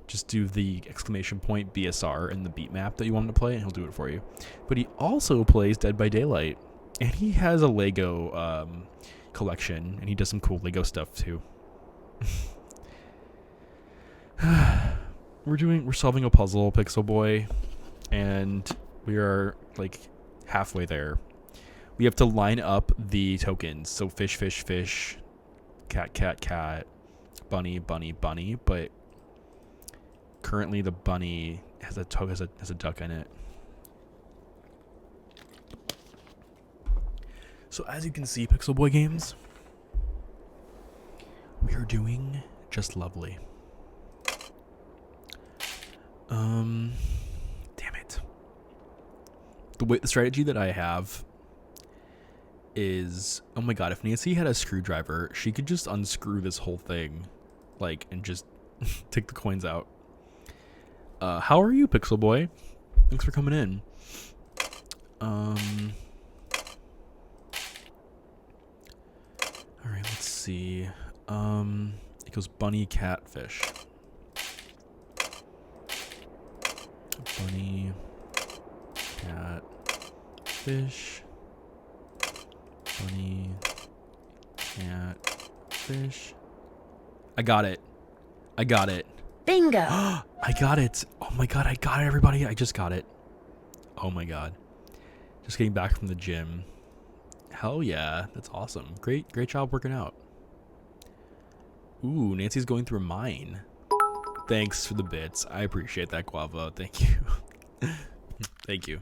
just do the exclamation point BSR in the beat map that you want him to play, and he'll do it for you. But he also plays Dead by Daylight, and he has a Lego collection, and he does some cool Lego stuff too. We're solving a puzzle, Pixel Boy, and we are like halfway there. We have to line up the tokens. So fish, fish, fish, cat, cat, cat, bunny, bunny, bunny. But currently the bunny has a duck in it. So as you can see, Pixel Boy Games, we are doing just lovely. Damn it. The strategy that I have is, oh my god, if Nancy had a screwdriver, she could just unscrew this whole thing, like, and just take the coins out. How are you, Pixel Boy? Thanks for coming in. Alright, let's see. It goes bunny, cat, fish. Bunny, cat, fish. Bunny, cat, fish. I got it. Bingo! I got it. Oh my god, I got it, everybody. I just got it. Oh my god. Just getting back from the gym. Hell yeah, that's awesome. Great job working out. Ooh, Nancy's going through a mine. Thanks for the bits. I appreciate that, Guava. Thank you. Thank you.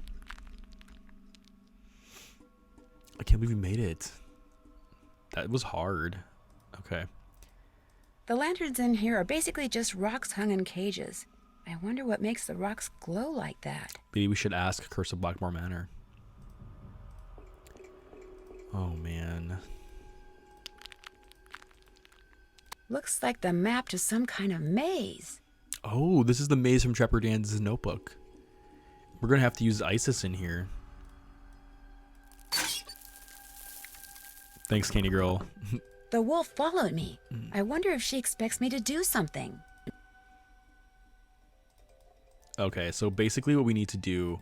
I can't believe we made it. That was hard. Okay. The lanterns in here are basically just rocks hung in cages. I wonder what makes the rocks glow like that. Maybe we should ask Curse of Blackmore Manor. Oh, man. Looks like the map to some kind of maze. Oh, this is the maze from Trapper Dan's notebook. We're going to have to use Isis in here. Thanks, Candy Girl. The wolf followed me. I wonder if she expects me to do something. Okay, so basically what we need to do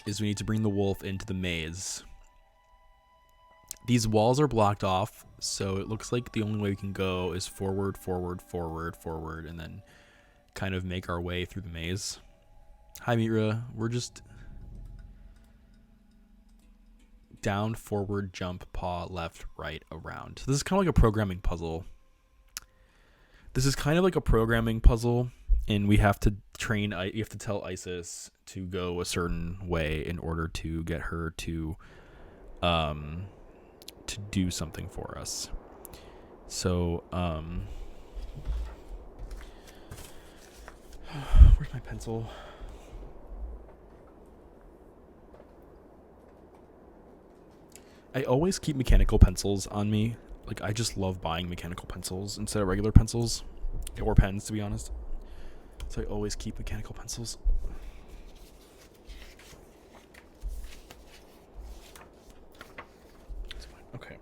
is we need to bring the wolf into the maze. These walls are blocked off, so it looks like the only way we can go is forward, forward, forward, forward, and then kind of make our way through the maze. Hi, Mira. We're just down, forward, jump, paw, left, right, around. So this is kind of like a programming puzzle. And we have to train. You have to tell Isis to go a certain way in order to get her to do something for us. So, where's my pencil? I always keep mechanical pencils on me. Like, I just love buying mechanical pencils instead of regular pencils. Or pens, to be honest. So I always keep mechanical pencils. Okay.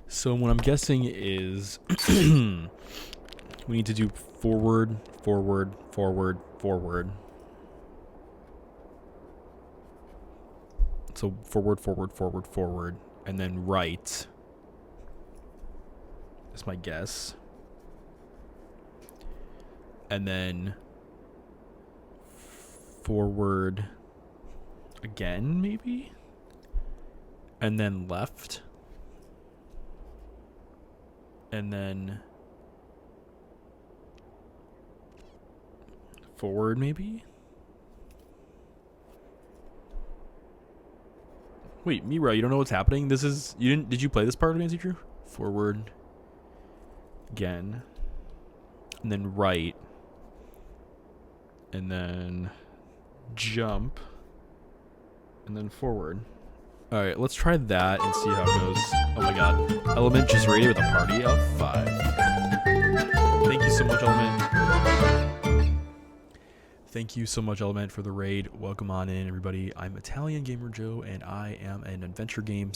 So what I'm guessing is we need to do forward, forward, forward, forward. So forward, forward, forward, forward, and then right. That's my guess. And then forward again, maybe? And then left. And then forward, maybe? Wait, Mira, you don't know what's happening? Did you play this part of Nancy Drew? Forward again. And then right. And then jump. And then forward. Alright, let's try that and see how it goes. Oh my god. Element just raided with a party of 5. Thank you so much, Element. Thank you so much, Element, for the raid. Welcome on in, everybody. I'm Italian Gamer Joe, and I am an adventure game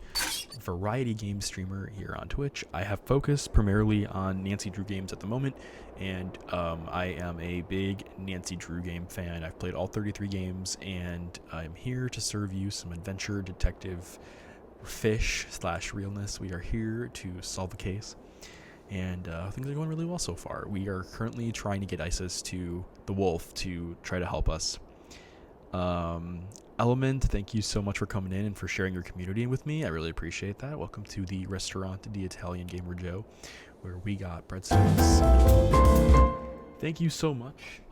/ variety game streamer here on Twitch. I have focused primarily on Nancy Drew games at the moment, and I am a big Nancy Drew game fan. I've played all 33 games, and I'm here to serve you some adventure, detective, fish / realness. We are here to solve a case. And things are going really well so far. We are currently trying to get Isis to the wolf to try to help us. Element, thank you so much for coming in and for sharing your community with me. I really appreciate that. Welcome to the restaurant, the Italian Gamer Joe, where we got breadsticks. Thank you so much,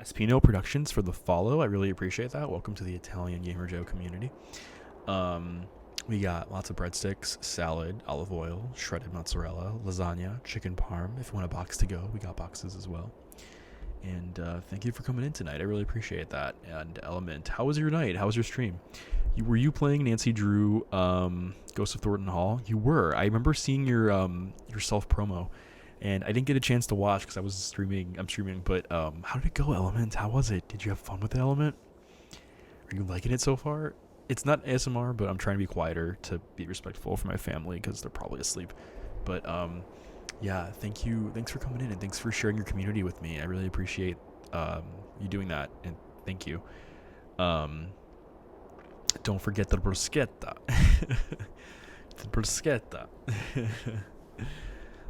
Espino Productions, for the follow. I really appreciate that. Welcome to the Italian Gamer Joe community. We got lots of breadsticks, salad, olive oil, shredded mozzarella, lasagna, chicken parm. If you want a box to go, we got boxes as well. And thank you for coming in tonight. I really appreciate that. And Element, how was your night? How was your stream? Were you playing Nancy Drew Ghost of Thornton Hall? You were. I remember seeing your self promo, and I didn't get a chance to watch because I was streaming. I'm streaming, but how did it go, Element? How was it? Did you have fun with the Element? Are you liking it so far? It's not ASMR, but I'm trying to be quieter to be respectful for my family because they're probably asleep. But yeah, thank you. Thanks for coming in, and thanks for sharing your community with me. I really appreciate you doing that, and thank you. Don't forget the bruschetta. The bruschetta.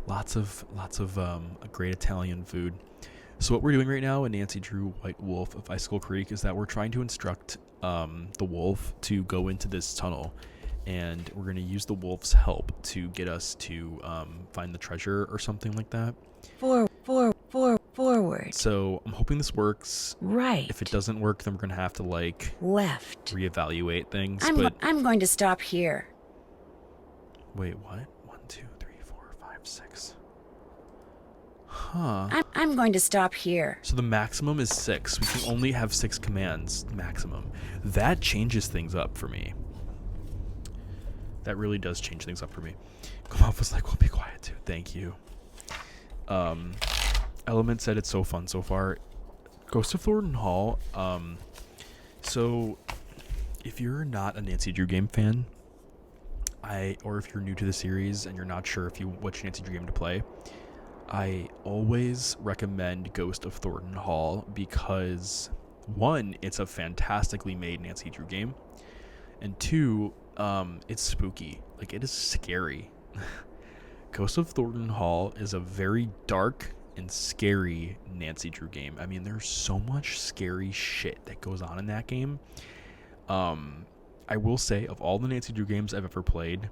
lots of great Italian food. So what we're doing right now in Nancy Drew White Wolf of Icicle Creek is that we're trying to instruct the wolf to go into this tunnel. and we're going to use the wolf's help to get us to find the treasure or something like that. Forward. So I'm hoping this works. Right. If it doesn't work, then we're going to have to Left. reevaluate things. I'm going to stop here. Wait, what? 1, 2, 3, 4, 5, 6. Huh. I'm going to stop here. So the maximum is 6. We can only have 6 commands maximum. That changes things up for me. That really does change things up for me. Kumov was like, we'll be quiet too. Thank you. Element said it's so fun so far. Ghost of Thornton Hall. So if you're not a Nancy Drew game fan, or if you're new to the series and you're not sure which Nancy Drew game to play, I always recommend Ghost of Thornton Hall because 1, it's a fantastically made Nancy Drew game, and 2, it's spooky. Like, it is scary. Ghost of Thornton Hall is a very dark and scary Nancy Drew game. I mean, there's so much scary shit that goes on in that game. I will say, of all the Nancy Drew games I've ever played,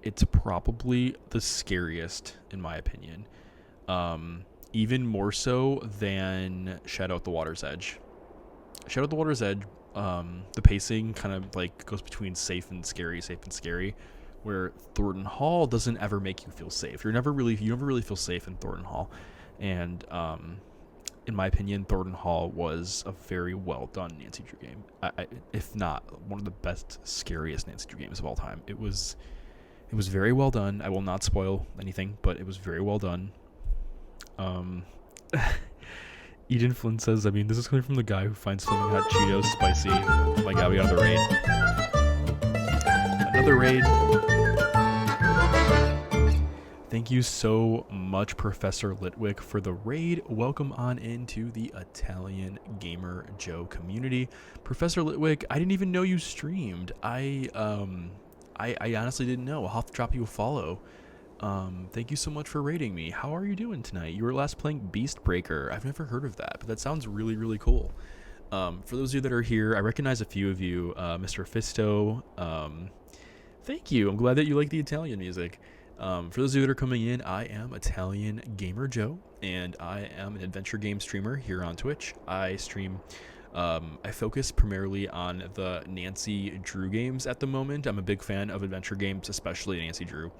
it's probably the scariest in my opinion. Even more so than Shadow at the Water's Edge. Shadow at the Water's Edge, the pacing kind of like goes between safe and scary, where Thornton Hall doesn't ever make you feel safe. You never really feel safe in Thornton Hall. And in my opinion, Thornton Hall was a very well done Nancy Drew game. If not one of the best, scariest Nancy Drew games of all time. It was very well done. I will not spoil anything, but it was very well done. Eden Flynn says, I mean, this is coming from the guy who finds Flaming Hot Cheetos spicy. Oh my god, we got the raid. Another raid. Thank you so much, Professor Litwick, for the raid. Welcome on into the Italian Gamer Joe community. Professor Litwick, I didn't even know you streamed. I honestly didn't know. I'll have to drop you a follow. Thank you so much for raiding me. How are you doing tonight? You were last playing Beastbreaker. I've never heard of that, but that sounds really, really cool. For those of you that are here, I recognize a few of you. Mr. Fisto, thank you. I'm glad that you like the Italian music. For those of you that are coming in, I am Italian Gamer Joe, and I am an adventure game streamer here on Twitch. I stream, I focus primarily on the Nancy Drew games at the moment. I'm a big fan of adventure games, especially Nancy Drew.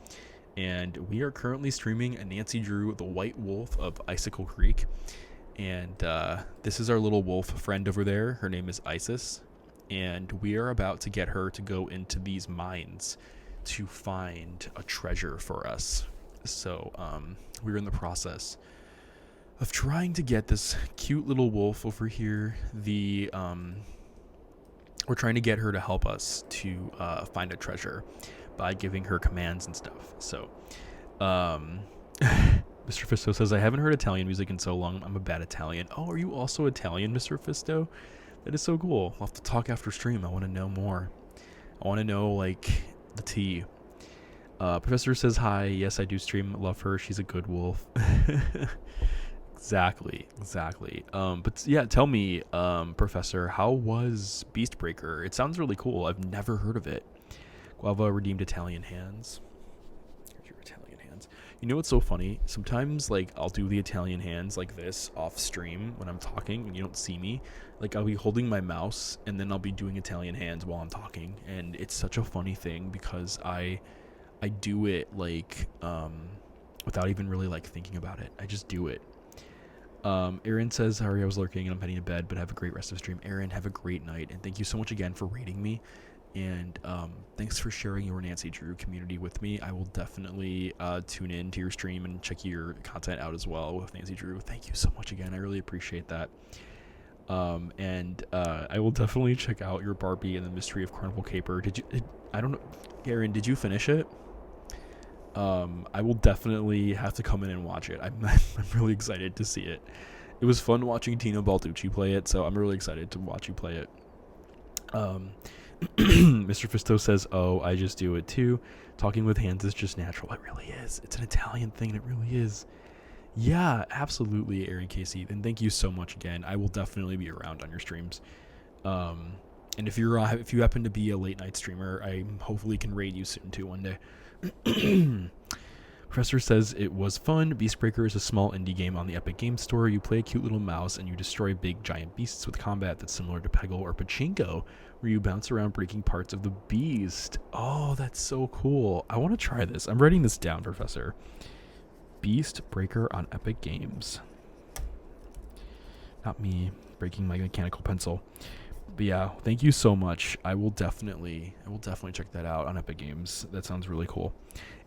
And we are currently streaming a Nancy Drew, the White Wolf of Icicle Creek. And this is our little wolf friend over there. Her name is Isis. And we are about to get her to go into these mines to find a treasure for us. So we're in the process of trying to get this cute little wolf over here. We're trying to get her to help us to find a treasure by giving her commands and stuff. So Mr. Fisto says, I haven't heard Italian music in so long. I'm a bad Italian. Oh, are you also Italian, Mr. Fisto? That is so cool. I'll have to talk after stream. I want to know more. I want to know, like, the tea. Professor says hi. Yes, I do stream. Love her. She's a good wolf. Exactly. But yeah, tell me, Professor, how was Beastbreaker? It sounds really cool. I've never heard of it. Guava redeemed Italian hands. Here's your Italian hands. You know what's so funny? Sometimes, like, I'll do the Italian hands like this off stream when I'm talking and you don't see me. Like, I'll be holding my mouse and then I'll be doing Italian hands while I'm talking. And it's such a funny thing because I do it, like, without even really, like, thinking about it. I just do it. Aaron says, sorry, I was lurking and I'm heading to bed, but have a great rest of the stream. Aaron, have a great night. And thank you so much again for rating me. And thanks for sharing your Nancy Drew community with me. I will definitely tune in to your stream and check your content out as well with Nancy Drew. Thank you so much again. I really appreciate that. And I will definitely check out your Barbie and the Mystery of Carnival Caper. I don't know, Aaron, did you finish it? I will definitely have to come in and watch it. I'm really excited to see it. It was fun watching Tino Balducci play it, so I'm really excited to watch you play it. Mr. Fisto says, oh, I just do it too. Talking with hands is just natural. It really is. It's an Italian thing. It really is. Yeah, absolutely, Aaron Casey. And thank you so much again. I will definitely be around on your streams. And if you happen to be a late night streamer, I hopefully can raid you soon too one day. Professor says it was fun. Beastbreaker is a small indie game on the Epic Games Store. You play a cute little mouse and you destroy big giant beasts with combat that's similar to Peggle or Pachinko, where you bounce around breaking parts of the beast. Oh, that's so cool. I want to try this. I'm writing this down, Professor. Beastbreaker on Epic Games. Not me breaking my mechanical pencil. But yeah, thank you so much. I will definitely check that out on Epic Games. That sounds really cool.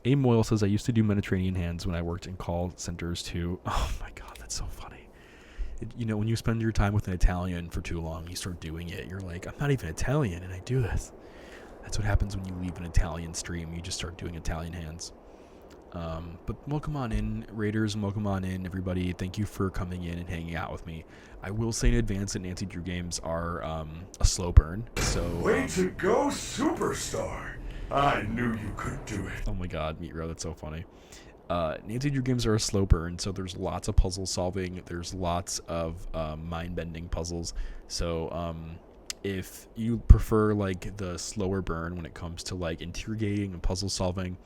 A. Moyle says, I used to do Mediterranean hands when I worked in call centers too. Oh my god, that's so funny. When you spend your time with an Italian for too long, you start doing it. You're like, I'm not even Italian and I do this. That's what happens when you leave an Italian stream. You just start doing Italian hands. But welcome on in, Raiders, and welcome on in, everybody. Thank you for coming in and hanging out with me. I will say in advance that Nancy Drew games are a slow burn. So Way to go, superstar! I knew you could do it. Oh my god, Meatro, that's so funny. Nancy Drew games are a slow burn, so there's lots of puzzle solving. There's lots of mind-bending puzzles. So if you prefer like the slower burn when it comes to like interrogating and puzzle solving,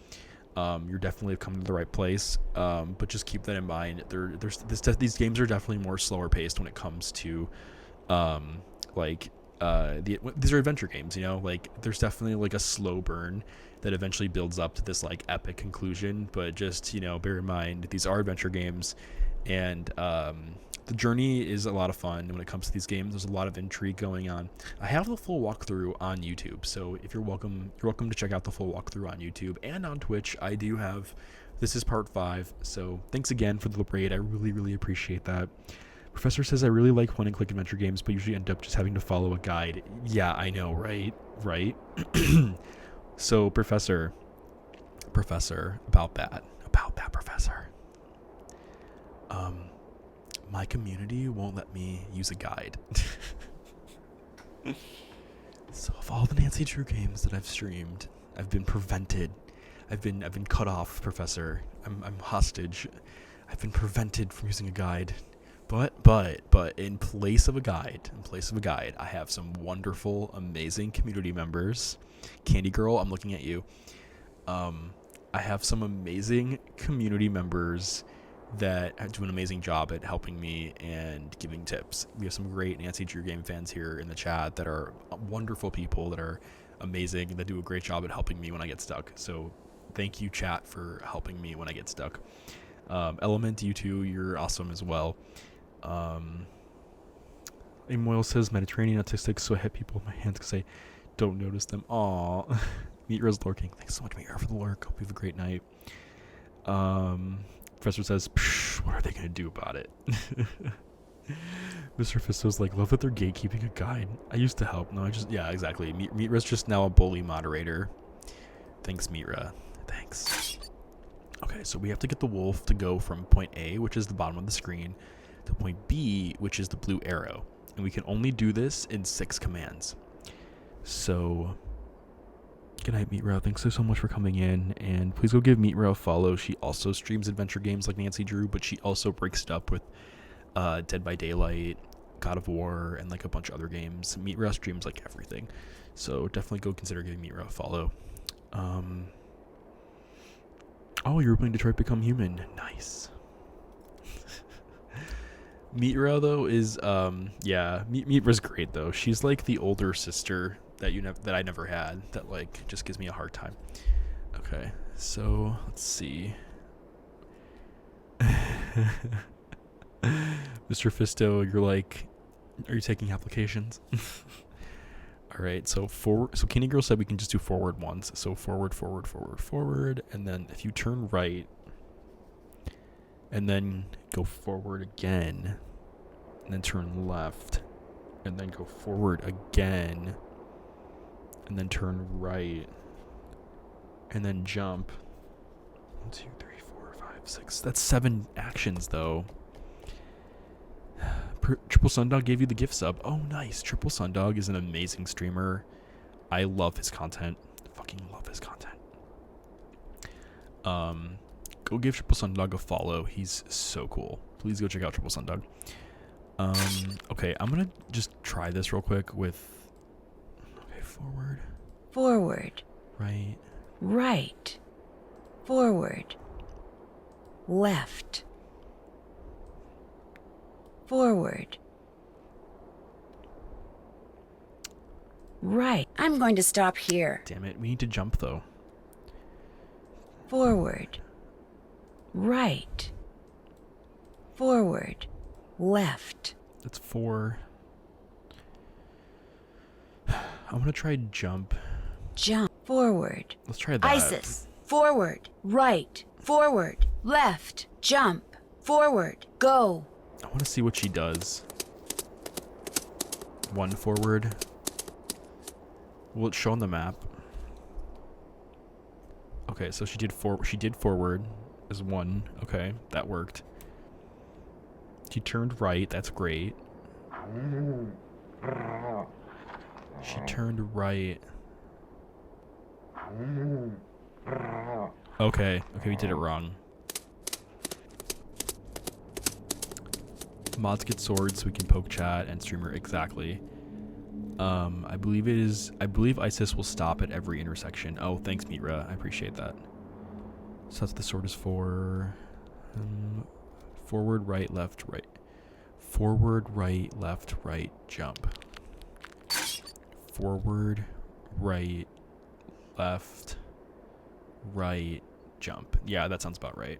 you're definitely coming to the right place. But just keep that in mind. These games are definitely more slower paced when it comes to these are adventure games, like there's definitely like a slow burn that eventually builds up to this like epic conclusion. But just bear in mind these are adventure games, and the journey is a lot of fun when it comes to these games. There's a lot of intrigue going on. I have the full walkthrough on YouTube, so if you're welcome to check out the full walkthrough on YouTube and on Twitch. I do have. This is part 5, so thanks again for the raid. I really appreciate that. Professor says, I really like point and click adventure games, but usually end up just having to follow a guide. Yeah, I know, right? So, Professor, about that, Professor. My community won't let me use a guide. So, of all the Nancy Drew games that I've streamed, I've been prevented. I've been cut off, Professor. I'm hostage. I've been prevented from using a guide. But in place of a guide, I have some wonderful, amazing community members. Candy Girl, I'm looking at you. I have some amazing community members that do an amazing job at helping me and giving tips. We have some great Nancy Drew game fans here in the chat that are wonderful people, that are amazing, that do a great job at helping me when I get stuck. So thank you, chat, for helping me when I get stuck. Element, you too, you're awesome as well. Moyle says Mediterranean autistic, so I hit people with my hands because I don't notice them. Aw. Meatra's lurking. Thanks so much, Meatra, for the lurk. Hope you have a great night. Professor says, what are they going to do about it? Mr. Fisto's like, love that they're gatekeeping a guide. I used to help. No, yeah, exactly. Meatra's just now a bully moderator. Thanks, Meatra. Thanks. Okay, so we have to get the wolf to go from point A, which is the bottom of the screen, to point B, which is the blue arrow. And we can only do this in 6 commands. So, good night, Meatra. Thanks so much for coming in. And please go give Meatra a follow. She also streams adventure games like Nancy Drew, but she also breaks it up with Dead by Daylight, God of War, and like a bunch of other games. Meatra streams like everything. So definitely go consider giving Meatra a follow. Oh, you're playing Detroit Become Human. Nice. Meatra though is Meatra's great though. She's like the older sister that that I never had, that like just gives me a hard time. Okay, so let's see. Mr. Fisto, you're like, are you taking applications? All right, so Candy Girl said we can just do forward once. So forward, and then if you turn right, and then go forward again, and then turn left, and then go forward again, and then turn right, and then jump. 1, 2, 3, 4, 5, 6. That's 7 actions, though. Triple Sundog gave you the gift sub. Oh, nice. Triple Sundog is an amazing streamer. I love his content. Fucking love his content. Go give Triple Sundog a follow. He's so cool. Please go check out Triple Sundog. Okay, I'm gonna just try this real quick with Forward. Forward. Right. Right. Forward. Left. Forward. Right. I'm going to stop here. Damn it. We need to jump, though. Forward. Right. Forward. Left. That's 4. I'm going to try jump. Jump. Forward. Let's try that. Isis. Forward. Right. Forward. Left. Jump. Forward. Go. I want to see what she does. 1 forward. Will it show on the map? Okay, so she did forward as 1. Okay, that worked. She turned right. That's great. She turned right. Okay, we did it wrong. Mods get swords so we can poke chat and streamer exactly. I believe Isis will stop at every intersection. Oh, thanks, Mitra. I appreciate that. So that's the sword is for forward, right, left, right. Forward, right, left, right, jump. Forward, right, left, right, jump. Yeah, that sounds about right.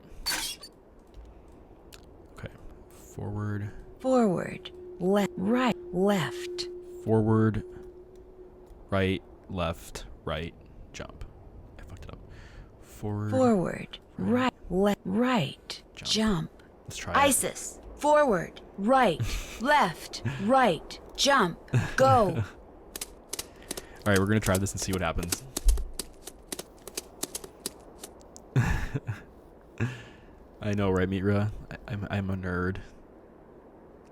Okay. Forward. Forward. Left. Right. Left. Forward, right, left, right, jump. I fucked it up. Forward. Forward. Right. Left. Right. Jump. Let's try Isis. Forward. Right. Left. Right. Jump. Go. Alright, we're gonna try this and see what happens. I know, right, Mitra? I'm a nerd.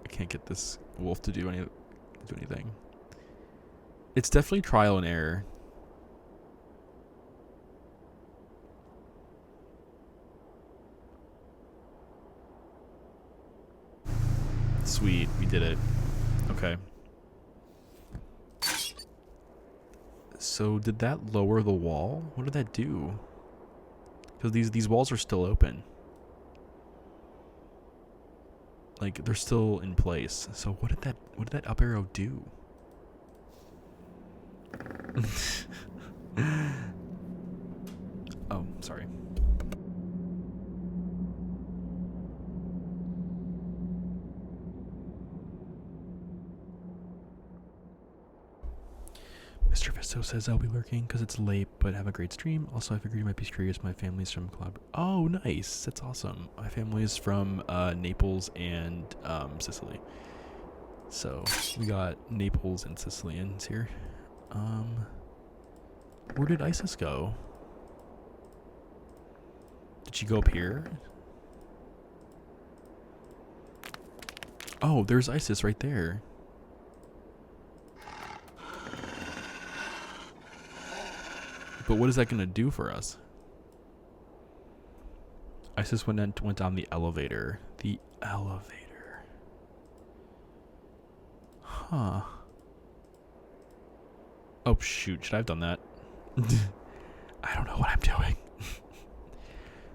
I can't get this wolf to do anything. It's definitely trial and error. Sweet, we did it. Okay. So did that lower the wall? What did that do? Because these walls are still open. Like they're still in place. So what did that up arrow do? Oh, sorry. Mr. Visto says I'll be lurking because it's late, but have a great stream. Also, I figured you might be curious. My family's from Oh, nice. That's awesome. My family's from Naples and Sicily. So we got Naples and Sicilians here. Where did Isis go? Did she go up here? Oh, there's Isis right there. But what is that going to do for us? Isis went down the elevator. The elevator. Huh. Oh, shoot. Should I have done that? I don't know what I'm doing.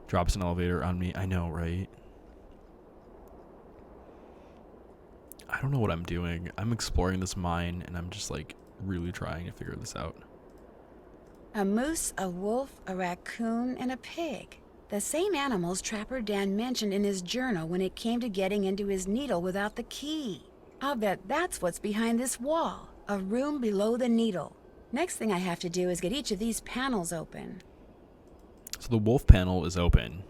Drops an elevator on me. I know, right? I don't know what I'm doing. I'm exploring this mine, and I'm just, like, really trying to figure this out. A moose, a wolf, a raccoon, and a pig. The same animals Trapper Dan mentioned in his journal when it came to getting into his needle without the key. I'll bet that's what's behind this wall. A room below the needle. Next thing I have to do is get each of these panels open. So the wolf panel is open.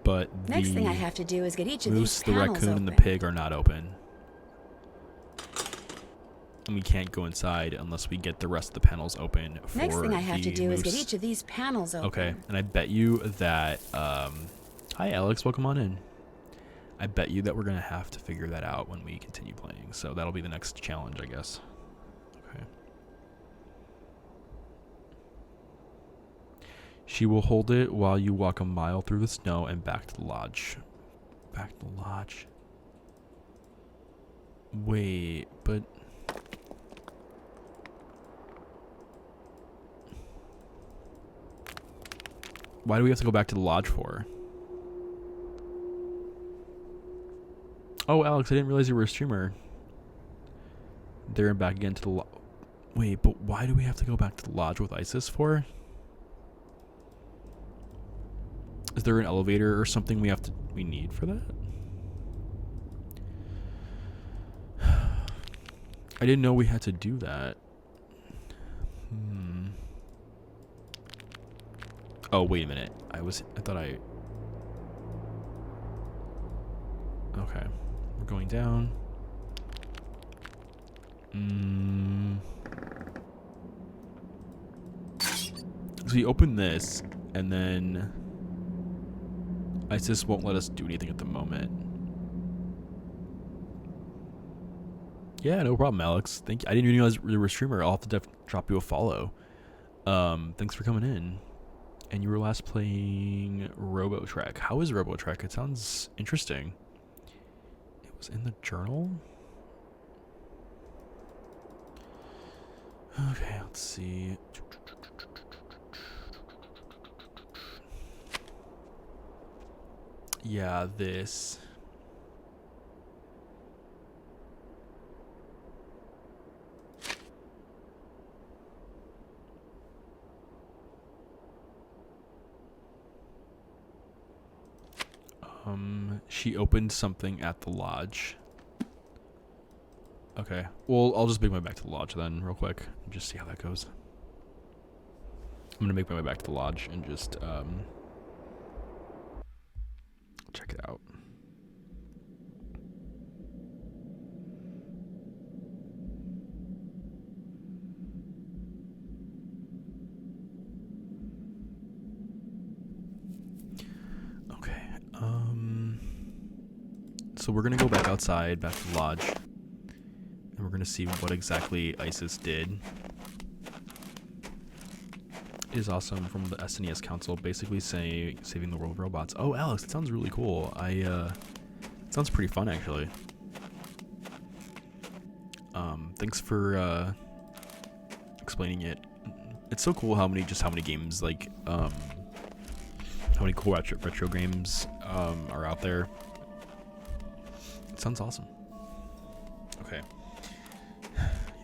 But Next thing I have to do is get each of moose, these the panels raccoon, open. and the pig are not open. And we can't go inside unless we get the rest of the panels open for Next thing I have to do moose. is get each of these panels open. Okay, and I bet you that hi Alex, welcome on in. I bet you that we're gonna have to figure that out when we continue playing. So that'll be the next challenge, I guess. Okay. She will hold it while you walk a mile through the snow and back to the lodge. Back to the lodge. Wait, but Why do we have to go back to the lodge for? Oh, Alex, I didn't realize you were a streamer. There and back again to the lodge. Wait, but why do we have to go back to the lodge with Isis for? Is there an elevator or something we need for that? I didn't know we had to do that. Oh, wait a minute. I thought I... Okay. We're going down. So we open this, and then Isis won't let us do anything at the moment. Yeah, no problem, Alex. Thank you. I didn't even realize you were a streamer. I'll have to drop you a follow. Thanks for coming in. And you were last playing RoboTrek. How is RoboTrek? It sounds interesting. It was in the journal? Okay, let's see. Yeah, this. She opened something at the lodge. Okay. Well, I'll just make my way back to the lodge then, real quick, and just see how that goes. I'm gonna make my way back to the lodge and just check it out. Okay. So we're gonna go back outside, back to the lodge, and we're gonna see what exactly Isis did. It is awesome from the SNES Council, basically saving the world of robots. Oh, Alex, it sounds really cool. It sounds pretty fun actually. Thanks for explaining it. It's so cool how many games, like how many cool retro games are out there. It sounds awesome. Okay.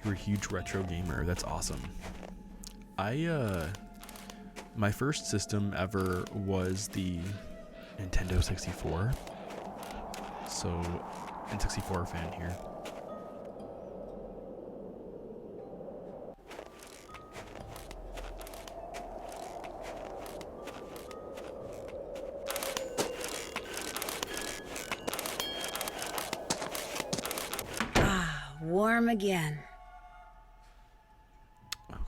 You're a huge retro gamer. That's awesome. My first system ever was the Nintendo 64. So, N64 fan here. Warm again. Okay.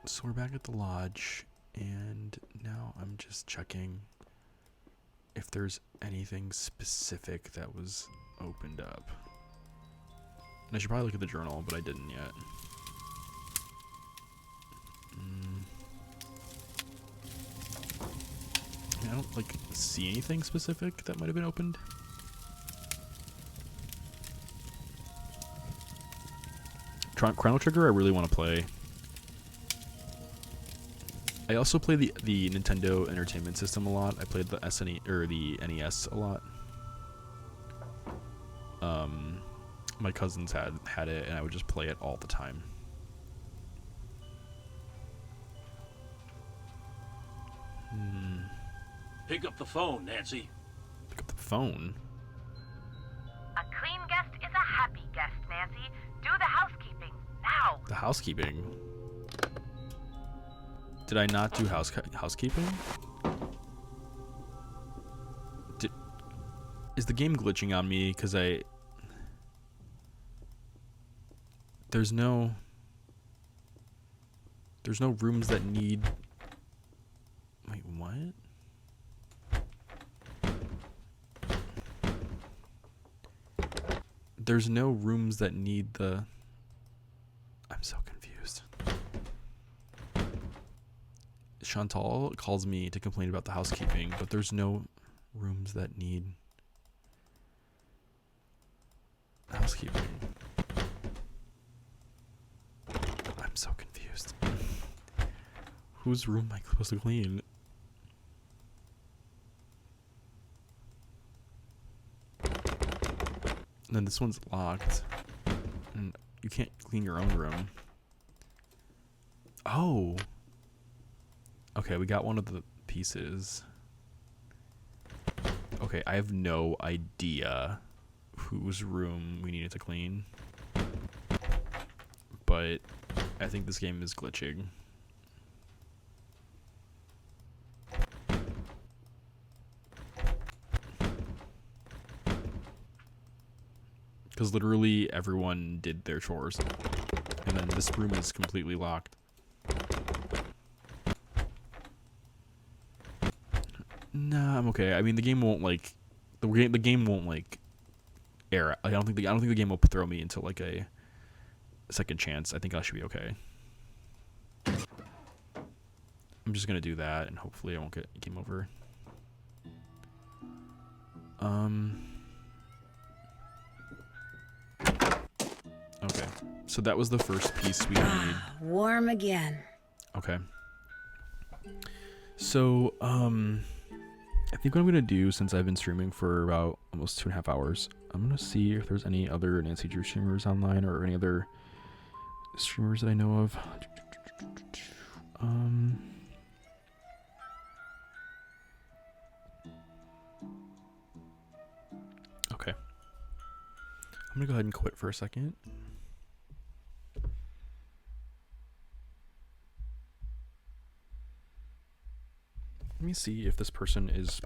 So we're back at the lodge, and now I'm just checking if there's anything specific that was opened up. And I should probably look at the journal, but I didn't yet. I don't see anything specific that might have been opened. Chrono Trigger I really want to play. I also play the Nintendo Entertainment System a lot. I played the the NES a lot. My cousins had it, and I would just play it all the time. Pick up the phone, Nancy. Pick up the phone. A clean guest is a happy guest, Nancy. Do the housekeeping now. The housekeeping. Did I not do housekeeping? Is the game glitching on me? Because there's no rooms that need. Wait, what? There's no rooms that need the. I'm so confused. Chantal calls me to complain about the housekeeping, but there's no rooms that need housekeeping. I'm so confused. Whose room am I supposed to clean? And then this one's locked. And you can't clean your own room. Oh. Okay, we got one of the pieces. Okay, I have no idea whose room we needed to clean. But I think this game is glitching. Because literally everyone did their chores. And then this room is completely locked. Nah, I'm okay. I mean, the game won't like the game won't like error. I don't think the game will throw me into like a second chance. I think I should be okay. I'm just gonna do that, and hopefully I won't get game over. Okay, so that was the first piece we need. Warm again. Okay. So, I think what I'm gonna do, since I've been streaming for about almost 2.5 hours, I'm gonna see if there's any other Nancy Drew streamers online or any other streamers that I know of. Okay. I'm gonna go ahead and quit for a second. Let me see if this person is...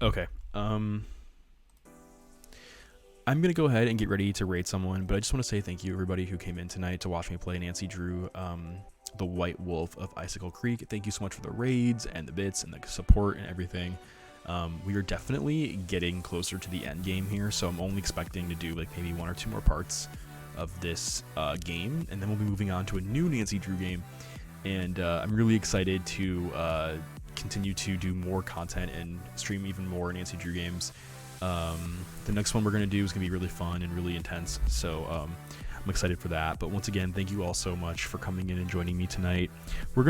Okay. I'm going to go ahead and get ready to raid someone, but I just want to say thank you everybody who came in tonight to watch me play Nancy Drew, the White Wolf of Icicle Creek. Thank you so much for the raids and the bits and the support and everything. We are definitely getting closer to the end game here, so I'm only expecting to do like maybe 1 or 2 more parts of this game, and then we'll be moving on to a new Nancy Drew game. And I'm really excited to continue to do more content and stream even more Nancy Drew games. The next one we're going to do is going to be really fun and really intense, so I'm excited for that. But once again, thank you all so much for coming in and joining me tonight. We're going